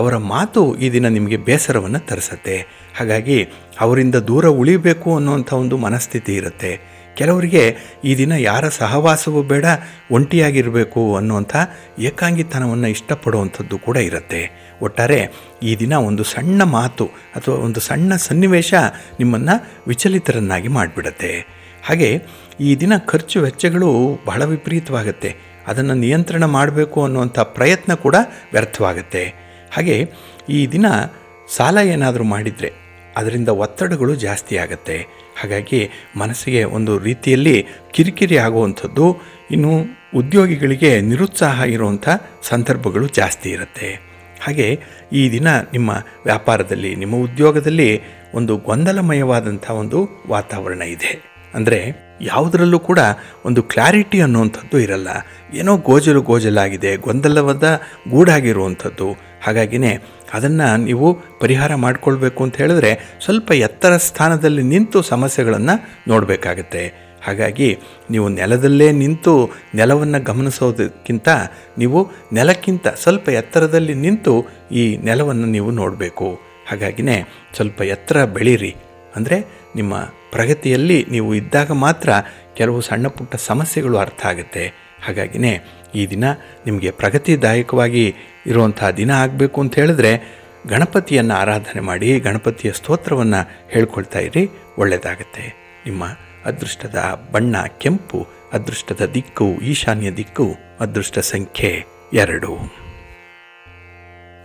ಅವರ ಮಾತು ಈ ದಿನ ನಿಮಗೆ ಬೇಸರವನ್ನು ತರಿಸುತ್ತೆ. ಹಾಗಾಗಿ ಅವರಿಂದ ದೂರ ಉಳಿಬೇಕು ಅನ್ನುವಂಥ ಒಂದು ಮನಸ್ಥಿತಿ ಇರುತ್ತೆ. ಕೆಲವರಿಗೆ ಈ ದಿನ ಯಾರ ಸಹವಾಸವೂ ಬೇಡ, ಒಂಟಿಯಾಗಿರಬೇಕು ಅನ್ನುವಂಥ ಏಕಾಂಗಿತನವನ್ನು ಇಷ್ಟಪಡುವಂಥದ್ದು ಕೂಡ ಇರುತ್ತೆ. ಒಟ್ಟಾರೆ ಈ ದಿನ ಒಂದು ಸಣ್ಣ ಮಾತು ಅಥವಾ ಒಂದು ಸಣ್ಣ ಸನ್ನಿವೇಶ ನಿಮ್ಮನ್ನು ವಿಚಲಿತರನ್ನಾಗಿ ಮಾಡಿಬಿಡುತ್ತೆ. ಹಾಗೆ ಈ ದಿನ ಖರ್ಚು ವೆಚ್ಚಗಳು ಬಹಳ ವಿಪರೀತವಾಗುತ್ತೆ. ಅದನ್ನು ನಿಯಂತ್ರಣ ಮಾಡಬೇಕು ಅನ್ನುವಂಥ ಪ್ರಯತ್ನ ಕೂಡ ವ್ಯರ್ಥವಾಗುತ್ತೆ. ಹಾಗೆ ಈ ದಿನ ಸಾಲ ಏನಾದರೂ ಮಾಡಿದರೆ ಅದರಿಂದ ಒತ್ತಡಗಳು ಜಾಸ್ತಿ ಆಗುತ್ತೆ. ಹಾಗಾಗಿ ಮನಸ್ಸಿಗೆ ಒಂದು ರೀತಿಯಲ್ಲಿ ಕಿರಿಕಿರಿ ಆಗುವಂಥದ್ದು, ಇನ್ನು ಉದ್ಯೋಗಿಗಳಿಗೆ ನಿರುತ್ಸಾಹ ಇರುವಂಥ ಸಂದರ್ಭಗಳು ಜಾಸ್ತಿ ಇರುತ್ತೆ. ಹಾಗೆ ಈ ದಿನ ನಿಮ್ಮ ವ್ಯಾಪಾರದಲ್ಲಿ, ನಿಮ್ಮ ಉದ್ಯೋಗದಲ್ಲಿ ಒಂದು ಗೊಂದಲಮಯವಾದಂಥ ಒಂದು ವಾತಾವರಣ ಇದೆ. ಅಂದರೆ ಯಾವುದರಲ್ಲೂ ಕೂಡ ಒಂದು ಕ್ಲಾರಿಟಿ ಅನ್ನುವಂಥದ್ದು ಇರಲ್ಲ. ಏನೋ ಗೋಜಲಾಗಿದೆ, ಗೊಂದಲವಾದ ಗೂಡಾಗಿರುವಂಥದ್ದು. ಹಾಗಾಗಿನೇ ಅದನ್ನು ನೀವು ಪರಿಹಾರ ಮಾಡಿಕೊಳ್ಬೇಕು ಅಂತ ಹೇಳಿದ್ರೆ ಸ್ವಲ್ಪ ಎತ್ತರ ಸ್ಥಾನದಲ್ಲಿ ನಿಂತು ಸಮಸ್ಯೆಗಳನ್ನು ನೋಡಬೇಕಾಗತ್ತೆ. ಹಾಗಾಗಿ ನೀವು ನೆಲದಲ್ಲೇ ನಿಂತು ನೆಲವನ್ನು ಗಮನಿಸೋದಕ್ಕಿಂತ ನೀವು ನೆಲಕ್ಕಿಂತ ಸ್ವಲ್ಪ ಎತ್ತರದಲ್ಲಿ ನಿಂತು ಈ ನೆಲವನ್ನು ನೀವು ನೋಡಬೇಕು. ಹಾಗಾಗಿನೇ ಸ್ವಲ್ಪ ಎತ್ತರ ಬೆಳೀರಿ. ಅಂದರೆ ನಿಮ್ಮ ಪ್ರಗತಿಯಲ್ಲಿ ನೀವು ಇದ್ದಾಗ ಮಾತ್ರ ಕೆಲವು ಸಣ್ಣ ಪುಟ್ಟ ಸಮಸ್ಯೆಗಳು ಅರ್ಥ ಆಗುತ್ತೆ. ಹಾಗಾಗಿನೇ ಈ ದಿನ ನಿಮಗೆ ಪ್ರಗತಿದಾಯಕವಾಗಿ ಇರುವಂಥ ದಿನ ಆಗಬೇಕು ಅಂತ ಹೇಳಿದ್ರೆ ಗಣಪತಿಯನ್ನು ಆರಾಧನೆ ಮಾಡಿ ಗಣಪತಿಯ ಸ್ತೋತ್ರವನ್ನು ಹೇಳ್ಕೊಳ್ತಾ ಇರಿ, ಒಳ್ಳೆಯದಾಗತ್ತೆ. ನಿಮ್ಮ ಅದೃಷ್ಟದ ಬಣ್ಣ ಕೆಂಪು, ಅದೃಷ್ಟದ ದಿಕ್ಕು ಈಶಾನ್ಯ ದಿಕ್ಕು, ಅದೃಷ್ಟ ಸಂಖ್ಯೆ 2.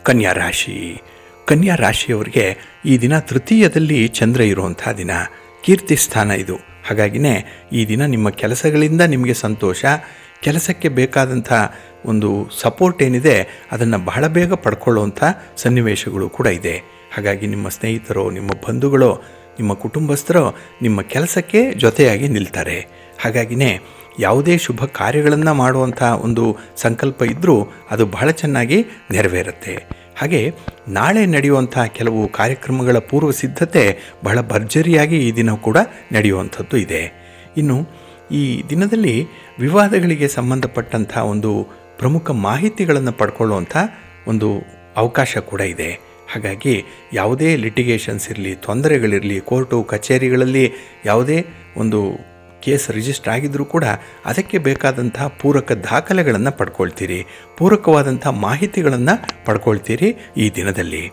ಕನ್ಯಾ ರಾಶಿ. ಕನ್ಯಾ ರಾಶಿಯವರಿಗೆ ಈ ದಿನ ತೃತೀಯದಲ್ಲಿ ಚಂದ್ರ ಇರುವಂಥ ದಿನ, ಕೀರ್ತಿ ಸ್ಥಾನ ಇದು. ಹಾಗಾಗಿನೇ ಈ ದಿನ ನಿಮ್ಮ ಕೆಲಸಗಳಿಂದ ನಿಮಗೆ ಸಂತೋಷ, ಕೆಲಸಕ್ಕೆ ಬೇಕಾದಂಥ ಒಂದು ಸಪೋರ್ಟ್ ಏನಿದೆ ಅದನ್ನು ಬಹಳ ಬೇಗ ಪಡ್ಕೊಳ್ಳುವಂಥ ಸನ್ನಿವೇಶಗಳು ಕೂಡ ಇದೆ. ಹಾಗಾಗಿ ನಿಮ್ಮ ಸ್ನೇಹಿತರೋ, ನಿಮ್ಮ ಬಂಧುಗಳೋ, ನಿಮ್ಮ ಕುಟುಂಬಸ್ಥರೋ ನಿಮ್ಮ ಕೆಲಸಕ್ಕೆ ಜೊತೆಯಾಗಿ ನಿಲ್ತಾರೆ. ಹಾಗಾಗಿನೇ ಯಾವುದೇ ಶುಭ ಕಾರ್ಯಗಳನ್ನು ಮಾಡುವಂಥ ಒಂದು ಸಂಕಲ್ಪ ಇದ್ದರೂ ಅದು ಬಹಳ ಚೆನ್ನಾಗಿ ನೆರವೇರುತ್ತೆ. ಹಾಗೆ ನಾಳೆ ನಡೆಯುವಂಥ ಕೆಲವು ಕಾರ್ಯಕ್ರಮಗಳ ಪೂರ್ವ ಸಿದ್ಧತೆ ಬಹಳ ಭರ್ಜರಿಯಾಗಿ ಈ ದಿನ ಕೂಡ ನಡೆಯುವಂಥದ್ದು ಇದೆ. ಇನ್ನು ಈ ದಿನದಲ್ಲಿ ವಿವಾದಗಳಿಗೆ ಸಂಬಂಧಪಟ್ಟಂಥ ಒಂದು ಪ್ರಮುಖ ಮಾಹಿತಿಗಳನ್ನು ಪಡ್ಕೊಳ್ಳುವಂಥ ಒಂದು ಅವಕಾಶ ಕೂಡ ಇದೆ. ಹಾಗಾಗಿ ಯಾವುದೇ ಲಿಟಿಗೇಷನ್ಸ್ ಇರಲಿ, ತೊಂದರೆಗಳಿರಲಿ, ಕೋರ್ಟು ಕಚೇರಿಗಳಲ್ಲಿ ಯಾವುದೇ ಒಂದು ಕೇಸ್ ರಿಜಿಸ್ಟರ್ ಆಗಿದ್ದರೂ ಕೂಡ ಅದಕ್ಕೆ ಬೇಕಾದಂತಹ ಪೂರಕ ದಾಖಲೆಗಳನ್ನು ಪಡ್ಕೊಳ್ತೀರಿ, ಪೂರಕವಾದಂಥ ಮಾಹಿತಿಗಳನ್ನು ಪಡ್ಕೊಳ್ತೀರಿ ಈ ದಿನದಲ್ಲಿ.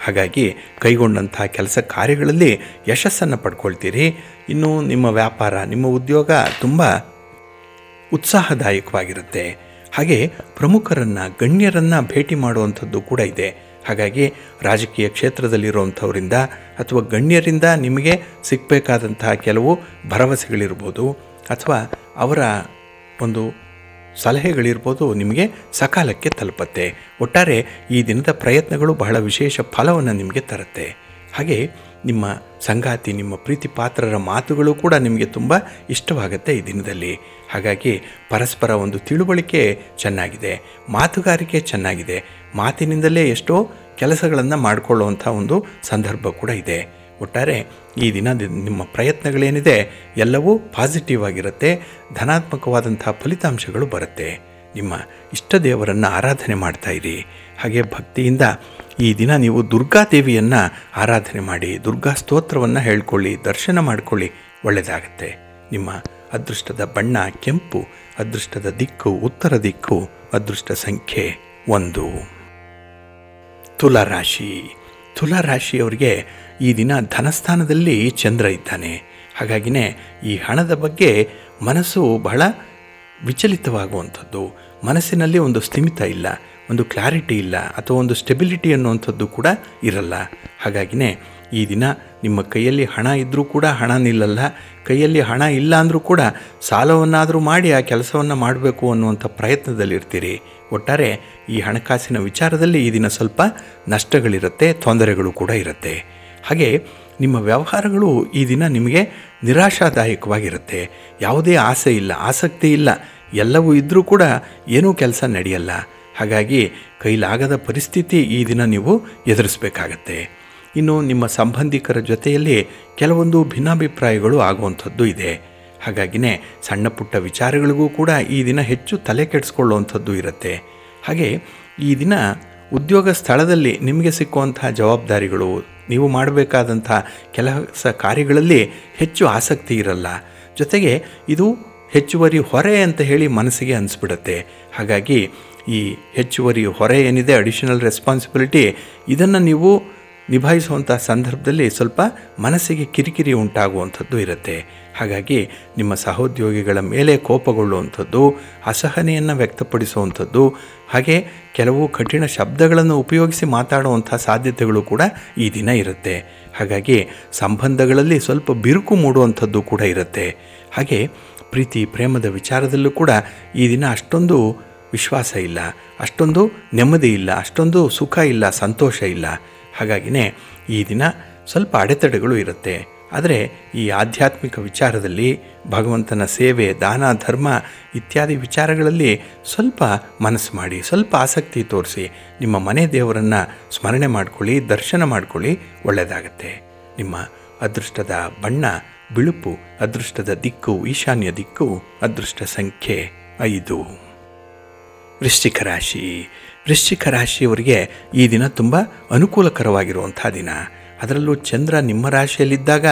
ಹಾಗಾಗಿ ಕೈಗೊಂಡಂಥ ಕೆಲಸ ಕಾರ್ಯಗಳಲ್ಲಿ ಯಶಸ್ಸನ್ನು ಪಡ್ಕೊಳ್ತೀರಿ. ಇನ್ನು ನಿಮ್ಮ ವ್ಯಾಪಾರ, ನಿಮ್ಮ ಉದ್ಯೋಗ ತುಂಬ ಉತ್ಸಾಹದಾಯಕವಾಗಿರುತ್ತೆ. ಹಾಗೆ ಪ್ರಮುಖರನ್ನು, ಗಣ್ಯರನ್ನು ಭೇಟಿ ಮಾಡುವಂಥದ್ದು ಕೂಡ ಇದೆ. ಹಾಗಾಗಿ ರಾಜಕೀಯ ಕ್ಷೇತ್ರದಲ್ಲಿರುವಂಥವರಿಂದ ಅಥವಾ ಗಣ್ಯರಿಂದ ನಿಮಗೆ ಸಿಗಬೇಕಾದಂತಹ ಕೆಲವು ಭರವಸೆಗಳಿರ್ಬೋದು ಅಥವಾ ಅವರ ಒಂದು ಸಲಹೆಗಳಿರ್ಬೋದು ನಿಮಗೆ ಸಕಾಲಕ್ಕೆ ತಲುಪತ್ತೆ. ಒಟ್ಟಾರೆ ಈ ದಿನದ ಪ್ರಯತ್ನಗಳು ಬಹಳ ವಿಶೇಷ ಫಲವನ್ನು ನಿಮಗೆ ತರುತ್ತೆ. ಹಾಗೆ ನಿಮ್ಮ ಸಂಗಾತಿ, ನಿಮ್ಮ ಪ್ರೀತಿ ಪಾತ್ರರ ಮಾತುಗಳು ಕೂಡ ನಿಮಗೆ ತುಂಬ ಇಷ್ಟವಾಗುತ್ತೆ ಈ ದಿನದಲ್ಲಿ. ಹಾಗಾಗಿ ಪರಸ್ಪರ ಒಂದು ತಿಳುವಳಿಕೆ ಚೆನ್ನಾಗಿದೆ, ಮಾತುಗಾರಿಕೆ ಚೆನ್ನಾಗಿದೆ, ಮಾತಿನಿಂದಲೇ ಎಷ್ಟೋ ಕೆಲಸಗಳನ್ನು ಮಾಡಿಕೊಳ್ಳುವಂಥ ಒಂದು ಸಂದರ್ಭ ಕೂಡ ಇದೆ. ಒಟ್ಟಾರೆ ಈ ದಿನ ನಿಮ್ಮ ಪ್ರಯತ್ನಗಳೇನಿದೆ ಎಲ್ಲವೂ ಪಾಸಿಟಿವ್ ಆಗಿರುತ್ತೆ, ಧನಾತ್ಮಕವಾದಂಥ ಫಲಿತಾಂಶಗಳು ಬರುತ್ತೆ. ನಿಮ್ಮ ಇಷ್ಟ ದೇವರನ್ನು ಆರಾಧನೆ ಮಾಡ್ತಾಯಿರಿ. ಹಾಗೆ ಭಕ್ತಿಯಿಂದ ಈ ದಿನ ನೀವು ದುರ್ಗಾದೇವಿಯನ್ನು ಆರಾಧನೆ ಮಾಡಿ, ದುರ್ಗಾ ಸ್ತೋತ್ರವನ್ನು ಹೇಳ್ಕೊಳ್ಳಿ, ದರ್ಶನ ಮಾಡಿಕೊಳ್ಳಿ, ಒಳ್ಳೆಯದಾಗತ್ತೆ. ನಿಮ್ಮ ಅದೃಷ್ಟದ ಬಣ್ಣ ಕೆಂಪು, ಅದೃಷ್ಟದ ದಿಕ್ಕು ಉತ್ತರ ದಿಕ್ಕು, ಅದೃಷ್ಟ ಸಂಖ್ಯೆ 1. ತುಲಾರಾಶಿ. ತುಲಾರಾಶಿಯವರಿಗೆ ಈ ದಿನ ಧನಸ್ಥಾನದಲ್ಲಿ ಚಂದ್ರ ಇದ್ದಾನೆ. ಹಾಗಾಗಿನೇ ಈ ಹಣದ ಬಗ್ಗೆ ಮನಸ್ಸು ಬಹಳ ವಿಚಲಿತವಾಗುವಂಥದ್ದು, ಮನಸ್ಸಿನಲ್ಲಿ ಒಂದು ಸ್ಥಿಮಿತ ಇಲ್ಲ, ಒಂದು ಕ್ಲಾರಿಟಿ ಇಲ್ಲ, ಅಥವಾ ಒಂದು ಸ್ಟೆಬಿಲಿಟಿ ಅನ್ನುವಂಥದ್ದು ಕೂಡ ಇರಲ್ಲ. ಹಾಗಾಗಿನೇ ಈ ದಿನ ನಿಮ್ಮ ಕೈಯಲ್ಲಿ ಹಣ ಇದ್ದರೂ ಕೂಡ ಹಣ ನಿಲ್ಲಲ್ಲ, ಕೈಯಲ್ಲಿ ಹಣ ಇಲ್ಲ ಅಂದರೂ ಕೂಡ ಸಾಲವನ್ನಾದರೂ ಮಾಡಿ ಆ ಕೆಲಸವನ್ನು ಮಾಡಬೇಕು ಅನ್ನುವಂಥ ಪ್ರಯತ್ನದಲ್ಲಿರ್ತೀರಿ. ಒಟ್ಟಾರೆ ಈ ಹಣಕಾಸಿನ ವಿಚಾರದಲ್ಲಿ ಈ ದಿನ ಸ್ವಲ್ಪ ನಷ್ಟಗಳಿರುತ್ತೆ, ತೊಂದರೆಗಳು ಕೂಡ ಇರುತ್ತೆ. ಹಾಗೆ ನಿಮ್ಮ ವ್ಯವಹಾರಗಳು ಈ ದಿನ ನಿಮಗೆ ನಿರಾಶಾದಾಯಕವಾಗಿರುತ್ತೆ. ಯಾವುದೇ ಆಸೆ ಇಲ್ಲ, ಆಸಕ್ತಿ ಇಲ್ಲ, ಎಲ್ಲವೂ ಇದ್ದರೂ ಕೂಡ ಏನೂ ಕೆಲಸ ನಡೆಯಲ್ಲ. ಹಾಗಾಗಿ ಕೈಲಾಗದ ಪರಿಸ್ಥಿತಿ ಈ ದಿನ ನೀವು ಎದುರಿಸಬೇಕಾಗತ್ತೆ. ಇನ್ನು ನಿಮ್ಮ ಸಂಬಂಧಿಕರ ಜೊತೆಯಲ್ಲಿ ಕೆಲವೊಂದು ಭಿನ್ನಾಭಿಪ್ರಾಯಗಳು ಆಗುವಂಥದ್ದು ಇದೆ. ಹಾಗಾಗಿನೇ ಸಣ್ಣ ಪುಟ್ಟ ವಿಚಾರಗಳಿಗೂ ಕೂಡ ಈ ದಿನ ಹೆಚ್ಚು ತಲೆ ಕೆಡಿಸ್ಕೊಳ್ಳುವಂಥದ್ದು ಇರುತ್ತೆ. ಹಾಗೆ ಈ ದಿನ ಉದ್ಯೋಗ ಸ್ಥಳದಲ್ಲಿ ನಿಮಗೆ ಸಿಕ್ಕುವಂತಹ ಜವಾಬ್ದಾರಿಗಳು, ನೀವು ಮಾಡಬೇಕಾದಂಥ ಕೆಲಸ ಕಾರ್ಯಗಳಲ್ಲಿ ಹೆಚ್ಚು ಆಸಕ್ತಿ ಇರಲ್ಲ. ಜೊತೆಗೆ ಇದು ಹೆಚ್ಚುವರಿ ಹೊರೆ ಅಂತ ಹೇಳಿ ಮನಸ್ಸಿಗೆ ಅನಿಸ್ಬಿಡುತ್ತೆ. ಹಾಗಾಗಿ ಈ ಹೆಚ್ಚುವರಿ ಹೊರೆ ಏನಿದೆ, ಅಡಿಷನಲ್ ರೆಸ್ಪಾನ್ಸಿಬಿಲಿಟಿ, ಇದನ್ನು ನೀವು ನಿಭಾಯಿಸುವಂಥ ಸಂದರ್ಭದಲ್ಲಿ ಸ್ವಲ್ಪ ಮನಸ್ಸಿಗೆ ಕಿರಿಕಿರಿ ಉಂಟಾಗುವಂಥದ್ದು ಇರುತ್ತೆ. ಹಾಗಾಗಿ ನಿಮ್ಮ ಸಹೋದ್ಯೋಗಿಗಳ ಮೇಲೆ ಕೋಪಗೊಳ್ಳುವಂಥದ್ದು, ಅಸಹನೆಯನ್ನು ವ್ಯಕ್ತಪಡಿಸುವಂಥದ್ದು, ಹಾಗೆ ಕೆಲವು ಕಠಿಣ ಶಬ್ದಗಳನ್ನು ಉಪಯೋಗಿಸಿ ಮಾತಾಡುವಂಥ ಸಾಧ್ಯತೆಗಳು ಕೂಡ ಈ ದಿನ ಇರುತ್ತೆ. ಹಾಗಾಗಿ ಸಂಬಂಧಗಳಲ್ಲಿ ಸ್ವಲ್ಪ ಬಿರುಕು ಮೂಡುವಂಥದ್ದು ಕೂಡ ಇರುತ್ತೆ. ಹಾಗೆ ಪ್ರೀತಿ ಪ್ರೇಮದ ವಿಚಾರದಲ್ಲೂ ಕೂಡ ಈ ದಿನ ಅಷ್ಟೊಂದು ವಿಶ್ವಾಸ ಇಲ್ಲ, ಅಷ್ಟೊಂದು ನೆಮ್ಮದಿ ಇಲ್ಲ, ಅಷ್ಟೊಂದು ಸುಖ ಇಲ್ಲ, ಸಂತೋಷ ಇಲ್ಲ. ಹಾಗಾಗಿನೇ ಈ ದಿನ ಸ್ವಲ್ಪ ಅಡೆತಡೆಗಳು ಇರುತ್ತೆ. ಆದರೆ ಈ ಆಧ್ಯಾತ್ಮಿಕ ವಿಚಾರದಲ್ಲಿ ಭಗವಂತನ ಸೇವೆ, ದಾನ, ಧರ್ಮ ಇತ್ಯಾದಿ ವಿಚಾರಗಳಲ್ಲಿ ಸ್ವಲ್ಪ ಮನಸ್ಸು ಮಾಡಿ, ಸ್ವಲ್ಪ ಆಸಕ್ತಿ ತೋರಿಸಿ ನಿಮ್ಮ ಮನೆ ದೇವರನ್ನು ಸ್ಮರಣೆ ಮಾಡಿಕೊಳ್ಳಿ, ದರ್ಶನ ಮಾಡಿಕೊಳ್ಳಿ, ಒಳ್ಳೆಯದಾಗತ್ತೆ. ನಿಮ್ಮ ಅದೃಷ್ಟದ ಬಣ್ಣ ಬಿಳುಪು, ಅದೃಷ್ಟದ ದಿಕ್ಕು ಈಶಾನ್ಯ ದಿಕ್ಕು, ಅದೃಷ್ಟ ಸಂಖ್ಯೆ 5. ವೃಶ್ಚಿಕ ರಾಶಿ. ವೃಶ್ಚಿಕ ರಾಶಿಯವರಿಗೆ ಈ ದಿನ ತುಂಬ ಅನುಕೂಲಕರವಾಗಿರುವಂಥ ದಿನ. ಅದರಲ್ಲೂ ಚಂದ್ರ ನಿಮ್ಮ ರಾಶಿಯಲ್ಲಿದ್ದಾಗ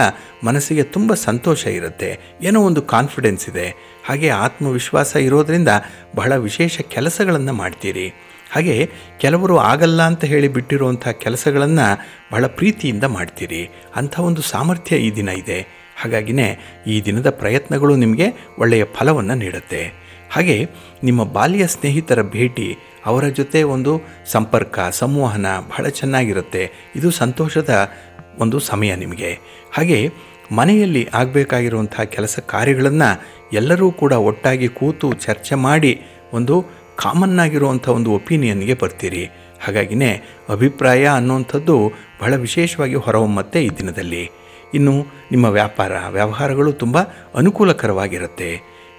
ಮನಸ್ಸಿಗೆ ತುಂಬ ಸಂತೋಷ ಇರುತ್ತೆ, ಏನೋ ಒಂದು ಕಾನ್ಫಿಡೆನ್ಸ್ ಇದೆ, ಹಾಗೆ ಆತ್ಮವಿಶ್ವಾಸ ಇರೋದರಿಂದ ಬಹಳ ವಿಶೇಷ ಕೆಲಸಗಳನ್ನು ಮಾಡ್ತೀರಿ. ಹಾಗೆ ಕೆಲವರು ಆಗಲ್ಲ ಅಂತ ಹೇಳಿ ಬಿಟ್ಟಿರುವಂಥ ಕೆಲಸಗಳನ್ನು ಬಹಳ ಪ್ರೀತಿಯಿಂದ ಮಾಡ್ತೀರಿ. ಅಂಥ ಒಂದು ಸಾಮರ್ಥ್ಯ ಈ ದಿನ ಇದೆ. ಹಾಗಾಗಿನೇ ಈ ದಿನದ ಪ್ರಯತ್ನಗಳು ನಿಮಗೆ ಒಳ್ಳೆಯ ಫಲವನ್ನು ನೀಡುತ್ತೆ. ಹಾಗೆ ನಿಮ್ಮ ಬಾಲ್ಯ ಸ್ನೇಹಿತರ ಭೇಟಿ, ಅವರ ಜೊತೆ ಒಂದು ಸಂಪರ್ಕ, ಸಂವಹನ ಬಹಳ ಚೆನ್ನಾಗಿರುತ್ತೆ. ಇದು ಸಂತೋಷದ ಒಂದು ಸಮಯ ನಿಮಗೆ. ಹಾಗೆ ಮನೆಯಲ್ಲಿ ಆಗಬೇಕಾಗಿರುವಂಥ ಕೆಲಸ ಕಾರ್ಯಗಳನ್ನು ಎಲ್ಲರೂ ಕೂಡ ಒಟ್ಟಾಗಿ ಕೂತು ಚರ್ಚೆ ಮಾಡಿ ಒಂದು ಕಾಮನ್ ಆಗಿರುವಂಥ ಒಂದು ಒಪಿನಿಯನ್ಗೆ ಬರ್ತೀರಿ. ಹಾಗಾಗಿನೇ ಅಭಿಪ್ರಾಯ ಅನ್ನುವಂಥದ್ದು ಬಹಳ ವಿಶೇಷವಾಗಿ ಹೊರಹೊಮ್ಮತ್ತೆ ಈ ದಿನದಲ್ಲಿ. ಇನ್ನು ನಿಮ್ಮ ವ್ಯವಹಾರಗಳು ತುಂಬ ಅನುಕೂಲಕರವಾಗಿರುತ್ತೆ.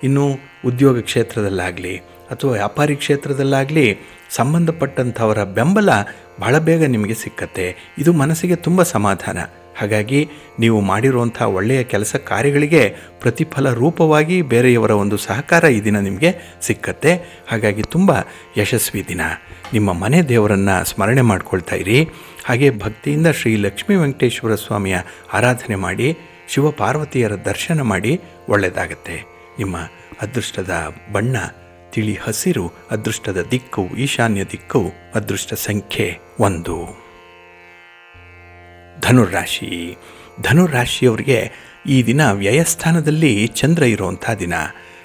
ಇನ್ನು ಉದ್ಯೋಗ ಕ್ಷೇತ್ರದಲ್ಲಾಗಲಿ ಅಥವಾ ವ್ಯಾಪಾರಿ ಕ್ಷೇತ್ರದಲ್ಲಾಗಲಿ ಸಂಬಂಧಪಟ್ಟಂಥವರ ಬೆಂಬಲ ಬಹಳ ಬೇಗ ನಿಮಗೆ ಸಿಕ್ಕತ್ತೆ. ಇದು ಮನಸ್ಸಿಗೆ ತುಂಬ ಸಮಾಧಾನ. ಹಾಗಾಗಿ ನೀವು ಮಾಡಿರುವಂಥ ಒಳ್ಳೆಯ ಕೆಲಸ ಕಾರ್ಯಗಳಿಗೆ ಪ್ರತಿಫಲ ರೂಪವಾಗಿ ಬೇರೆಯವರ ಒಂದು ಸಹಕಾರ ಈ ದಿನ ನಿಮಗೆ ಸಿಕ್ಕತ್ತೆ. ಹಾಗಾಗಿ ತುಂಬ ಯಶಸ್ವಿ ದಿನ. ನಿಮ್ಮ ಮನೆ ದೇವರನ್ನು ಸ್ಮರಣೆ ಮಾಡ್ಕೊಳ್ತಾ ಇರಿ. ಹಾಗೆ ಭಕ್ತಿಯಿಂದ ಶ್ರೀ ಲಕ್ಷ್ಮೀ ವೆಂಕಟೇಶ್ವರ ಸ್ವಾಮಿಯ ಆರಾಧನೆ ಮಾಡಿ, ಶಿವಪಾರ್ವತಿಯರ ದರ್ಶನ ಮಾಡಿ, ಒಳ್ಳೆಯದಾಗತ್ತೆ. ನಿಮ್ಮ ಅದೃಷ್ಟದ ಬಣ್ಣ ತಿಳಿ ಹಸಿರು, ಅದೃಷ್ಟದ ದಿಕ್ಕು ಈಶಾನ್ಯ ದಿಕ್ಕು, ಅದೃಷ್ಟ ಸಂಖ್ಯೆ 1. ಧನುರಾಶಿ. ಧನುರಾಶಿಯವರಿಗೆ ಈ ದಿನ ವ್ಯಯಸ್ಥಾನದಲ್ಲಿ ಚಂದ್ರ ಇರುವಂಥ ದಿನ.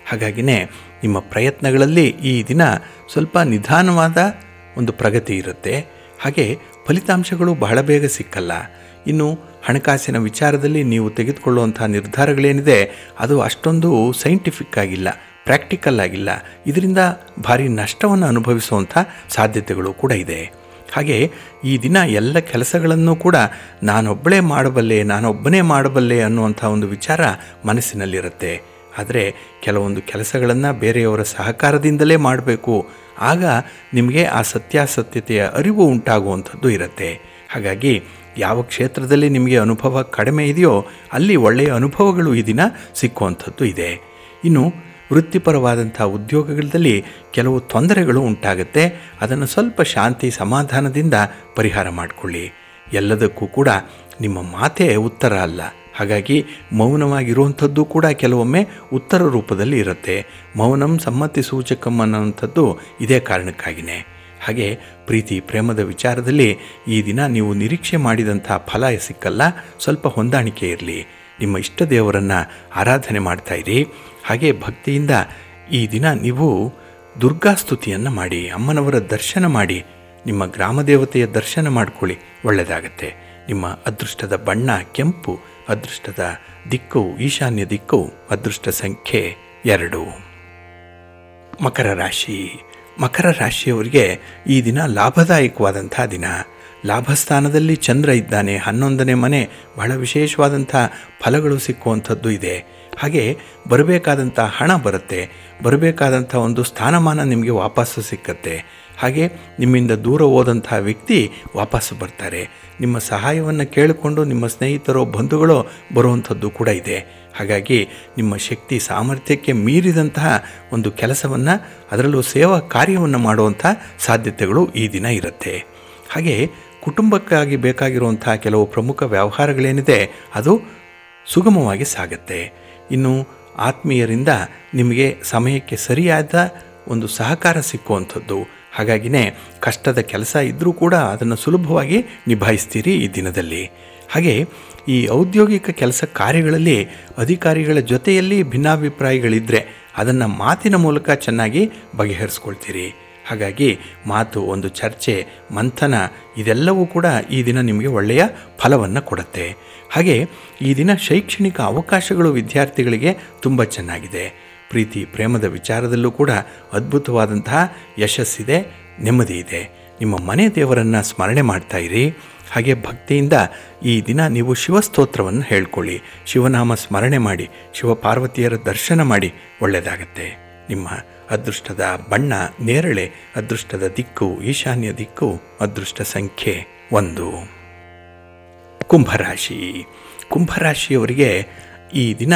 ಹಾಗಾಗಿನೇ ನಿಮ್ಮ ಪ್ರಯತ್ನಗಳಲ್ಲಿ ಈ ದಿನ ಸ್ವಲ್ಪ ನಿಧಾನವಾದ ಒಂದು ಪ್ರಗತಿ ಇರುತ್ತೆ. ಹಾಗೆ ಫಲಿತಾಂಶಗಳು ಬಹಳ ಬೇಗ ಸಿಕ್ಕಲ್ಲ. ಇನ್ನು ಹಣಕಾಸಿನ ವಿಚಾರದಲ್ಲಿ ನೀವು ತೆಗೆದುಕೊಳ್ಳುವಂಥ ನಿರ್ಧಾರಗಳೇನಿದೆ ಅದು ಅಷ್ಟೊಂದು ಸೈಂಟಿಫಿಕ್ ಆಗಿಲ್ಲ, ಪ್ರಾಕ್ಟಿಕಲ್ ಆಗಿಲ್ಲ. ಇದರಿಂದ ಭಾರಿ ನಷ್ಟವನ್ನು ಅನುಭವಿಸುವಂಥ ಸಾಧ್ಯತೆಗಳು ಕೂಡ ಇದೆ. ಹಾಗೆ ಈ ದಿನ ಎಲ್ಲ ಕೆಲಸಗಳನ್ನು ಕೂಡ ನಾನೊಬ್ಬನೇ ಮಾಡಬಲ್ಲೆ ಅನ್ನುವಂಥ ಒಂದು ವಿಚಾರ ಮನಸ್ಸಿನಲ್ಲಿರುತ್ತೆ. ಆದರೆ ಕೆಲವೊಂದು ಕೆಲಸಗಳನ್ನು ಬೇರೆಯವರ ಸಹಕಾರದಿಂದಲೇ ಮಾಡಬೇಕು. ಆಗ ನಿಮಗೆ ಆ ಸತ್ಯಾಸತ್ಯತೆಯ ಅರಿವು ಉಂಟಾಗುವಂಥದ್ದು ಇರುತ್ತೆ. ಹಾಗಾಗಿ ಯಾವ ಕ್ಷೇತ್ರದಲ್ಲಿ ನಿಮಗೆ ಅನುಭವ ಕಡಿಮೆ ಇದೆಯೋ ಅಲ್ಲಿ ಒಳ್ಳೆಯ ಅನುಭವಗಳು ಈ ದಿನ ಸಿಕ್ಕುವಂಥದ್ದು ಇದೆ. ಇನ್ನು ವೃತ್ತಿಪರವಾದಂಥ ಉದ್ಯೋಗಗಳಲ್ಲಿ ಕೆಲವು ತೊಂದರೆಗಳು ಉಂಟಾಗುತ್ತೆ. ಅದನ್ನು ಸ್ವಲ್ಪ ಶಾಂತಿ ಸಮಾಧಾನದಿಂದ ಪರಿಹಾರ ಮಾಡಿಕೊಳ್ಳಿ. ಎಲ್ಲದಕ್ಕೂ ಕೂಡ ನಿಮ್ಮ ಮಾತೇ ಉತ್ತರ ಅಲ್ಲ. ಹಾಗಾಗಿ ಮೌನವಾಗಿರುವಂಥದ್ದು ಕೂಡ ಕೆಲವೊಮ್ಮೆ ಉತ್ತರ ರೂಪದಲ್ಲಿ ಇರುತ್ತೆ. ಮೌನಂ ಸಮ್ಮತಿ ಸೂಚಕಂ ಅನ್ನೋವಂಥದ್ದು ಇದೇ ಕಾರಣಕ್ಕಾಗಿಯೇ. ಹಾಗೆ ಪ್ರೀತಿ ಪ್ರೇಮದ ವಿಚಾರದಲ್ಲಿ ಈ ದಿನ ನೀವು ನಿರೀಕ್ಷೆ ಮಾಡಿದಂಥ ಫಲ ಸಿಕ್ಕಲ್ಲ. ಸ್ವಲ್ಪ ಹೊಂದಾಣಿಕೆ ಇರಲಿ. ನಿಮ್ಮ ಇಷ್ಟ ದೇವರನ್ನು ಆರಾಧನೆ ಮಾಡ್ತಾಯಿರಿ. ಹಾಗೆ ಭಕ್ತಿಯಿಂದ ಈ ದಿನ ನೀವು ದುರ್ಗಾಸ್ತುತಿಯನ್ನು ಮಾಡಿ, ಅಮ್ಮನವರ ದರ್ಶನ ಮಾಡಿ, ನಿಮ್ಮ ಗ್ರಾಮ ದೇವತೆಯ ದರ್ಶನ ಮಾಡಿಕೊಳ್ಳಿ, ಒಳ್ಳೆಯದಾಗತ್ತೆ. ನಿಮ್ಮ ಅದೃಷ್ಟದ ಬಣ್ಣ ಕೆಂಪು, ಅದೃಷ್ಟದ ದಿಕ್ಕು ಈಶಾನ್ಯ ದಿಕ್ಕು, ಅದೃಷ್ಟ ಸಂಖ್ಯೆ 2. ಮಕರ ರಾಶಿ. ಮಕರ ರಾಶಿಯವರಿಗೆ ಈ ದಿನ ಲಾಭದಾಯಕವಾದಂಥ ದಿನ. ಲಾಭಸ್ಥಾನದಲ್ಲಿ ಚಂದ್ರ ಇದ್ದಾನೆ, 11ನೇ ಮನೆ, ಬಹಳ ವಿಶೇಷವಾದಂಥ ಫಲಗಳು ಸಿಕ್ಕುವಂಥದ್ದು ಇದೆ. ಹಾಗೆ ಬರಬೇಕಾದಂಥ ಹಣ ಬರುತ್ತೆ, ಬರಬೇಕಾದಂಥ ಒಂದು ಸ್ಥಾನಮಾನ ನಿಮಗೆ ವಾಪಸ್ಸು ಸಿಕ್ಕತ್ತೆ. ಹಾಗೆ ನಿಮ್ಮಿಂದ ದೂರ ಹೋದಂಥ ವ್ಯಕ್ತಿ ವಾಪಸ್ಸು ಬರ್ತಾರೆ. ನಿಮ್ಮ ಸಹಾಯವನ್ನು ಕೇಳಿಕೊಂಡು ನಿಮ್ಮ ಸ್ನೇಹಿತರೋ ಬಂಧುಗಳೋ ಬರುವಂಥದ್ದು ಕೂಡ ಇದೆ. ಹಾಗಾಗಿ ನಿಮ್ಮ ಶಕ್ತಿ ಸಾಮರ್ಥ್ಯಕ್ಕೆ ಮೀರಿದಂತಹ ಒಂದು ಕೆಲಸವನ್ನು, ಅದರಲ್ಲೂ ಸೇವಾ ಕಾರ್ಯವನ್ನು ಮಾಡುವಂಥ ಸಾಧ್ಯತೆಗಳು ಈ ದಿನ ಇರುತ್ತೆ. ಹಾಗೆ ಕುಟುಂಬಕ್ಕಾಗಿ ಬೇಕಾಗಿರುವಂಥ ಕೆಲವು ಪ್ರಮುಖ ವ್ಯವಹಾರಗಳೇನಿದೆ ಅದು ಸುಗಮವಾಗಿ ಸಾಗುತ್ತೆ. ಇನ್ನು ಆತ್ಮೀಯರಿಂದ ನಿಮಗೆ ಸಮಯಕ್ಕೆ ಸರಿಯಾದ ಒಂದು ಸಹಕಾರ ಸಿಕ್ಕುವಂಥದ್ದು. ಹಾಗಾಗಿನೇ ಕಷ್ಟದ ಕೆಲಸ ಇದ್ದರೂ ಕೂಡ ಅದನ್ನು ಸುಲಭವಾಗಿ ನಿಭಾಯಿಸ್ತೀರಿ ಈ ದಿನದಲ್ಲಿ. ಹಾಗೆ ಈ ಔದ್ಯೋಗಿಕ ಕೆಲಸ ಕಾರ್ಯಗಳಲ್ಲಿ ಅಧಿಕಾರಿಗಳ ಜೊತೆಯಲ್ಲಿ ಭಿನ್ನಾಭಿಪ್ರಾಯಗಳಿದ್ದರೆ ಅದನ್ನು ಮಾತಿನ ಮೂಲಕ ಚೆನ್ನಾಗಿ ಬಗೆಹರಿಸ್ಕೊಳ್ತೀರಿ. ಹಾಗಾಗಿ ಮಾತು, ಒಂದು ಚರ್ಚೆ, ಮಂಥನ ಇದೆಲ್ಲವೂ ಕೂಡ ಈ ದಿನ ನಿಮಗೆ ಒಳ್ಳೆಯ ಫಲವನ್ನು ಕೊಡುತ್ತೆ. ಹಾಗೆ ಈ ದಿನ ಶೈಕ್ಷಣಿಕ ಅವಕಾಶಗಳು ವಿದ್ಯಾರ್ಥಿಗಳಿಗೆ ತುಂಬ ಚೆನ್ನಾಗಿದೆ. ಪ್ರೀತಿ ಪ್ರೇಮದ ವಿಚಾರದಲ್ಲೂ ಕೂಡ ಅದ್ಭುತವಾದಂತಹ ಯಶಸ್ಸಿದೆ, ನೆಮ್ಮದಿ ಇದೆ. ನಿಮ್ಮ ಮನೆ ದೇವರನ್ನು ಸ್ಮರಣೆ ಮಾಡ್ತಾಯಿರಿ. ಹಾಗೆ ಭಕ್ತಿಯಿಂದ ಈ ದಿನ ನೀವು ಶಿವಸ್ತೋತ್ರವನ್ನು ಹೇಳ್ಕೊಳ್ಳಿ, ಶಿವನಾಮ ಸ್ಮರಣೆ ಮಾಡಿ, ಶಿವಪಾರ್ವತಿಯರ ದರ್ಶನ ಮಾಡಿ, ಒಳ್ಳೆಯದಾಗತ್ತೆ. ನಿಮ್ಮ ಅದೃಷ್ಟದ ಬಣ್ಣ ನೇರಳೆ, ಅದೃಷ್ಟದ ದಿಕ್ಕು ಈಶಾನ್ಯ ದಿಕ್ಕು, ಅದೃಷ್ಟ ಸಂಖ್ಯೆ 1. ಕುಂಭರಾಶಿ. ಕುಂಭರಾಶಿಯವರಿಗೆ ಈ ದಿನ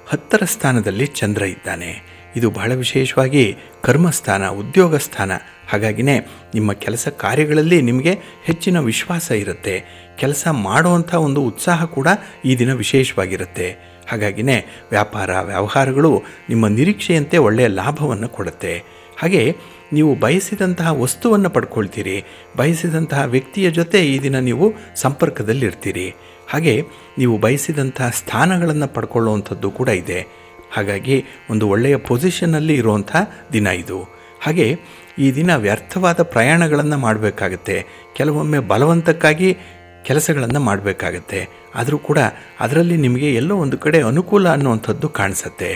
10ರ ಸ್ಥಾನದಲ್ಲಿ ಚಂದ್ರ ಇದ್ದಾನೆ. ಇದು ಬಹಳ ವಿಶೇಷವಾಗಿ ಕರ್ಮಸ್ಥಾನ, ಉದ್ಯೋಗ ಸ್ಥಾನ. ಹಾಗಾಗಿನೇ ನಿಮ್ಮ ಕೆಲಸ ಕಾರ್ಯಗಳಲ್ಲಿ ನಿಮಗೆ ಹೆಚ್ಚಿನ ವಿಶ್ವಾಸ ಇರುತ್ತೆ. ಕೆಲಸ ಮಾಡುವಂಥ ಒಂದು ಉತ್ಸಾಹ ಕೂಡ ಈ ದಿನ ವಿಶೇಷವಾಗಿರುತ್ತೆ. ಹಾಗಾಗಿನೇ ವ್ಯಾಪಾರ ವ್ಯವಹಾರಗಳು ನಿಮ್ಮ ನಿರೀಕ್ಷೆಯಂತೆ ಒಳ್ಳೆಯ ಲಾಭವನ್ನು ಕೊಡುತ್ತೆ. ಹಾಗೆ ನೀವು ಬಯಸಿದಂತಹ ವಸ್ತುವನ್ನು ಪಡ್ಕೊಳ್ತೀರಿ, ಬಯಸಿದಂತಹ ವ್ಯಕ್ತಿಯ ಜೊತೆ ಈ ದಿನ ನೀವು ಸಂಪರ್ಕದಲ್ಲಿರ್ತೀರಿ. ಹಾಗೆ ನೀವು ಬಯಸಿದಂತಹ ಸ್ಥಾನಗಳನ್ನು ಪಡ್ಕೊಳ್ಳುವಂಥದ್ದು ಕೂಡ ಇದೆ. ಹಾಗಾಗಿ ಒಂದು ಒಳ್ಳೆಯ ಪೊಸಿಷನ್ನಲ್ಲಿ ಇರುವಂಥ ದಿನ ಇದು. ಹಾಗೆ ಈ ದಿನ ವ್ಯರ್ಥವಾದ ಪ್ರಯಾಣಗಳನ್ನು ಮಾಡಬೇಕಾಗತ್ತೆ. ಕೆಲವೊಮ್ಮೆ ಬಲವಂತಕ್ಕಾಗಿ ಕೆಲಸಗಳನ್ನು ಮಾಡಬೇಕಾಗತ್ತೆ. ಆದರೂ ಕೂಡ ಅದರಲ್ಲಿ ನಿಮಗೆ ಎಲ್ಲೋ ಒಂದು ಕಡೆ ಅನುಕೂಲ ಅನ್ನುವಂಥದ್ದು ಕಾಣಿಸುತ್ತೆ.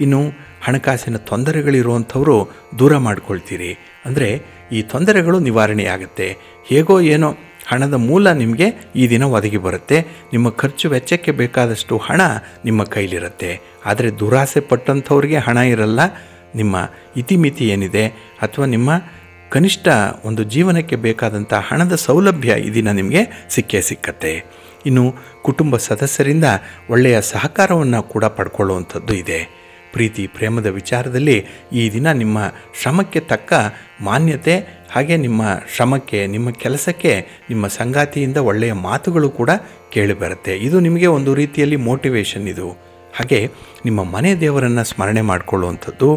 ಇನ್ನು ಹಣಕಾಸಿನ ತೊಂದರೆಗಳಿರುವಂಥವರು ದೂರ ಮಾಡ್ಕೊಳ್ತೀರಿ. ಅಂದರೆ ಈ ತೊಂದರೆಗಳು ನಿವಾರಣೆಯಾಗುತ್ತೆ. ಹೇಗೋ ಏನೋ ಹಣದ ಮೂಲ ನಿಮಗೆ ಈ ದಿನ ಒದಗಿ ಬರುತ್ತೆ. ನಿಮ್ಮ ಖರ್ಚು ವೆಚ್ಚಕ್ಕೆ ಬೇಕಾದಷ್ಟು ಹಣ ನಿಮ್ಮ ಕೈಲಿರುತ್ತೆ. ಆದರೆ ದುರಾಸೆ ಪಟ್ಟಂಥವ್ರಿಗೆ ಹಣ ಇರಲ್ಲ. ನಿಮ್ಮ ಇತಿಮಿತಿ ಏನಿದೆ ಅಥವಾ ನಿಮ್ಮ ಕನಿಷ್ಠ ಒಂದು ಜೀವನಕ್ಕೆ ಬೇಕಾದಂಥ ಹಣದ ಸೌಲಭ್ಯ ಈ ದಿನ ನಿಮಗೆ ಸಿಕ್ಕತ್ತೆ. ಇನ್ನು ಕುಟುಂಬ ಸದಸ್ಯರಿಂದ ಒಳ್ಳೆಯ ಸಹಕಾರವನ್ನು ಕೂಡ ಪಡ್ಕೊಳ್ಳುವಂಥದ್ದು ಇದೆ. ಪ್ರೀತಿ ಪ್ರೇಮದ ವಿಚಾರದಲ್ಲಿ ಈ ದಿನ ನಿಮ್ಮ ಶ್ರಮಕ್ಕೆ ತಕ್ಕ ಮಾನ್ಯತೆ, ಹಾಗೆ ನಿಮ್ಮ ಶ್ರಮಕ್ಕೆ, ನಿಮ್ಮ ಕೆಲಸಕ್ಕೆ ನಿಮ್ಮ ಸಂಗಾತಿಯಿಂದ ಒಳ್ಳೆಯ ಮಾತುಗಳು ಕೂಡ ಕೇಳಿಬರುತ್ತೆ. ಇದು ನಿಮಗೆ ಒಂದು ರೀತಿಯಲ್ಲಿ ಮೋಟಿವೇಶನ್ ಇದು. ಹಾಗೆ ನಿಮ್ಮ ಮನೆ ದೇವರನ್ನು ಸ್ಮರಣೆ ಮಾಡಿಕೊಳ್ಳುವಂಥದ್ದು,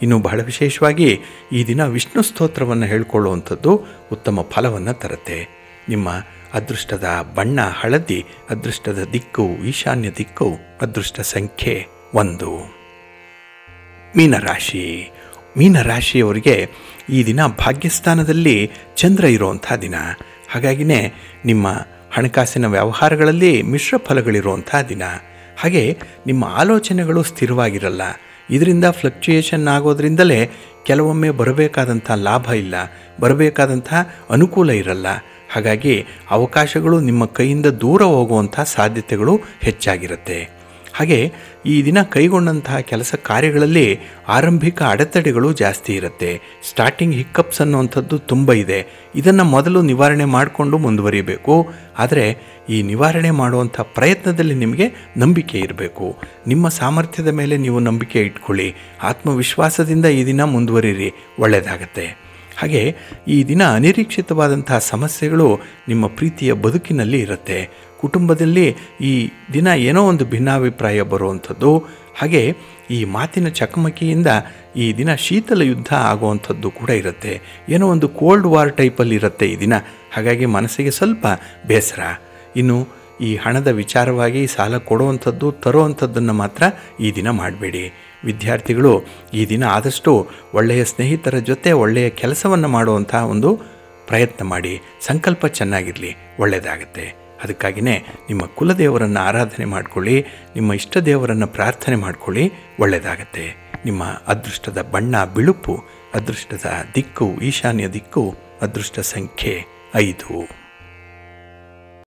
ಇನ್ನು ಬಹಳ ವಿಶೇಷವಾಗಿ ಈ ದಿನ ವಿಷ್ಣು ಸ್ತೋತ್ರವನ್ನು ಹೇಳಿಕೊಳ್ಳುವಂಥದ್ದು ಉತ್ತಮ ಫಲವನ್ನು ತರುತ್ತೆ. ನಿಮ್ಮ ಅದೃಷ್ಟದ ಬಣ್ಣ ಹಳದಿ, ಅದೃಷ್ಟದ ದಿಕ್ಕು ಈಶಾನ್ಯ ದಿಕ್ಕು, ಅದೃಷ್ಟ ಸಂಖ್ಯೆ 1. ಮೀನರಾಶಿ. ಮೀನರಾಶಿಯವರಿಗೆ ಈ ದಿನ ಭಾಗ್ಯಸ್ಥಾನದಲ್ಲಿ ಚಂದ್ರ ಇರುವಂಥ ದಿನ. ಹಾಗಾಗಿನೇ ನಿಮ್ಮ ಹಣಕಾಸಿನ ವ್ಯವಹಾರಗಳಲ್ಲಿ ಮಿಶ್ರ ಫಲಗಳಿರುವಂಥ ದಿನ. ಹಾಗೆ ನಿಮ್ಮ ಆಲೋಚನೆಗಳು ಸ್ಥಿರವಾಗಿರಲ್ಲ. ಇದರಿಂದ ಫ್ಲಕ್ಚುಯೇಷನ್ ಆಗೋದ್ರಿಂದಲೇ ಕೆಲವೊಮ್ಮೆ ಬರಬೇಕಾದಂಥ ಲಾಭ ಇಲ್ಲ, ಬರಬೇಕಾದಂಥ ಅನುಕೂಲ ಇರಲ್ಲ. ಹಾಗಾಗಿ ಅವಕಾಶಗಳು ನಿಮ್ಮ ಕೈಯಿಂದ ದೂರ ಹೋಗುವಂಥ ಸಾಧ್ಯತೆಗಳು ಹೆಚ್ಚಾಗಿರುತ್ತೆ. ಹಾಗೆ ಈ ದಿನ ಕೈಗೊಂಡಂತಹ ಕೆಲಸ ಕಾರ್ಯಗಳಲ್ಲಿ ಆರಂಭಿಕ ಅಡೆತಡೆಗಳು ಜಾಸ್ತಿ ಇರುತ್ತೆ. ಸ್ಟಾರ್ಟಿಂಗ್ ಹಿಕ್ಕಪ್ಸ್ ಅನ್ನುವಂಥದ್ದು ತುಂಬ ಇದೆ. ಇದನ್ನು ಮೊದಲು ನಿವಾರಣೆ ಮಾಡಿಕೊಂಡು ಮುಂದುವರಿಬೇಕು. ಆದರೆ ಈ ನಿವಾರಣೆ ಮಾಡುವಂಥ ಪ್ರಯತ್ನದಲ್ಲಿ ನಿಮಗೆ ನಂಬಿಕೆ ಇರಬೇಕು. ನಿಮ್ಮ ಸಾಮರ್ಥ್ಯದ ಮೇಲೆ ನೀವು ನಂಬಿಕೆ ಇಟ್ಕೊಳ್ಳಿ. ಆತ್ಮವಿಶ್ವಾಸದಿಂದ ಈ ದಿನ ಮುಂದುವರಿರಿ, ಒಳ್ಳೆಯದಾಗತ್ತೆ. ಹಾಗೆ ಈ ದಿನ ಅನಿರೀಕ್ಷಿತವಾದಂತಹ ಸಮಸ್ಯೆಗಳು ನಿಮ್ಮ ಪ್ರೀತಿಯ ಬದುಕಿನಲ್ಲಿ ಇರುತ್ತೆ. ಕುಟುಂಬದಲ್ಲಿ ಈ ದಿನ ಏನೋ ಒಂದು ಭಿನ್ನಾಭಿಪ್ರಾಯ ಬರುವಂಥದ್ದು, ಹಾಗೆ ಈ ಮಾತಿನ ಚಕಮಕಿಯಿಂದ ಈ ದಿನ ಶೀತಲ ಯುದ್ಧ ಆಗುವಂಥದ್ದು ಕೂಡ ಇರುತ್ತೆ. ಏನೋ ಒಂದು ಕೋಲ್ಡ್ ವಾರ್ ಟೈಪಲ್ಲಿ ಇರುತ್ತೆ ಈ ದಿನ. ಹಾಗಾಗಿ ಮನಸ್ಸಿಗೆ ಸ್ವಲ್ಪ ಬೇಸರ. ಇನ್ನು ಈ ಹಣದ ವಿಚಾರವಾಗಿ ಸಾಲ ಕೊಡುವಂಥದ್ದು ತರುವಂಥದ್ದನ್ನು ಮಾತ್ರ ಈ ದಿನ ಮಾಡಬೇಡಿ. ವಿದ್ಯಾರ್ಥಿಗಳು ಈ ದಿನ ಆದಷ್ಟು ಒಳ್ಳೆಯ ಸ್ನೇಹಿತರ ಜೊತೆ ಒಳ್ಳೆಯ ಕೆಲಸವನ್ನು ಮಾಡುವಂಥ ಒಂದು ಪ್ರಯತ್ನ ಮಾಡಿ. ಸಂಕಲ್ಪ ಚೆನ್ನಾಗಿರಲಿ, ಒಳ್ಳೆಯದಾಗತ್ತೆ. ಅದಕ್ಕಾಗಿಯೇ ನಿಮ್ಮ ಕುಲದೇವರನ್ನು ಆರಾಧನೆ ಮಾಡಿಕೊಳ್ಳಿ, ನಿಮ್ಮ ಇಷ್ಟ ದೇವರನ್ನು ಪ್ರಾರ್ಥನೆ ಮಾಡಿಕೊಳ್ಳಿ, ಒಳ್ಳೆಯದಾಗತ್ತೆ. ನಿಮ್ಮ ಅದೃಷ್ಟದ ಬಣ್ಣ ಬಿಳುಪು, ಅದೃಷ್ಟದ ದಿಕ್ಕು ಈಶಾನ್ಯ ದಿಕ್ಕು, ಅದೃಷ್ಟ ಸಂಖ್ಯೆ 5.